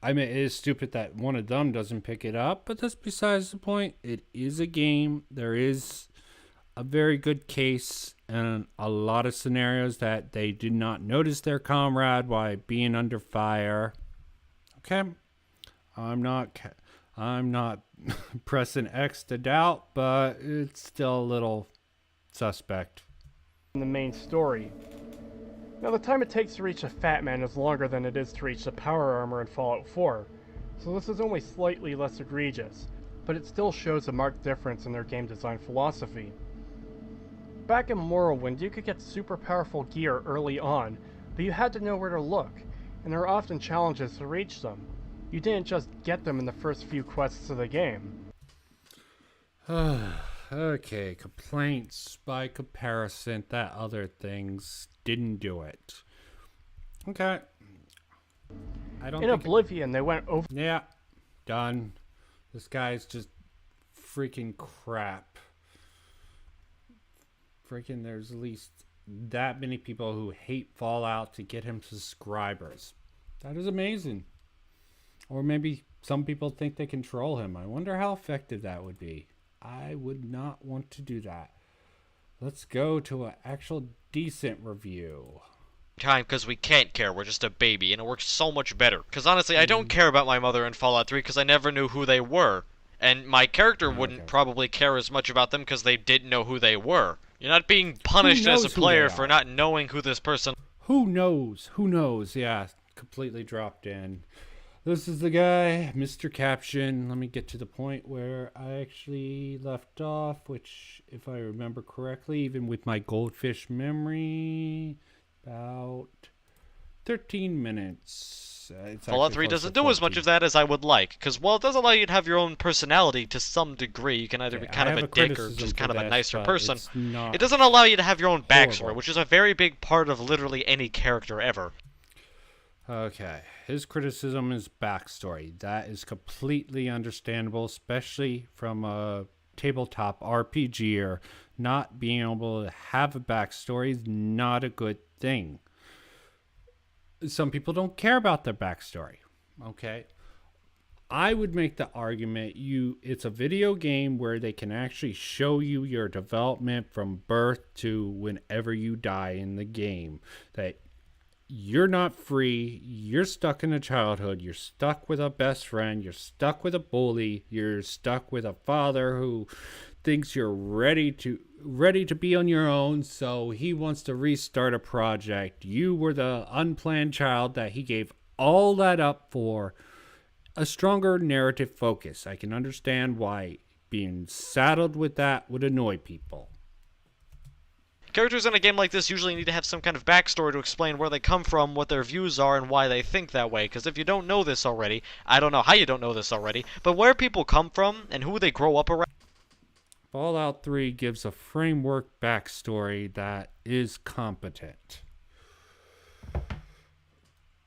I mean, it is stupid that one of them doesn't pick it up, but that's besides the point. It is a game. There is a very good case and a lot of scenarios that they did not notice their comrade while being under fire. Okay? I'm not pressing X to doubt, but it's still a little suspect. the main story. Now the time it takes to reach the Fat Man is longer than it is to reach the power armor in Fallout 4, so this is only slightly less egregious, but it still shows a marked difference in their game design philosophy. Back in Morrowind, you could get super powerful gear early on, but you had to know where to look, and there are often challenges to reach them. You didn't just get them in the first few quests of the game. Okay, complaints by comparison that other things didn't do it. Okay. In Oblivion, they went over— Yeah, done. This guy's just freaking crap. Freaking, there's at least that many people who hate Fallout to get him subscribers. That is amazing. Or maybe some people think they control him. I wonder how effective that would be. I would not want to do that. Let's go to an actual decent review. Time, because we can't care. We're just a baby, and it works so much better. Because honestly, I don't care about my mother in Fallout 3 because I never knew who they were. And my character wouldn't probably care as much about them because they didn't know who they were. You're not being punished as a player for not knowing who this person— Who knows? Who knows? Yeah, completely dropped in. This is the guy, Mr. Caption. Let me get to the point where I actually left off, which, if I remember correctly, even with my goldfish memory, about 13 minutes. Fallout 3 doesn't do as much of that as I would like, because while it does allow you to have your own personality to some degree, you can either be kind of a dick or just kind of a nicer person, it doesn't allow you to have your own backstory, which is a very big part of literally any character ever. Okay, his criticism is backstory. That is completely understandable, especially from a tabletop RPGer. Not being able to have a backstory is not a good thing. Some people don't care about their backstory. Okay, I would make the argument it's a video game where they can actually show you your development from birth to whenever you die in the game. That you're not free, you're stuck in a childhood, you're stuck with a best friend, you're stuck with a bully, you're stuck with a father who thinks you're ready to be on your own, so he wants to restart a project. You were the unplanned child that he gave all that up for a stronger narrative focus. I can understand why being saddled with that would annoy people. Characters in a game like this usually need to have some kind of backstory to explain where they come from, what their views are, and why they think that way, because if you don't know this already, I don't know how you don't know this already, but where people come from and who they grow up around. Fallout 3 gives a framework backstory that is competent.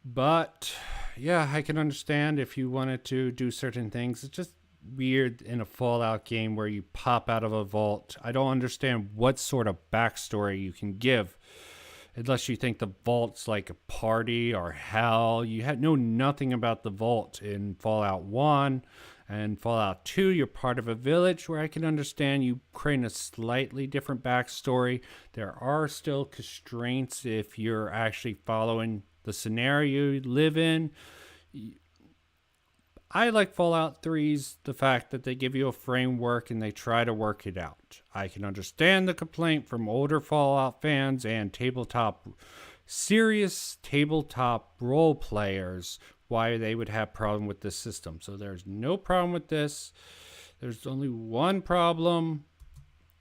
But, yeah, I can understand if you wanted to do certain things. It's just weird in a Fallout game where you pop out of a vault. I don't understand what sort of backstory you can give unless you think the vault's like a party or hell. You know nothing about the vault in Fallout 1 and Fallout 2. You're part of a village where I can understand you create a slightly different backstory. There are still constraints if you're actually following the scenario you live in. I like Fallout 3's the fact that they give you a framework and they try to work it out. I can understand the complaint from older Fallout fans and serious tabletop role players why they would have problem with this system. So there's no problem with this. There's only one problem.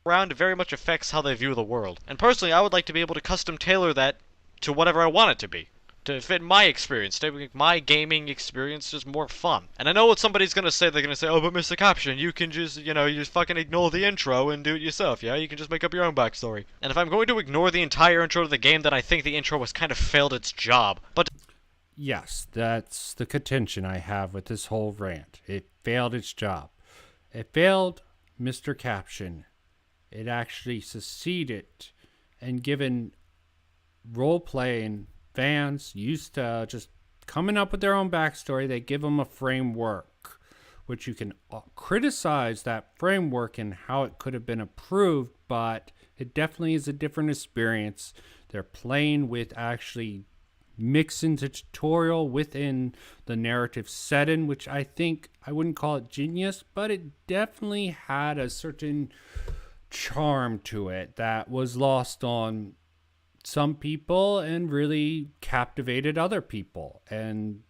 Around very much affects how they view the world. And personally, I would like to be able to custom tailor that to whatever I want it to be. to fit my experience, to make my gaming experience just more fun. And I know what somebody's gonna say. They're gonna say, "Oh, but Mr. Caption, you can just, you just fucking ignore the intro and do it yourself, yeah? You can just make up your own backstory." And if I'm going to ignore the entire intro to the game, then I think the intro has kind of failed its job. But yes, that's the contention I have with this whole rant. It failed its job. It failed Mr. Caption. It actually succeeded and given role-playing fans used to just coming up with their own backstory. They give them a framework, which you can criticize that framework and how it could have been improved, but it definitely is a different experience. They're playing with actually mixing the tutorial within the narrative setting, which I think I wouldn't call it genius, but it definitely had a certain charm to it that was lost on some people and really captivated other people. And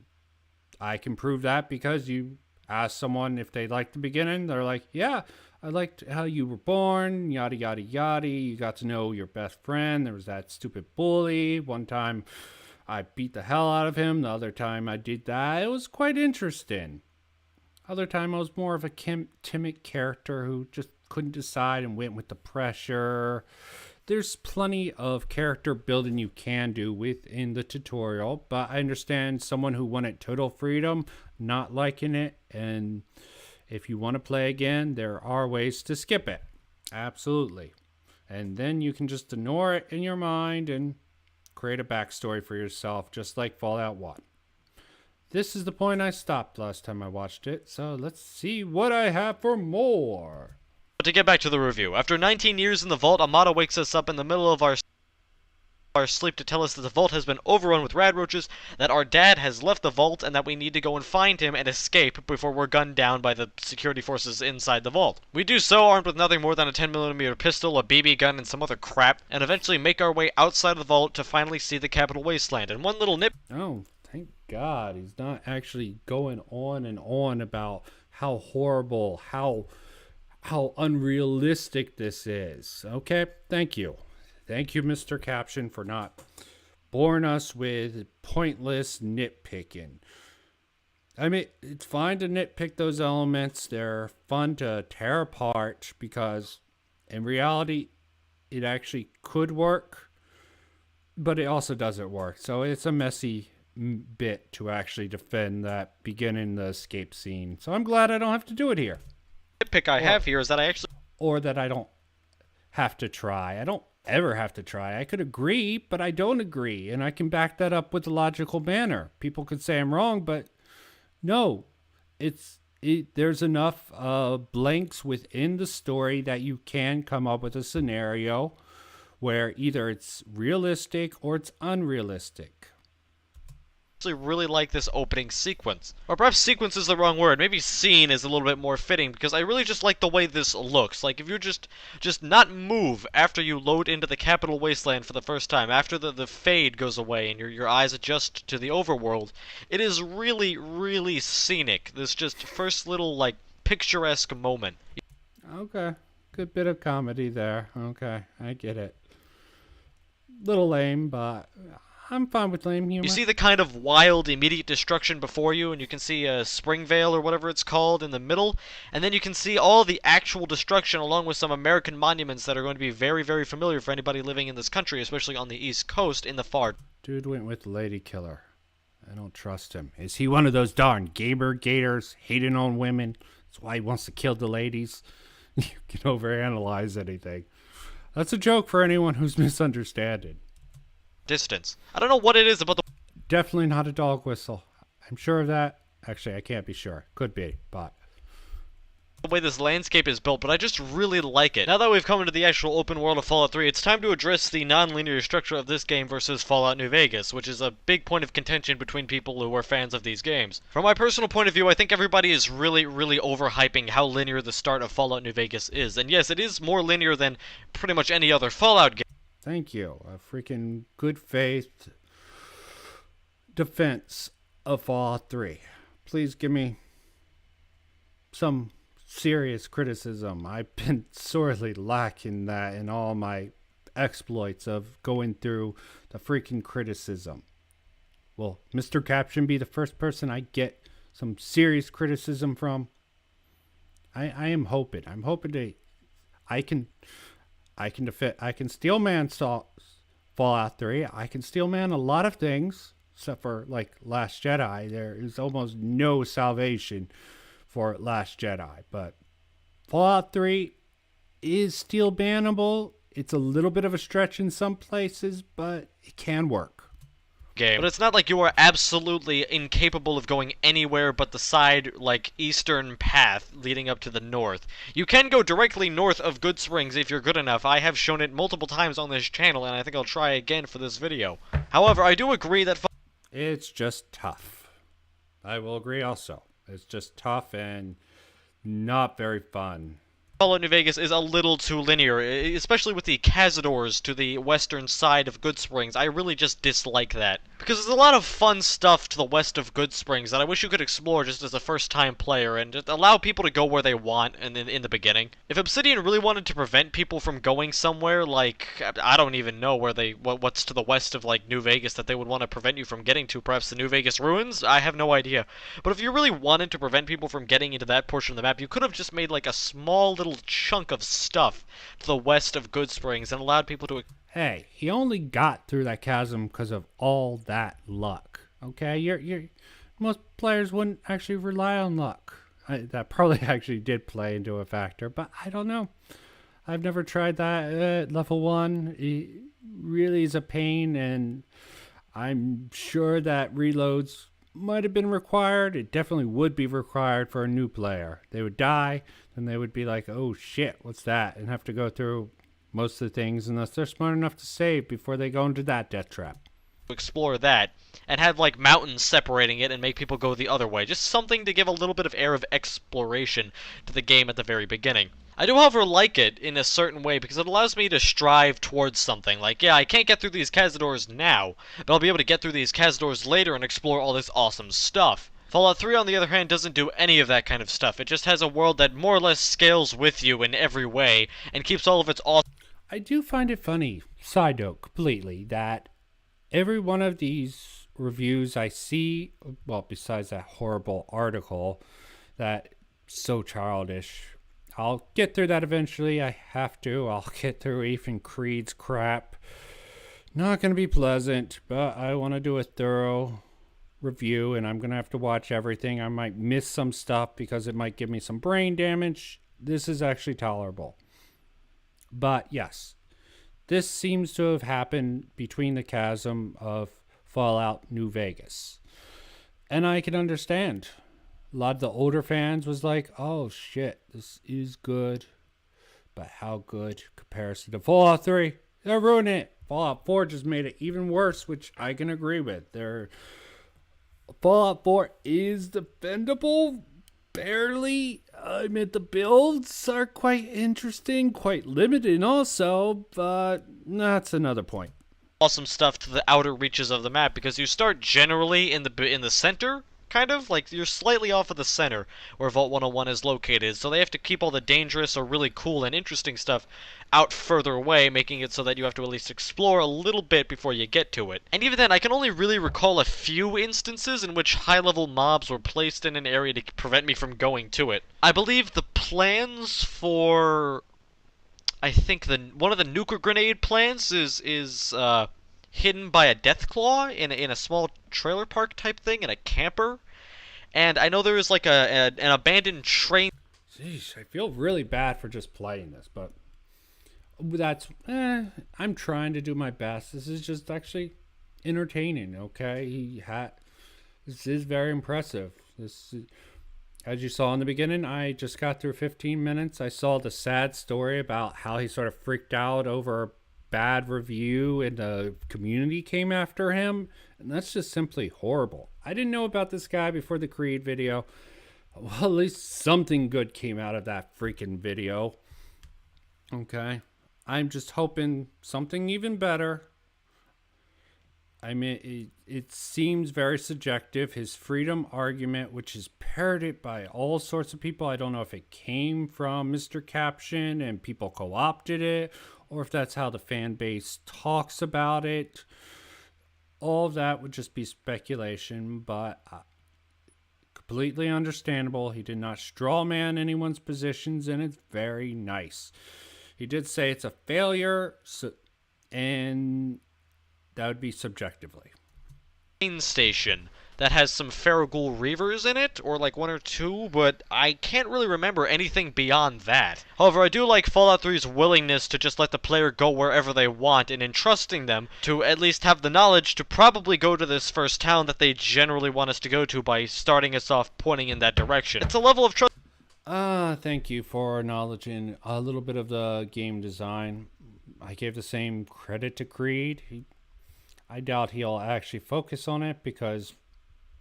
I can prove that because you ask someone if they liked the beginning, they're like, yeah, I liked how you were born, yada yada yada. You got to know your best friend. There was that stupid bully. One time I beat the hell out of him. The other time I did that. It was quite interesting. Other time I was more of a timid character who just couldn't decide and went with the pressure. There's plenty of character building you can do within the tutorial, but I understand someone who wanted total freedom not liking it, and if you want to play again, there are ways to skip it. Absolutely. And then you can just ignore it in your mind and create a backstory for yourself, just like Fallout 1. This is the point I stopped last time I watched it, so let's see what I have for more. to get back to the review, after 19 years in the vault, Amada wakes us up in the middle of our sleep to tell us that the vault has been overrun with rad roaches, that our dad has left the vault, and that we need to go and find him and escape before we're gunned down by the security forces inside the vault. We do so armed with nothing more than a 10mm pistol, a BB gun, and some other crap, and eventually make our way outside of the vault to finally see the Capital Wasteland. And one little nip... Oh, thank God he's not actually going on and on about how horrible, how unrealistic this is. Okay, thank you. Thank you, Mr. Caption, for not boring us with pointless nitpicking. I mean, it's fine to nitpick those elements. They're fun to tear apart because in reality, it actually could work, but it also doesn't work. So it's a messy bit to actually defend that beginning the escape scene. So I'm glad I don't have to do it here. Nitpick I have here is that I actually... Or that I don't have to try. I don't ever have to try. I could agree, but I don't agree, and I can back that up with a logical manner. People could say I'm wrong, but no, there's enough blanks within the story that you can come up with a scenario where either it's realistic or it's unrealistic. Really like this opening sequence. Or perhaps sequence is the wrong word. Maybe scene is a little bit more fitting, because I really just like the way this looks. Like, if you just not move after you load into the Capital Wasteland for the first time, after the fade goes away and your eyes adjust to the overworld, it is really, really scenic. This just first little, like, picturesque moment. Okay. Good bit of comedy there. Okay, I get it. Little lame, but I'm fine with lame humor. You see the kind of wild, immediate destruction before you, and you can see Springvale or whatever it's called in the middle, and then you can see all the actual destruction along with some American monuments that are going to be very, very familiar for anybody living in this country, especially on the East Coast in the far... Dude went with Lady Killer. I don't trust him. Is he one of those darn gamer gators hating on women? That's why he wants to kill the ladies. You can overanalyze anything. That's a joke for anyone who's misunderstanding. Distance. I don't know what it is about the... Definitely not a dog whistle. I'm sure of that. Actually, I can't be sure. Could be, but... the way this landscape is built, but I just really like it. Now that we've come into the actual open world of Fallout 3, it's time to address the non-linear structure of this game versus Fallout New Vegas, which is a big point of contention between people who are fans of these games. From my personal point of view, I think everybody is really, really overhyping how linear the start of Fallout New Vegas is. And yes, it is more linear than pretty much any other Fallout game. Thank you. A freaking good faith defense of Fallout 3. Please give me some serious criticism. I've been sorely lacking that in all my exploits of going through the freaking criticism. Will Mr. Caption be the first person I get some serious criticism from? I am hoping. I'm hoping I can steel man Fallout 3. I can steel man a lot of things, except for like Last Jedi. There is almost no salvation for Last Jedi, but Fallout 3 is steel bannable. It's a little bit of a stretch in some places, but it can work. Game. But it's not like you are absolutely incapable of going anywhere but the side, like, eastern path leading up to the north. You can go directly north of Good Springs if you're good enough. I have shown it multiple times on this channel, and I think I'll try again for this video. However, I do agree that it's just tough. I will agree also. It's just tough and not very fun. Fallout New Vegas is a little too linear, especially with the Cazadors to the western side of Good Springs. I really just dislike that. Because there's a lot of fun stuff to the west of Good Springs that I wish you could explore just as a first-time player, and just allow people to go where they want in the beginning. If Obsidian really wanted to prevent people from going somewhere, like, I don't even know where what's to the west of, like, New Vegas that they would want to prevent you from getting to, perhaps the New Vegas ruins? I have no idea. But if you really wanted to prevent people from getting into that portion of the map, you could have just made, like, a small little chunk of stuff to the west of Good Springs and allowed people to... Hey, he only got through that chasm because of all that luck. Okay, most players wouldn't actually rely on luck. That probably actually did play into a factor, but I don't know. I've never tried that. Level 1 it really is a pain, and I'm sure that reloads might have been required. It definitely would be required for a new player. They would die, then they would be like, oh shit, what's that? And have to go through most of the things unless they're smart enough to save before they go into that death trap. Explore that and have like mountains separating it and make people go the other way. Just something to give a little bit of air of exploration to the game at the very beginning. I do, however, like it in a certain way because it allows me to strive towards something. Like, yeah, I can't get through these Cazadors now, but I'll be able to get through these Cazadors later and explore all this awesome stuff. Fallout 3, on the other hand, doesn't do any of that kind of stuff. It just has a world that more or less scales with you in every way and keeps all of its awesome... I do find it funny, side note completely, that every one of these reviews I see, well, besides that horrible article, that so childish. I'll get through that eventually. I have to. I'll get through Ethan Creed's crap. Not going to be pleasant, but I want to do a thorough review, and I'm going to have to watch everything. I might miss some stuff because it might give me some brain damage. This is actually tolerable. But yes, this seems to have happened between the chasm of Fallout New Vegas. And I can understand. A lot of the older fans was like, oh shit, this is good. But how good comparison to Fallout 3? They're ruining it. Fallout 4 just made it even worse, which I can agree with. Fallout 4 is defendable. Barely. I mean, the builds are quite interesting, quite limited also, but that's another point. Awesome stuff to the outer reaches of the map because you start generally in the center, kind of like you're slightly off of the center where Vault 101 is located, so they have to keep all the dangerous or really cool and interesting stuff out further away, making it so that you have to at least explore a little bit before you get to it. And even then, I can only really recall a few instances in which high-level mobs were placed in an area to prevent me from going to it. I believe the plans for... I think one of the nuker grenade plans is hidden by a Deathclaw in a small trailer park type thing in a camper. And I know there is like an abandoned train. Jeez, I feel really bad for just playing this, but that's I'm trying to do my best. This is just actually entertaining. Okay, this is very impressive. As you saw in the beginning, I just got through 15 minutes. I saw the sad story about how he sort of freaked out over a bad review and the community came after him. And that's just simply horrible. I didn't know about this guy before the Creed video. Well, at least something good came out of that freaking video. Okay. I'm just hoping something even better. I mean, it seems very subjective. His freedom argument, which is parroted by all sorts of people. I don't know if it came from Mr. Caption and people co-opted it, or if that's how the fan base talks about it. all of that would just be speculation, but completely understandable. He did not strawman anyone's positions, and it's very nice. He did say it's a failure, and that would be subjectively. Station that has some Farragoul Reavers in it, or like 1 or 2, but I can't really remember anything beyond that. However, I do like Fallout 3's willingness to just let the player go wherever they want, and entrusting them to at least have the knowledge to probably go to this first town that they generally want us to go to by starting us off pointing in that direction. It's a level of trust. Thank you for acknowledging a little bit of the game design. I gave the same credit to Creed. I doubt he'll actually focus on it because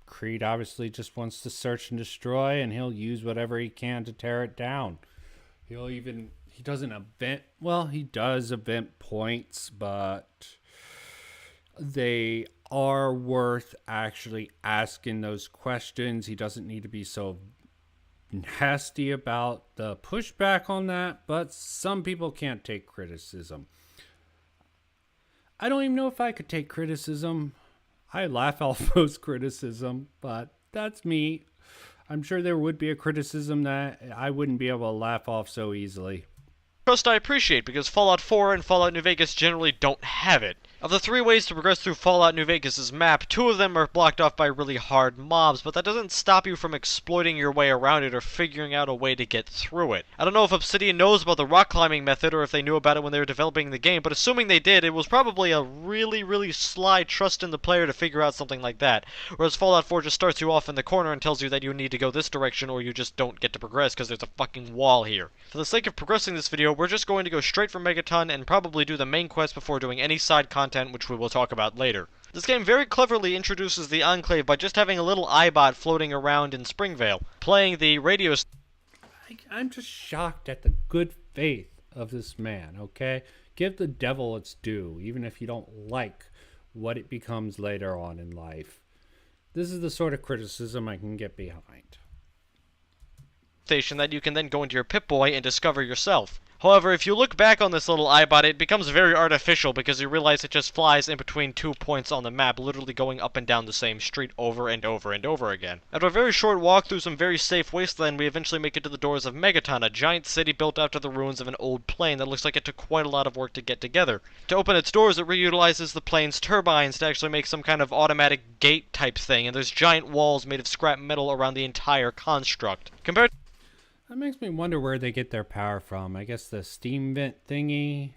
Creed obviously just wants to search and destroy, and he'll use whatever he can to tear it down. He doesn't event, well, he does event points, but they are worth actually asking those questions. He doesn't need to be so nasty about the pushback on that, but some people can't take criticism. I don't even know if I could take criticism. I laugh off most criticism, but that's me. I'm sure there would be a criticism that I wouldn't be able to laugh off so easily. Trust I appreciate, because Fallout 4 and Fallout New Vegas generally don't have it. Of the 3 ways to progress through Fallout New Vegas' map, 2 of them are blocked off by really hard mobs, but that doesn't stop you from exploiting your way around it or figuring out a way to get through it. I don't know if Obsidian knows about the rock climbing method or if they knew about it when they were developing the game, but assuming they did, it was probably a really sly trust in the player to figure out something like that. Whereas Fallout 4 just starts you off in the corner and tells you that you need to go this direction or you just don't get to progress because there's a fucking wall here. For the sake of progressing this video, we're just going to go straight for Megaton and probably do the main quest before doing any side content, which we will talk about later. This game very cleverly introduces the Enclave by just having a little iBot floating around in Springvale, playing the radio. I'm just shocked at the good faith of this man, okay? Give the devil its due, even if you don't like what it becomes later on in life. This is the sort of criticism I can get behind. Station that you can then go into your Pip-Boy and discover yourself. However, if you look back on this little iBot, it becomes very artificial because you realize it just flies in between 2 points on the map, literally going up and down the same street over and over and over again. After a very short walk through some very safe wasteland, we eventually make it to the doors of Megaton, a giant city built out of the ruins of an old plane that looks like it took quite a lot of work to get together. To open its doors, it reutilizes the plane's turbines to actually make some kind of automatic gate type thing, and there's giant walls made of scrap metal around the entire construct. Compared That makes me wonder where they get their power from. I guess the steam vent thingy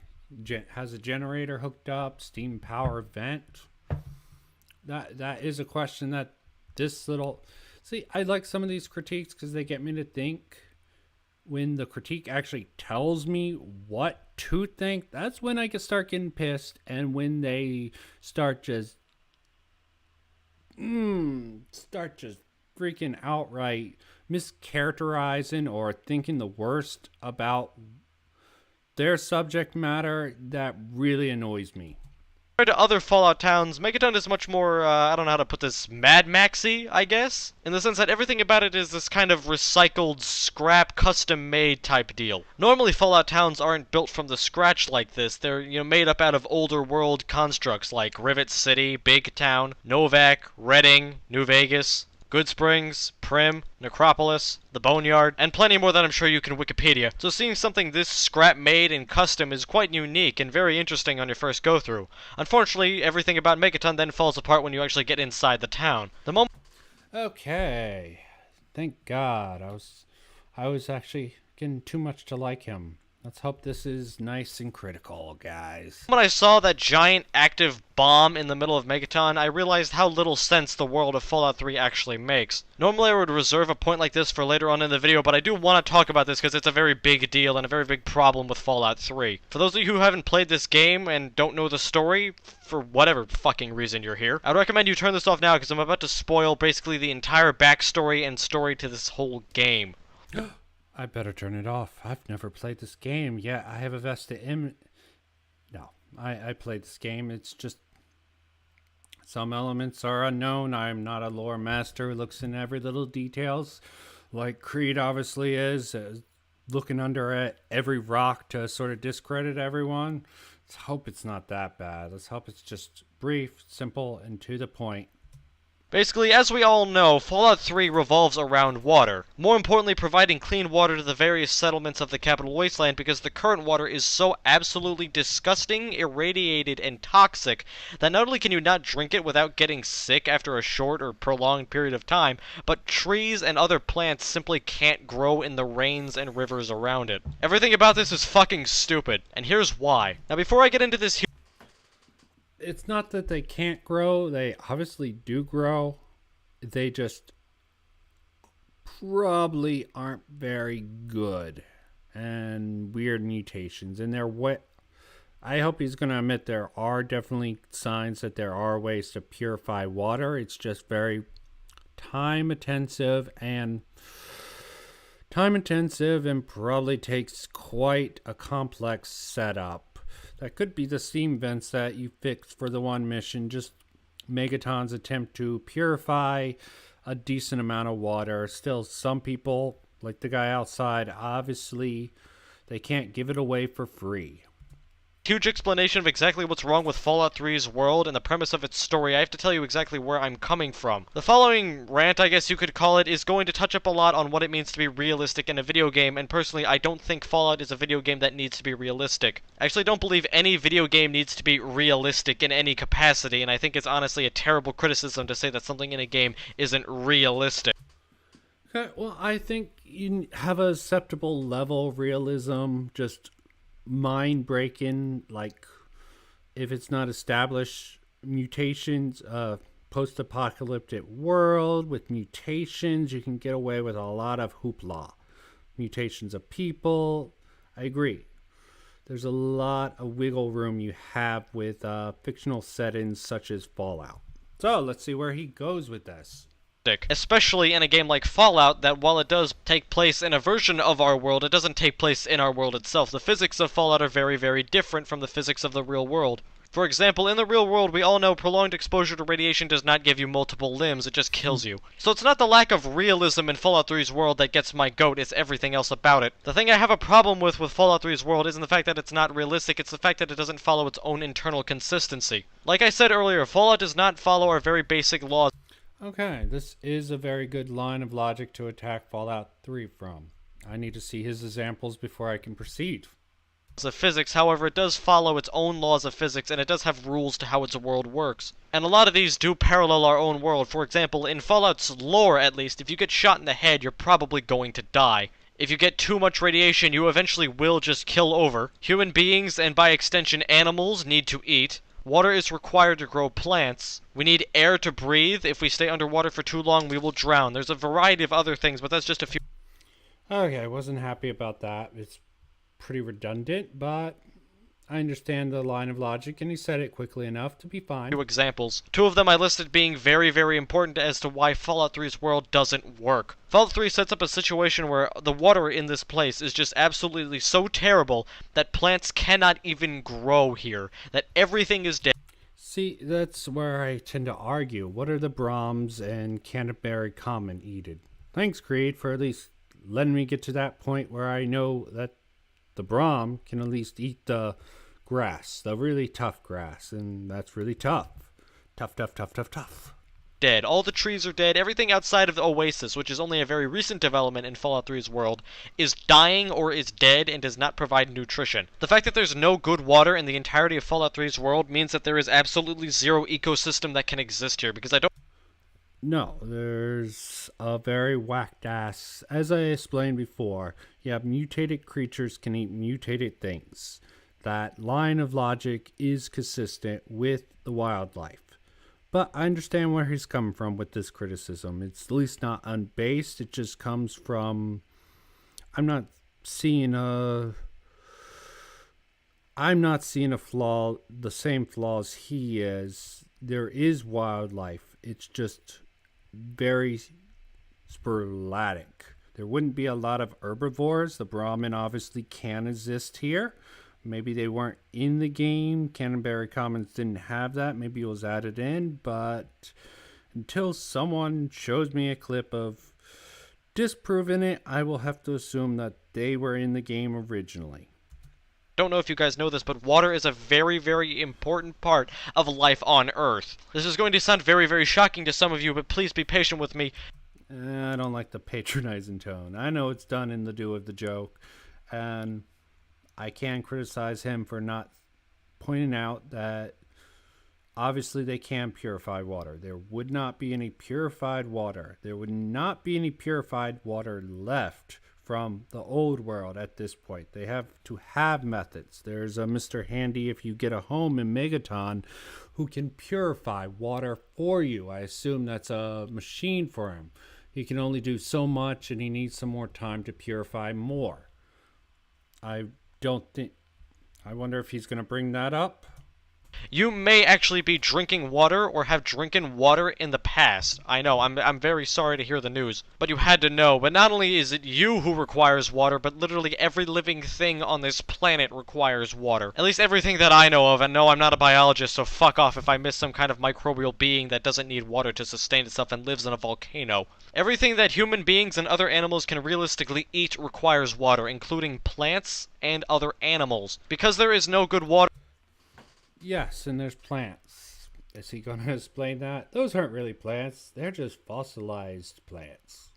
has a generator hooked up, steam power vent. That is a question that this little... See, I like some of these critiques because they get me to think. When the critique actually tells me what to think, that's when I can start getting pissed. And when they start just freaking outright mischaracterizing or thinking the worst about their subject matter, that really annoys me. Compared to other Fallout towns, Megaton is much more, I don't know how to put this, Mad Maxy, I guess? In the sense that everything about it is this kind of recycled, scrap, custom-made type deal. Normally Fallout towns aren't built from the scratch like this. They're, made up out of older world constructs like Rivet City, Big Town, Novak, Redding, New Vegas, Good Springs, Prim, Necropolis, the Boneyard, and plenty more that I'm sure you can Wikipedia. So seeing something this scrap-made and custom is quite unique and very interesting on your first go-through. Unfortunately, everything about Megaton then falls apart when you actually get inside the town. Okay. Thank God. I was actually getting too much to like him. Let's hope this is nice and critical, guys. When I saw that giant active bomb in the middle of Megaton, I realized how little sense the world of Fallout 3 actually makes. Normally I would reserve a point like this for later on in the video, but I do want to talk about this because it's a very big deal and a very big problem with Fallout 3. For those of you who haven't played this game and don't know the story, for whatever fucking reason you're here, I'd recommend you turn this off now because I'm about to spoil basically the entire backstory and story to this whole game. I better turn it off. I've never played this game yet. I have a vested No, I played this game. It's just some elements are unknown. I'm not a lore master who looks in every little details like Creed obviously is. looking under at every rock to sort of discredit everyone. Let's hope it's not that bad. Let's hope it's just brief, simple, and to the point. Basically, as we all know, Fallout 3 revolves around water. More importantly, providing clean water to the various settlements of the Capital Wasteland, because the current water is so absolutely disgusting, irradiated, and toxic that not only can you not drink it without getting sick after a short or prolonged period of time, but trees and other plants simply can't grow in the rains and rivers around it. Everything about this is fucking stupid, and here's why. Now, before I get into this, it's not that they can't grow. They obviously do grow. They just probably aren't very good. And weird mutations. And they're I hope he's going to admit there are definitely signs that there are ways to purify water. It's just very time intensive and probably takes quite a complex setup. That could be the steam vents that you fixed for the one mission. Just Megaton's attempt to purify a decent amount of water. Still, some people, like the guy outside, obviously, they can't give it away for free. Huge explanation of exactly what's wrong with Fallout 3's world and the premise of its story, I have to tell you exactly where I'm coming from. The following rant, I guess you could call it, is going to touch up a lot on what it means to be realistic in a video game, and personally, I don't think Fallout is a video game that needs to be realistic. I actually don't believe any video game needs to be realistic in any capacity, and I think it's honestly a terrible criticism to say that something in a game isn't realistic. Okay, well, I think you have a acceptable level of realism, just mind-breaking, like if it's not established mutations, post-apocalyptic world with mutations, you can get away with a lot of hoopla. Mutations of people, I agree. There's a lot of wiggle room you have with fictional settings such as Fallout. So let's see where he goes with this. Especially in a game like Fallout, that while it does take place in a version of our world, it doesn't take place in our world itself. The physics of Fallout are very, very different from the physics of the real world. For example, in the real world, we all know prolonged exposure to radiation does not give you multiple limbs, it just kills you. So it's not the lack of realism in Fallout 3's world that gets my goat, it's everything else about it. The thing I have a problem with Fallout 3's world isn't the fact that it's not realistic, it's the fact that it doesn't follow its own internal consistency. Like I said earlier, Fallout does not follow our very basic laws. Okay, this is a very good line of logic to attack Fallout 3 from. I need to see his examples before I can proceed. Of physics, however, it does follow its own laws of physics, and it does have rules to how its world works. And a lot of these do parallel our own world. For example, in Fallout's lore, at least, if you get shot in the head, you're probably going to die. If you get too much radiation, you eventually will just kill over. Human beings, and by extension animals, need to eat. Water is required to grow plants. We need air to breathe. If we stay underwater for too long, we will drown. There's a variety of other things, but that's just a few. Okay, I wasn't happy about that. It's pretty redundant, but I understand the line of logic, and he said it quickly enough to be fine. Two examples. Two of them I listed being very, very important as to why Fallout 3's world doesn't work. Fallout 3 sets up a situation where the water in this place is just absolutely so terrible that plants cannot even grow here, that everything is dead. See, that's where I tend to argue. What are the Brahms and Canterbury Common eated? Thanks, Creed, for at least letting me get to that point where I know that the Brahm can at least eat the grass, the really tough grass, and that's really tough. Tough. Dead. All the trees are dead. Everything outside of the Oasis, which is only a very recent development in Fallout 3's world, is dying or is dead and does not provide nutrition. The fact that there's no good water in the entirety of Fallout 3's world means that there is absolutely zero ecosystem that can exist here, because I don't... No, there's a very whacked ass. As I explained before, you have mutated creatures can eat mutated things. That line of logic is consistent with the wildlife. But I understand where he's coming from with this criticism. It's at least not unbased. It just comes from... I'm not seeing a flaw, the same flaws he is. There is wildlife. It's just very sporadic. There wouldn't be a lot of herbivores. The Brahmin obviously can exist here. Maybe they weren't in the game. Canterbury Commons didn't have that. Maybe it was added in. But until someone shows me a clip of disproving it, I will have to assume that they were in the game originally. Don't know if you guys know this, but water is a very, very important part of life on Earth. This is going to sound very, very shocking to some of you, but please be patient with me. I don't like the patronizing tone. I know it's done in the do of the joke, and I can criticize him for not pointing out that obviously they can purify water. There would not be any purified water. There would not be any purified water left from the old world at this point. They have to have methods. There's a Mr. Handy, if you get a home in Megaton, who can purify water for you. I assume that's a machine for him. He can only do so much, and he needs some more time to purify more. I wonder if he's going to bring that up. You may actually be drinking water or have drinking water in the past. I know, I'm very sorry to hear the news, but you had to know. But not only is it you who requires water, but literally every living thing on this planet requires water. At least everything that I know of, and no, I'm not a biologist, so fuck off if I miss some kind of microbial being that doesn't need water to sustain itself and lives in a volcano. Everything that human beings and other animals can realistically eat requires water, including plants and other animals. Because there is no good water. Yes, and there's plants. Is he going to explain that? Those aren't really plants. They're just fossilized plants.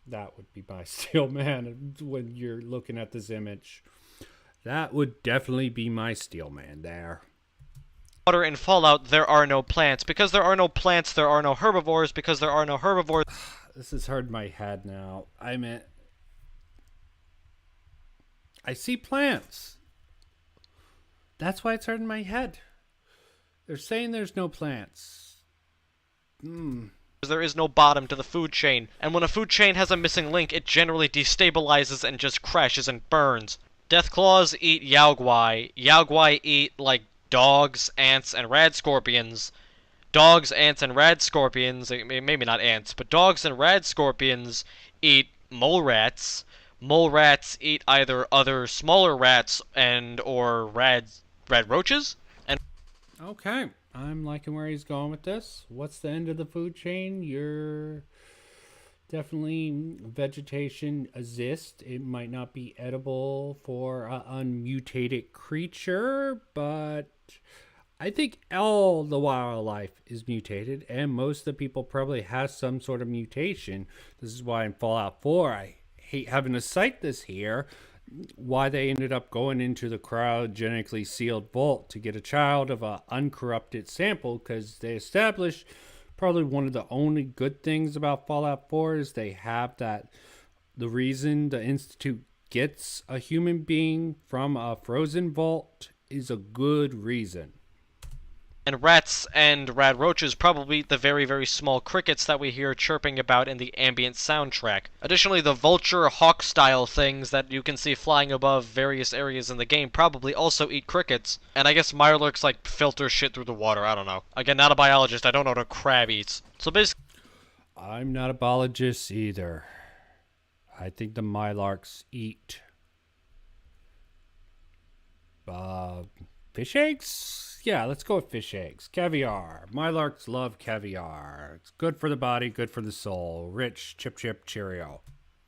That would be my steel man when you're looking at this image. That would definitely be my steel man there. Water in Fallout, there are no plants. Because there are no plants, there are no herbivores. Because there are no herbivores... This is hard in my head now. I see plants. That's why it's hard in my head. They're saying there's no plants. There is no bottom to the food chain, and when a food chain has a missing link, it generally destabilizes and just crashes and burns. Deathclaws eat Yaogwai. Yaogwai eat, like, dogs, ants, and rad scorpions. Dogs, ants, and rad scorpions, maybe not ants, but dogs and rad scorpions eat mole rats. Mole rats eat either other smaller rats and or rad roaches. And okay, I'm liking where he's going with this. What's the end of the food chain? You're definitely vegetation exists. It might not be edible for an unmutated creature, but I think all the wildlife is mutated, and most of the people probably have some sort of mutation. This is why in Fallout 4 I hate having to cite this here, why they ended up going into the cryogenically sealed vault to get a child of an uncorrupted sample, because they established probably one of the only good things about Fallout 4 is they have that the reason the Institute gets a human being from a frozen vault is a good reason. And rats and rad roaches probably the very, very small crickets that we hear chirping about in the ambient soundtrack. Additionally, the vulture hawk-style things that you can see flying above various areas in the game probably also eat crickets. And I guess mirelurks, like, filter shit through the water, I don't know. Again, not a biologist, I don't know what a crab eats. So basically... I'm not a biologist either. I think the mylarks eat... fish eggs? Yeah, let's go with fish eggs. Caviar. Mylarks love caviar. It's good for the body, good for the soul. Rich, chip, cheerio.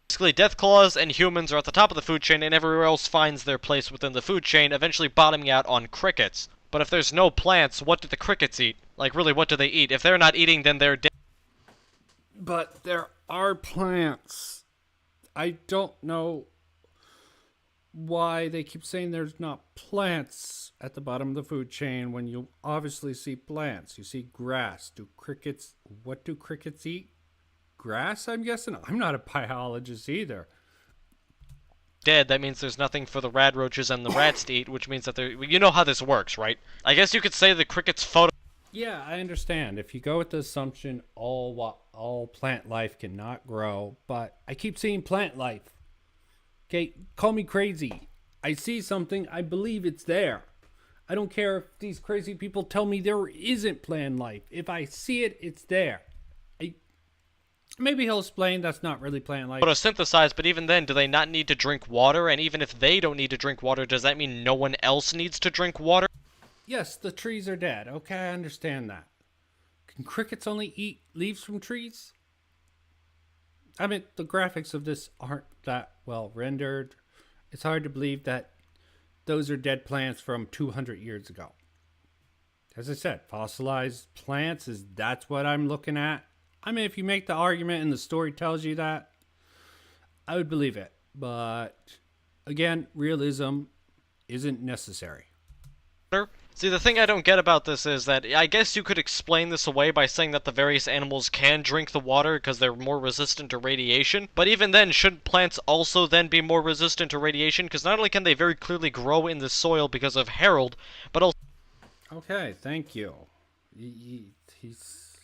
Basically, Deathclaws and humans are at the top of the food chain, and everywhere else finds their place within the food chain, eventually bottoming out on crickets. But if there's no plants, what do the crickets eat? Like, really, what do they eat? If they're not eating, then they're dead. But there are plants. I don't know why they keep saying there's not plants at the bottom of the food chain when you obviously see plants. You see grass. What do crickets eat? Grass, I'm guessing? I'm not a biologist either. Dead, that means there's nothing for the rad roaches and the rats to eat, which means that you know how this works, right? I guess you could say the crickets photo... Yeah, I understand. If you go with the assumption all plant life cannot grow, but I keep seeing plant life. Okay, call me crazy. I see something, I believe it's there. I don't care if these crazy people tell me there isn't plant life. If I see it, it's there. Maybe he'll explain that's not really plant life. Photosynthesize, but even then, do they not need to drink water? And even if they don't need to drink water, does that mean no one else needs to drink water? Yes, the trees are dead. Okay, I understand that. Can crickets only eat leaves from trees? I mean, the graphics of this aren't that well rendered. It's hard to believe that those are dead plants from 200 years ago. As I said, fossilized plants that's what I'm looking at. I mean, if you make the argument and the story tells you that, I would believe it. But again, realism isn't necessary. See, the thing I don't get about this is that I guess you could explain this away by saying that the various animals can drink the water because they're more resistant to radiation. But even then, shouldn't plants also then be more resistant to radiation? Because not only can they very clearly grow in the soil because of Harold, but also... Okay, thank you. He's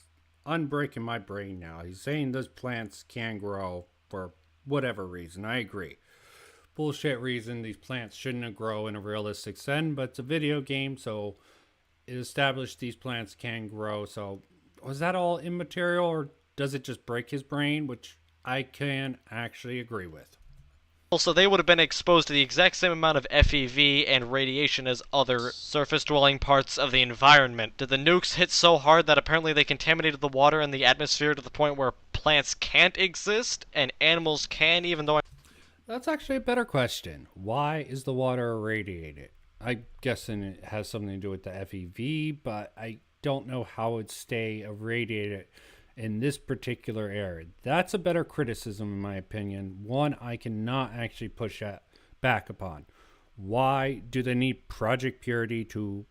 unbreaking my brain now. He's saying those plants can grow for whatever reason. I agree. Bullshit reason these plants shouldn't grow in a realistic setting, but it's a video game, so it established these plants can grow. So was that all immaterial, or does it just break his brain, which I can actually agree with? Also, they would have been exposed to the exact same amount of FEV and radiation as other surface-dwelling parts of the environment. Did the nukes hit so hard that apparently they contaminated the water and the atmosphere to the point where plants can't exist and animals can, even though... That's actually a better question. Why is the water irradiated? I'm guessing it has something to do with the FEV, but I don't know how it would stay irradiated in this particular area. That's a better criticism, in my opinion. One I cannot actually push back upon. Why do they need Project Purity to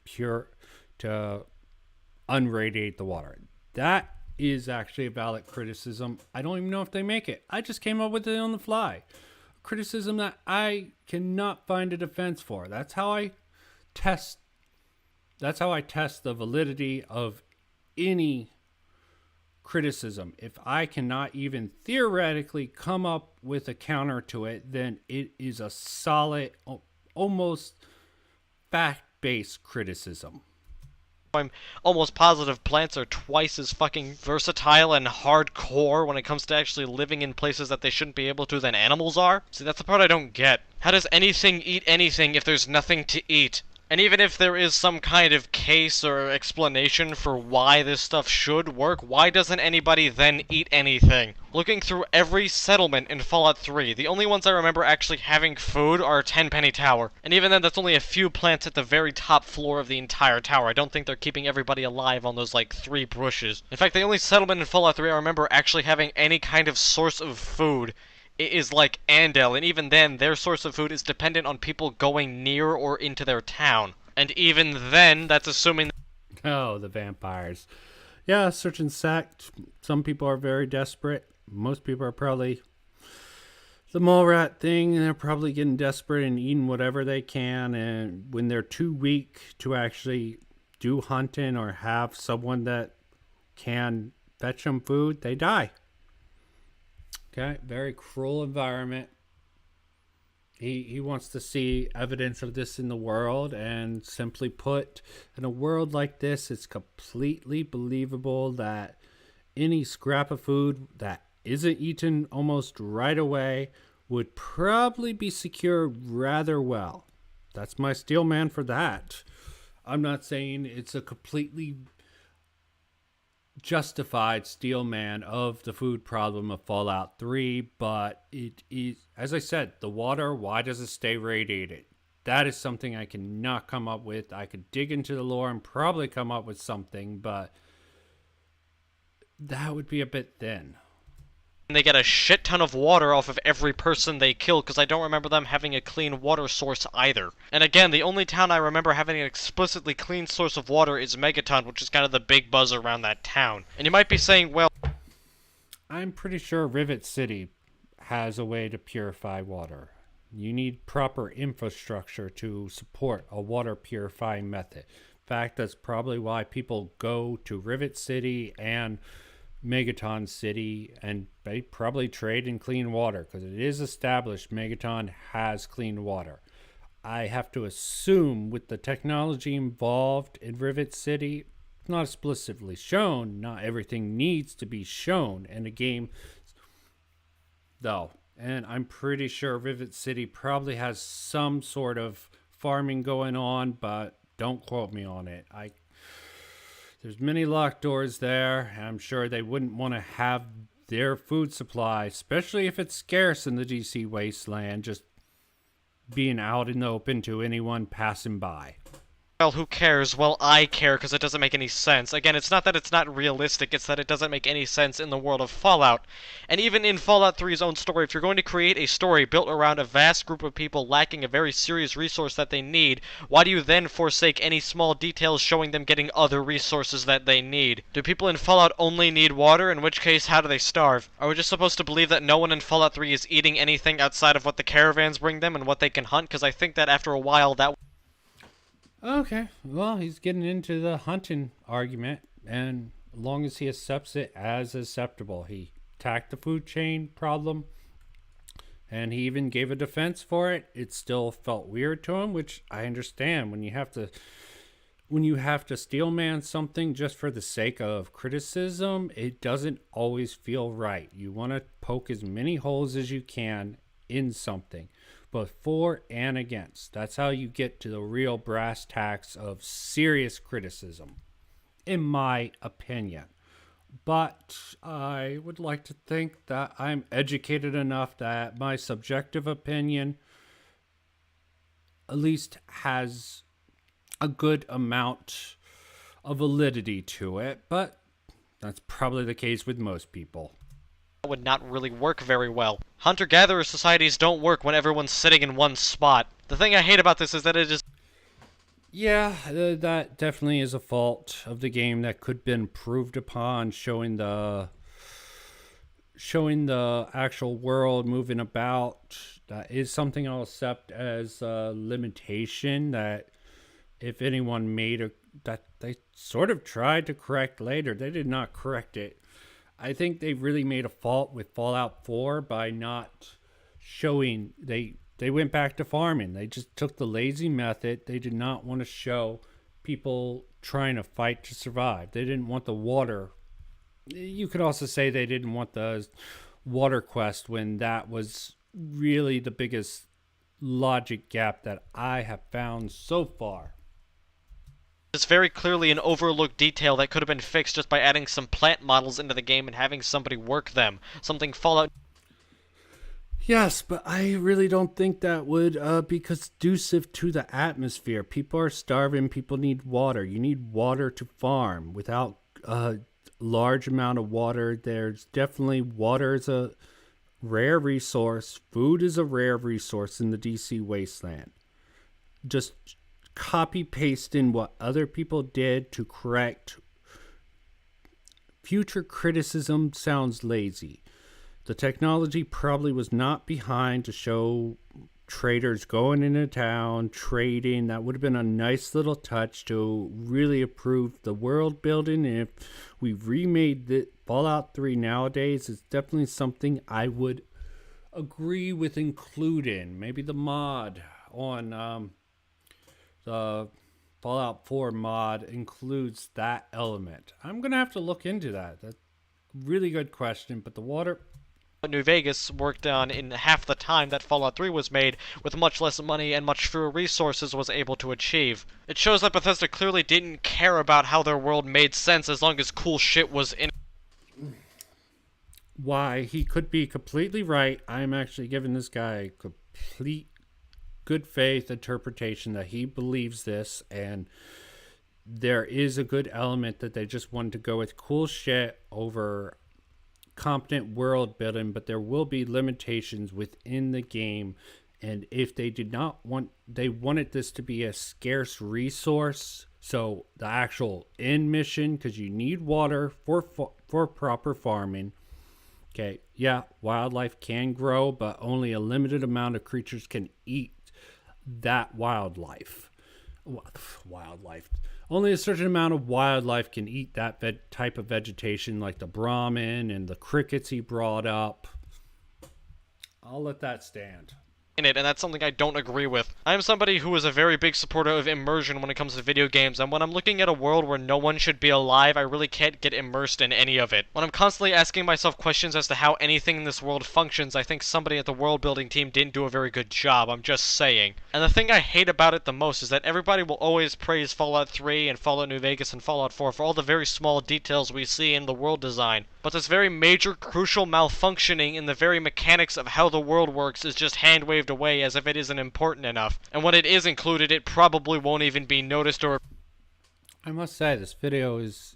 unradiate the water? That is actually a valid criticism. I don't even know if they make it. I just came up with it on the fly. Criticism that I cannot find a defense for. That's how I test the validity of any criticism. If I cannot even theoretically come up with a counter to it, then it is a solid, almost fact-based criticism. I'm almost positive plants are twice as fucking versatile and hardcore when it comes to actually living in places that they shouldn't be able to than animals are. See, that's the part I don't get. How does anything eat anything if there's nothing to eat? And even if there is some kind of case or explanation for why this stuff should work, why doesn't anybody then eat anything? Looking through every settlement in Fallout 3, the only ones I remember actually having food are Tenpenny Tower. And even then, that's only a few plants at the very top floor of the entire tower. I don't think they're keeping everybody alive on those, like, 3 bushes. In fact, the only settlement in Fallout 3 I remember actually having any kind of source of food is like Andel, and even then, their source of food is dependent on people going near or into their town. And even then, that's assuming... Oh, the vampires. Yeah, certain sect. Some people are very desperate. Most people are probably the mole rat thing, and they're probably getting desperate and eating whatever they can, and when they're too weak to actually do hunting or have someone that can fetch them food, they die. Okay, very cruel environment. He wants to see evidence of this in the world, and simply put, in a world like this, it's completely believable that any scrap of food that isn't eaten almost right away would probably be secured rather well. That's my steel man for that. I'm not saying it's a completely justified steel man of the food problem of Fallout 3, but it is, as I said, the water, why does it stay radiated? That is something I cannot come up with. I could dig into the lore and probably come up with something, but that would be a bit thin. They get a shit ton of water off of every person they kill, because I don't remember them having a clean water source either. And again, the only town I remember having an explicitly clean source of water is Megaton, which is kind of the big buzz around that town. And you might be saying, well... I'm pretty sure Rivet City has a way to purify water. You need proper infrastructure to support a water purifying method. In fact, that's probably why people go to Rivet City and Megaton City, and they probably trade in clean water, because it is established Megaton has clean water. I have to assume with the technology involved in Rivet City, it's not explicitly shown, not everything needs to be shown in a game though, and I'm pretty sure Rivet City probably has some sort of farming going on, but don't quote me on it. There's many locked doors there. I'm sure they wouldn't want to have their food supply, especially if it's scarce in the DC wasteland, just being out in the open to anyone passing by. Well, who cares? Well, I care, because it doesn't make any sense. Again, it's not that it's not realistic, it's that it doesn't make any sense in the world of Fallout. And even in Fallout 3's own story, if you're going to create a story built around a vast group of people lacking a very serious resource that they need, why do you then forsake any small details showing them getting other resources that they need? Do people in Fallout only need water? In which case, how do they starve? Are we just supposed to believe that no one in Fallout 3 is eating anything outside of what the caravans bring them and what they can hunt? Because I think that after a while, that... Okay, well, he's getting into the hunting argument, and as long as he accepts it as acceptable, he attacked the food chain problem, and he even gave a defense for it. It still felt weird to him, which I understand. When you have to steel man something just for the sake of criticism, it doesn't always feel right. You want to poke as many holes as you can in something, both for and against. That's how you get to the real brass tacks of serious criticism, in my opinion. But I would like to think that I'm educated enough that my subjective opinion at least has a good amount of validity to it, but that's probably the case with most people. Would not really work very well. Hunter-gatherer societies don't work when everyone's sitting in one spot. The thing I hate about this is that it is... Yeah, that definitely is a fault of the game that could have been improved upon, showing the actual world moving about. That is something I'll accept as a limitation that if anyone made that they sort of tried to correct later. They did not correct it. I think they really made a fault with Fallout 4 by not showing... They went back to farming. They just took the lazy method. They did not want to show people trying to fight to survive. They didn't want the water. You could also say they didn't want the water quest when that was really the biggest logic gap that I have found so far. It's very clearly an overlooked detail that could have been fixed just by adding some plant models into the game and having somebody work them. Something Fallout... Yes, but I really don't think that would be conducive to the atmosphere. People are starving. People need water. You need water to farm. Without a large amount of water, there's definitely... Water is a rare resource. Food is a rare resource in the DC wasteland. Just copy paste in what other people did to correct future criticism sounds lazy. The technology probably was not behind to show traders going into town, trading. That would have been a nice little touch to really improve the world building. And if we remade the Fallout 3 nowadays, it's definitely something I would agree with including. Maybe the mod on the Fallout 4 mod includes that element. I'm going to have to look into that. That's a really good question, but the water... New Vegas worked on in half the time that Fallout 3 was made, with much less money and much fewer resources was able to achieve. It shows that Bethesda clearly didn't care about how their world made sense as long as cool shit was in... Why, he could be completely right. I'm actually giving this guy complete good faith interpretation that he believes this, and there is a good element that they just wanted to go with cool shit over competent world building, but there will be limitations within the game. And if they did not want, they wanted this to be a scarce resource, so the actual end mission, because you need water for proper farming. Okay, yeah, wildlife can grow, but only a limited amount of creatures can eat that wildlife. Only a certain amount of wildlife can eat that type of vegetation, like the Brahmin and the crickets he brought up. I'll let that stand. In it, and that's something I don't agree with. I'm somebody who is a very big supporter of immersion when it comes to video games, and when I'm looking at a world where no one should be alive, I really can't get immersed in any of it. When I'm constantly asking myself questions as to how anything in this world functions, I think somebody at the world building team didn't do a very good job, I'm just saying. And the thing I hate about it the most is that everybody will always praise Fallout 3 and Fallout New Vegas and Fallout 4 for all the very small details we see in the world design. But but this very major, crucial malfunctioning in the very mechanics of how the world works is just hand-waved away as if it isn't important enough. And when it is included, it probably won't even be noticed or... I must say, this video is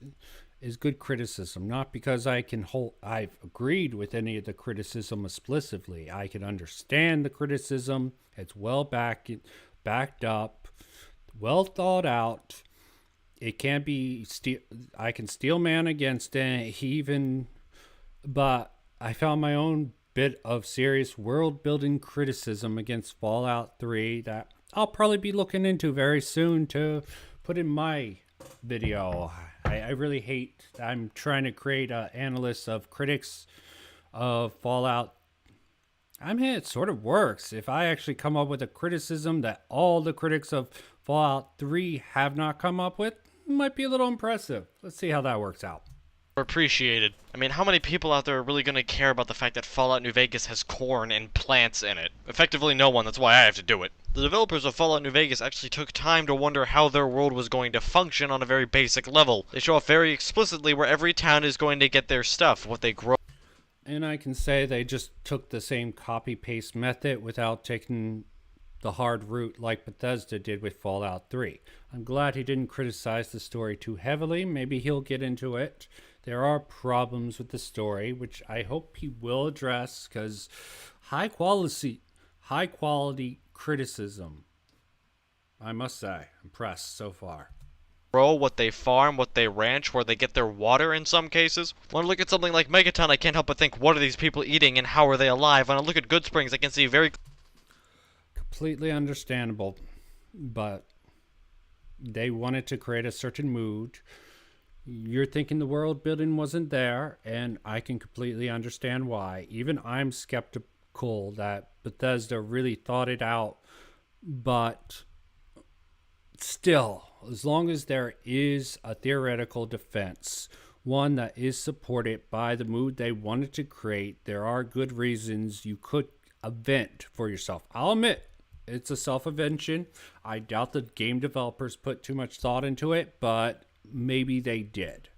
good criticism, not because I've agreed with any of the criticism explicitly. I can understand the criticism. It's well backed up, well thought out. It can't be I can steel man against it, but I found my own bit of serious world building criticism against Fallout 3 that I'll probably be looking into very soon to put in my video. I really hate, I'm trying to create an analyst of critics of Fallout. I mean, it sort of works. If I actually come up with a criticism that all the critics of Fallout 3 have not come up with, it might be a little impressive. Let's see how that works out. Appreciated. I mean, how many people out there are really going to care about the fact that Fallout New Vegas has corn and plants in it? Effectively no one, that's why I have to do it. The developers of Fallout New Vegas actually took time to wonder how their world was going to function on a very basic level. They show off very explicitly where every town is going to get their stuff, what they grow. And I can say they just took the same copy-paste method without taking the hard route like Bethesda did with Fallout 3. I'm glad he didn't criticize the story too heavily. Maybe he'll get into it. There are problems with the story, which I hope he will address, because high quality criticism. I must say, impressed so far. Grow, what they farm, what they ranch, where they get their water in some cases. When I look at something like Megaton, I can't help but think, what are these people eating and how are they alive? When I look at Good Springs, I can see very... Completely understandable, but they wanted to create a certain mood. You're thinking the world building wasn't there, and I can completely understand why. Even I'm skeptical that Bethesda really thought it out, but still, as long as there is a theoretical defense, one that is supported by the mood they wanted to create, there are good reasons you could vent for yourself. I'll admit, it's a self-invention. I doubt the game developers put too much thought into it, but maybe they did.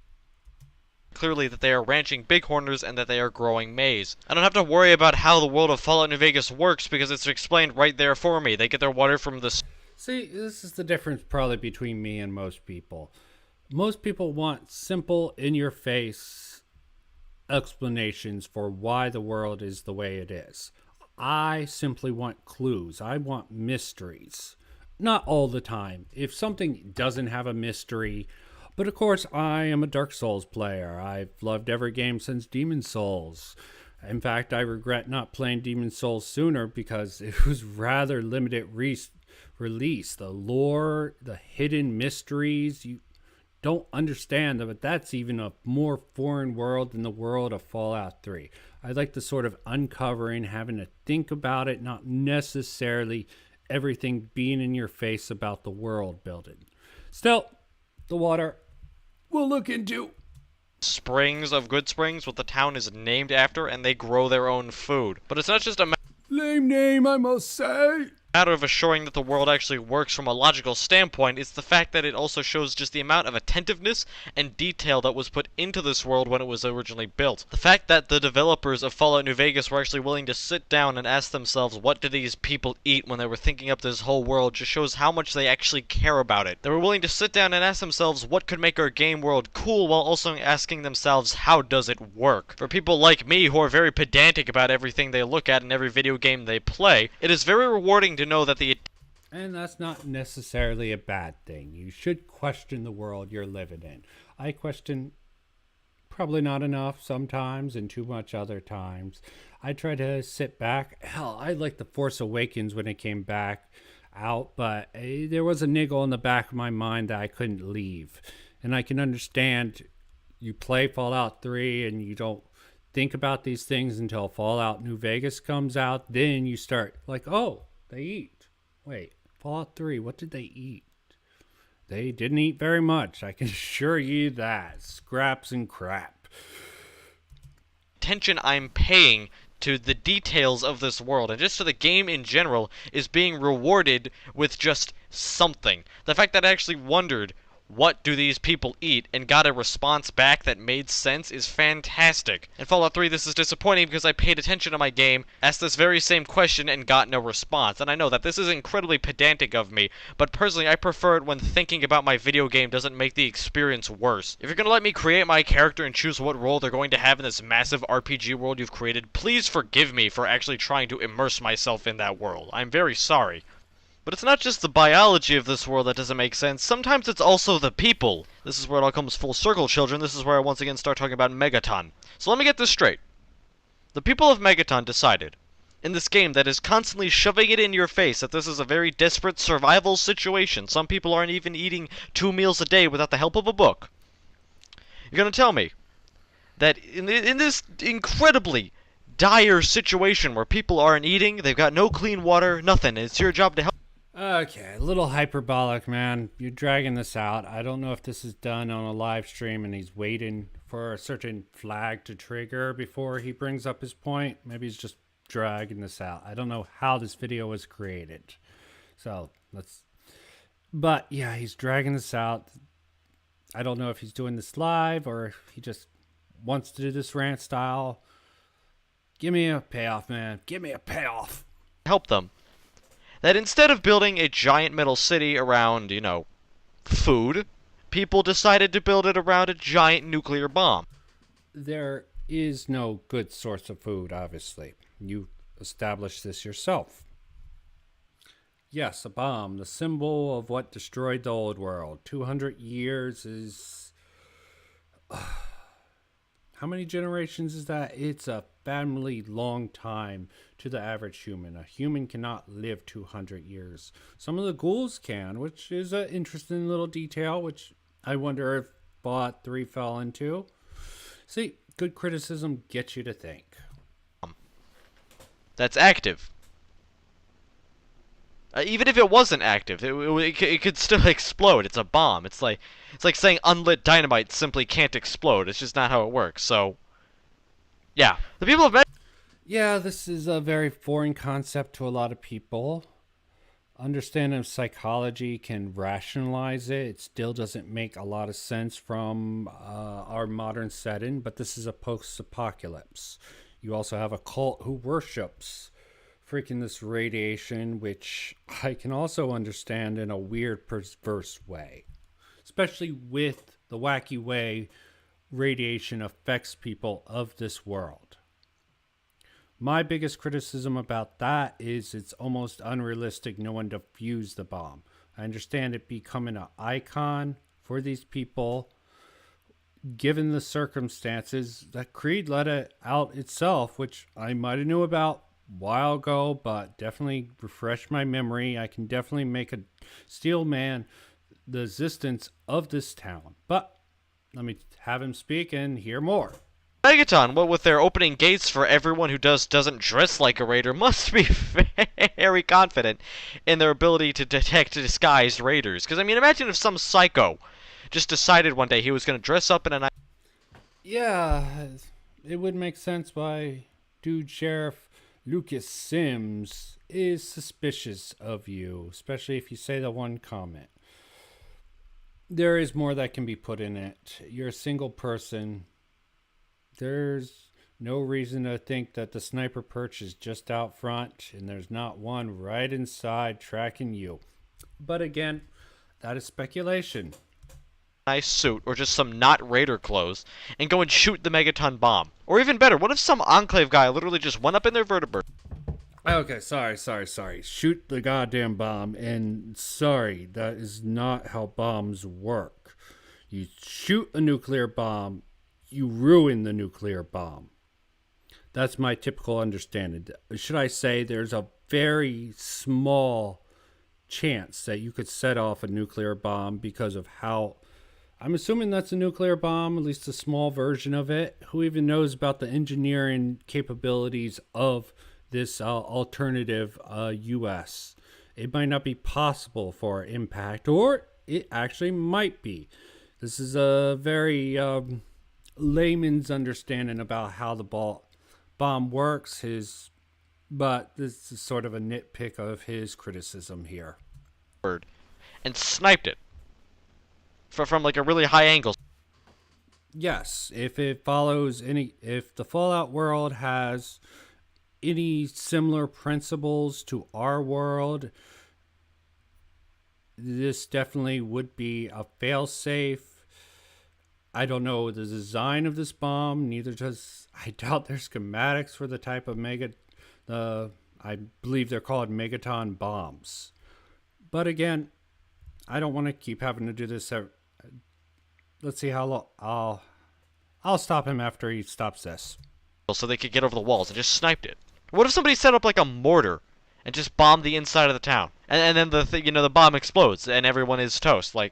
Clearly that they are ranching bighorners and that they are growing maize. I don't have to worry about how the world of Fallout New Vegas works because it's explained right there for me. They get their water from the... See, this is the difference probably between me and most people. Most people want simple, in-your-face explanations for why the world is the way it is. I simply want clues. I want mysteries. Not all the time. If something doesn't have a mystery... But of course, I am a Dark Souls player. I've loved every game since Demon's Souls. In fact, I regret not playing Demon's Souls sooner because it was rather limited release. The lore, the hidden mysteries, you don't understand them, but that's even a more foreign world than the world of Fallout 3. I like the sort of uncovering, having to think about it, not necessarily everything being in your face about the world building. Still, the water we'll look into. Springs of Good Springs, what the town is named after, and they grow their own food. But it's not just a lame name, I must say. Matter of assuring that the world actually works from a logical standpoint. It's the fact that it also shows just the amount of attentiveness and detail that was put into this world when it was originally built. The fact that the developers of Fallout New Vegas were actually willing to sit down and ask themselves what do these people eat when they were thinking up this whole world just shows how much they actually care about it. They were willing to sit down and ask themselves what could make our game world cool while also asking themselves how does it work. For people like me who are very pedantic about everything they look at in every video game they play, it is very rewarding to know that and that's not necessarily a bad thing. You should question the world you're living in. I question probably not enough sometimes and too much other times. I try to sit back. Hell, I liked The Force Awakens when it came back out, but there was a niggle in the back of my mind that I couldn't leave. And I can understand you play Fallout 3 and you don't think about these things until Fallout New Vegas comes out. Then you start like, oh, they eat. Wait, Fallout 3, what did they eat? They didn't eat very much, I can assure you that. Scraps and crap. Attention I'm paying to the details of this world, and just to the game in general, is being rewarded with just something. The fact that I actually wondered, what do these people eat, and got a response back that made sense is fantastic. In Fallout 3, this is disappointing because I paid attention to my game, asked this very same question, and got no response. And I know that this is incredibly pedantic of me, but personally I prefer it when thinking about my video game doesn't make the experience worse. If you're gonna let me create my character and choose what role they're going to have in this massive RPG world you've created, please forgive me for actually trying to immerse myself in that world. I'm very sorry. But it's not just the biology of this world that doesn't make sense, sometimes it's also the people. This is where it all comes full circle, children. This is where I once again start talking about Megaton. So let me get this straight. The people of Megaton decided, in this game that is constantly shoving it in your face, that this is a very desperate survival situation. Some people aren't even eating 2 meals a day without the help of a book. You're gonna tell me that in this incredibly dire situation where people aren't eating, they've got no clean water, nothing, and it's your job to help. Okay, a little hyperbolic, man. You're dragging this out. I don't know if this is done on a live stream and he's waiting for a certain flag to trigger before he brings up his point. Maybe he's just dragging this out. I don't know how this video was created. So, but yeah, he's dragging this out. I don't know if he's doing this live or if he just wants to do this rant style. Give me a payoff, man. Give me a payoff. Help them. That instead of building a giant metal city around, you know, food, people decided to build it around a giant nuclear bomb. There is no good source of food, obviously. You established this yourself. Yes, a bomb, the symbol of what destroyed the old world. 200 years is... How many generations is that? It's a family long time to the average human. A human cannot live 200 years. Some of the ghouls can, which is an interesting little detail, which I wonder if Fallout 3 fell into. See, good criticism gets you to think. That's active. Even if it wasn't active, it could still explode. It's a bomb. It's like saying unlit dynamite simply can't explode. It's just not how it works. So, yeah, the people of yeah, this is a very foreign concept to a lot of people. Understanding of psychology can rationalize it. It still doesn't make a lot of sense from our modern setting, but this is a post-apocalypse. You also have a cult who worships freaking this radiation, which I can also understand in a weird, perverse way, especially with the wacky way radiation affects people of this world. My biggest criticism about that is it's almost unrealistic no one defused the bomb. I understand it becoming an icon for these people, given the circumstances that Creed let it out itself, which I might have knew about while ago, but definitely refresh my memory. I can definitely make a steel man the existence of this town. But let me have him speak and hear more. Megaton, what with their opening gates for everyone who doesn't dress like a raider, must be very confident in their ability to detect disguised raiders. Because, I mean, imagine if some psycho just decided one day he was going to dress up in a night. Yeah, it would make sense why Dude Sheriff Lucas Sims is suspicious of you, especially if you say the one comment. There is more that can be put in it. You're a single person. There's no reason to think that the sniper perch is just out front and there's not one right inside tracking you. But again, that is speculation. Nice suit or just some not raider clothes and go and shoot the megaton bomb. Or even better, what if some enclave guy literally just went up in their vertebrae? Okay, sorry. Shoot the goddamn bomb. And sorry, that is not how bombs work. You shoot a nuclear bomb, you ruin the nuclear bomb. That's my typical understanding. Should I say there's a very small chance that you could set off a nuclear bomb because of how... I'm assuming that's a nuclear bomb, at least a small version of it. Who even knows about the engineering capabilities of this alternative U.S.? It might not be possible for impact, or it actually might be. This is a very layman's understanding about how the bomb works. But this is sort of a nitpick of his criticism here. And sniped it. from like a really high angle. Yes, if it follows if the Fallout world has any similar principles to our world, this definitely would be a failsafe. I don't know the design of this bomb, neither does, I doubt there's schematics for the type of I believe they're called megaton bombs. But again, I don't want to keep having to do this. Let's see how long. I'll stop him after he stops this. So they could get over the walls and just sniped it. What if somebody set up like a mortar and just bombed the inside of the town, and then the bomb explodes and everyone is toast? Like,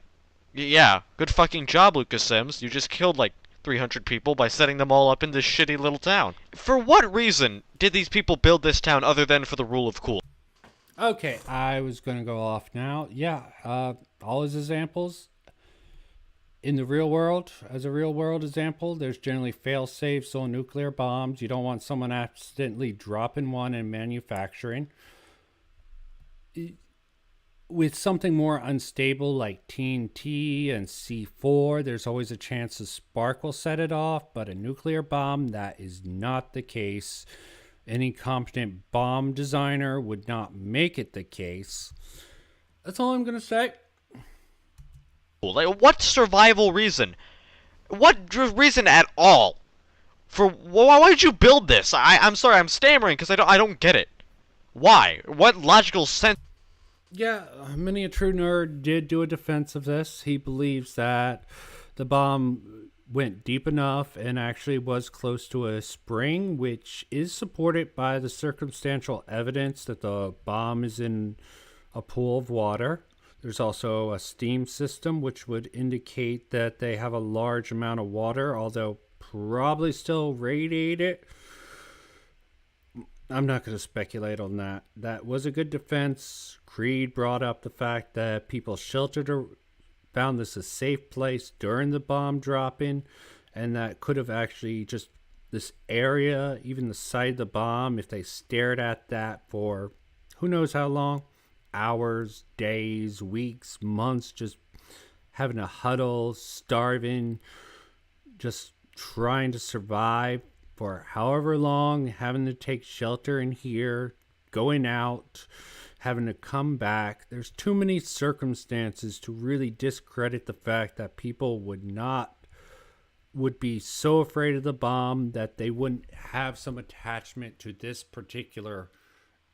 yeah, good fucking job, Lucas Sims. You just killed like 300 people by setting them all up in this shitty little town. For what reason did these people build this town other than for the rule of cool? Okay, I was going to go off now. Yeah, all his examples. In the real world, as a real world example, there's generally fail-safes on nuclear bombs. You don't want someone accidentally dropping one in manufacturing. With something more unstable like TNT and C4, there's always a chance a spark will set it off, but a nuclear bomb, that is not the case. Any competent bomb designer would not make it the case. That's all I'm going to say. Like, what survival reason? What reason at all? For why did you build this? I'm sorry, I'm stammering because I don't get it. Why? What logical sense? Yeah, Many a True Nerd did do a defense of this. He believes that the bomb went deep enough and actually was close to a spring, which is supported by the circumstantial evidence that the bomb is in a pool of water. There's also a steam system, which would indicate that they have a large amount of water, although probably still radiated. I'm not going to speculate on that. That was a good defense. Creed brought up the fact that people sheltered or found this a safe place during the bomb dropping, and that could have actually just this area, even the site of the bomb, if they stared at that for who knows how long, hours, days, weeks, months, just having a huddle, starving, just trying to survive for however long, having to take shelter in here, going out, having to come back. There's too many circumstances to really discredit the fact that people would be so afraid of the bomb that they wouldn't have some attachment to this particular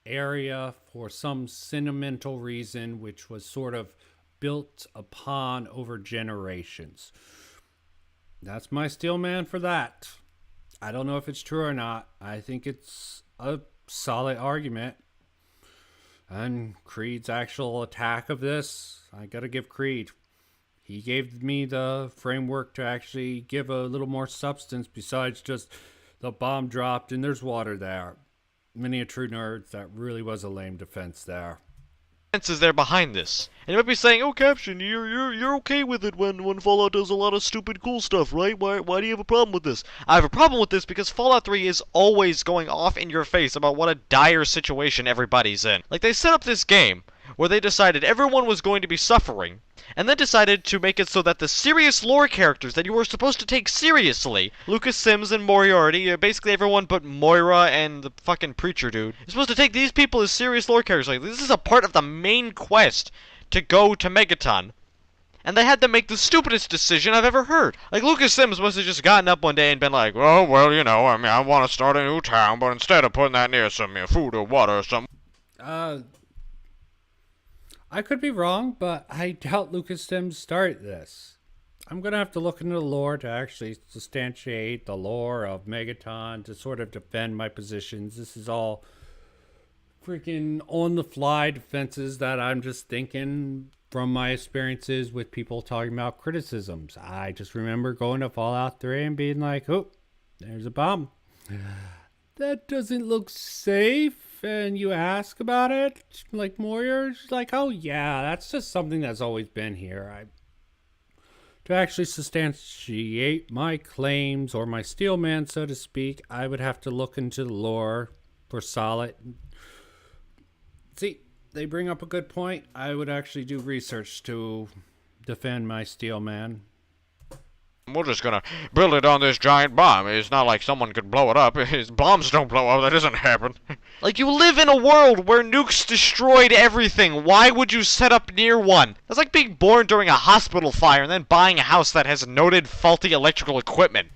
area for some sentimental reason, which was sort of built upon over generations. That's my steel man for that. I don't know if it's true or not. I think it's a solid argument. And Creed's actual attack of this, I gotta give Creed. He gave me the framework to actually give a little more substance besides just the bomb dropped and there's water there. Many a True Nerd, that really was a lame defense there. Is there behind this? And you might be saying, "Oh, Caption, you're okay with it when Fallout does a lot of stupid cool stuff, right? Why do you have a problem with this?" I have a problem with this because Fallout 3 is always going off in your face about what a dire situation everybody's in. Like, they set up this game where they decided everyone was going to be suffering, and then decided to make it so that the serious lore characters that you were supposed to take seriously, Lucas Sims and Moriarty, basically everyone but Moira and the fucking preacher dude, you're supposed to take these people as serious lore characters. Like, this is a part of the main quest to go to Megaton. And they had to make the stupidest decision I've ever heard. Like, Lucas Sims must have just gotten up one day and been like, "Oh, well, I want to start a new town, but instead of putting that near some food or water or something." I could be wrong, but I doubt Lucas Sims started this. I'm going to have to look into the lore to actually substantiate the lore of Megaton to sort of defend my positions. This is all freaking on-the-fly defenses that I'm just thinking from my experiences with people talking about criticisms. I just remember going to Fallout 3 and being like, "Oh, there's a bomb. That doesn't look safe." And you ask about it, like Moyer's like, "Oh yeah, that's just something that's always been here." To actually substantiate my claims, or my steel man, so to speak, I would have to look into the lore for solid. See, they bring up a good point. I would actually do research to defend my steel man. We're just gonna build it on this giant bomb. It's not like someone could blow it up. Bombs don't blow up. That doesn't happen. Like, you live in a world where nukes destroyed everything. Why would you set up near one? That's like being born during a hospital fire and then buying a house that has noted faulty electrical equipment.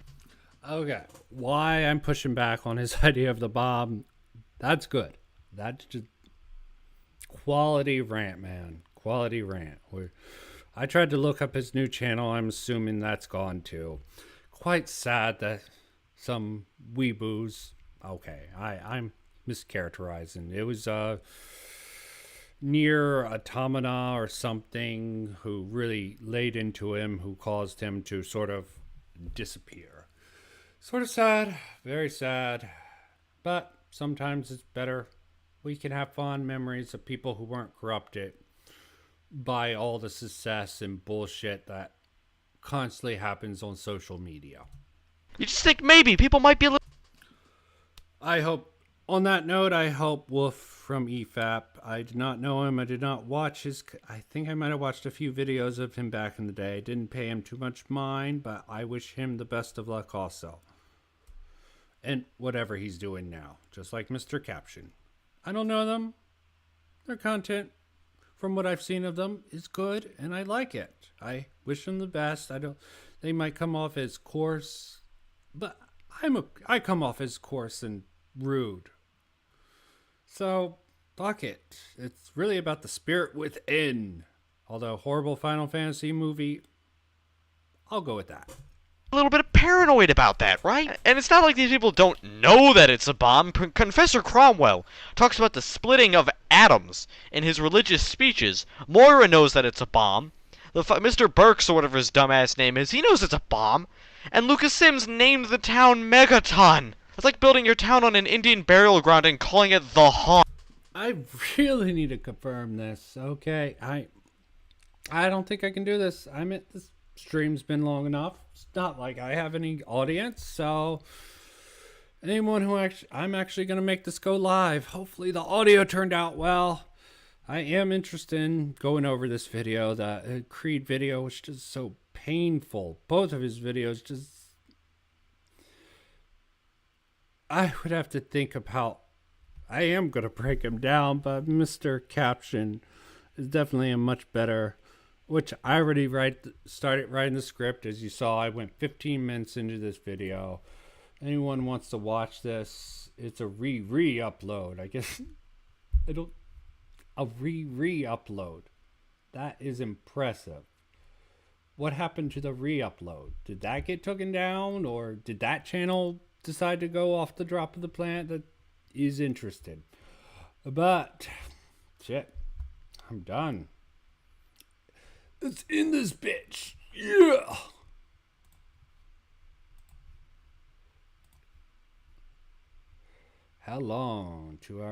Okay, why I'm pushing back on his idea of the bomb, that's good. That's just quality rant, man. Quality rant. I tried to look up his new channel. I'm assuming that's gone too. Quite sad that some weeboos. Okay, I'm mischaracterizing. It was near Automata or something who really laid into him, who caused him to sort of disappear. Sort of sad, very sad. But sometimes it's better. We can have fond memories of people who weren't corrupted by all the success and bullshit that constantly happens on social media. You just think maybe people might be a little... I hope, on that note, I hope Wolf from EFAP, I did not know him, I did not watch his, I think I might have watched a few videos of him back in the day. Didn't pay him too much mind, but I wish him the best of luck also. And whatever he's doing now, just like Mr. Caption. I don't know them. Their content, from what I've seen of them, is good, and I like it. I wish them the best. They might come off as coarse, but I come off as coarse and rude. So, fuck it. It's really about the spirit within. Although, horrible Final Fantasy movie, I'll go with that. A little bit paranoid about that, right? And it's not like these people don't know that it's a bomb. Confessor Cromwell talks about the splitting of atoms in his religious speeches. Moira knows that it's a bomb. Mr. Burks, or whatever his dumbass name is, he knows it's a bomb. And Lucas Sims named the town Megaton. It's like building your town on an Indian burial ground and calling it the Haunt. I really need to confirm this, okay? I don't think I can do this. This stream's been long enough. It's not like I have any audience, so anyone who I'm actually going to make this go live. Hopefully the audio turned out well. I am interested in going over this video. The Creed video was just so painful. Both of his videos just... I would have to think about... I am going to break him down, but Mr. Caption is definitely a much better... Which I already started writing the script. As you saw, I went 15 minutes into this video. Anyone wants to watch this, it's a re-upload. I guess a re-upload. That is impressive. What happened to the re-upload? Did that get taken down, or did that channel decide to go off the drop of the plant? That is interesting. But shit, I'm done. It's in this bitch. Yeah. How long? 2 hours.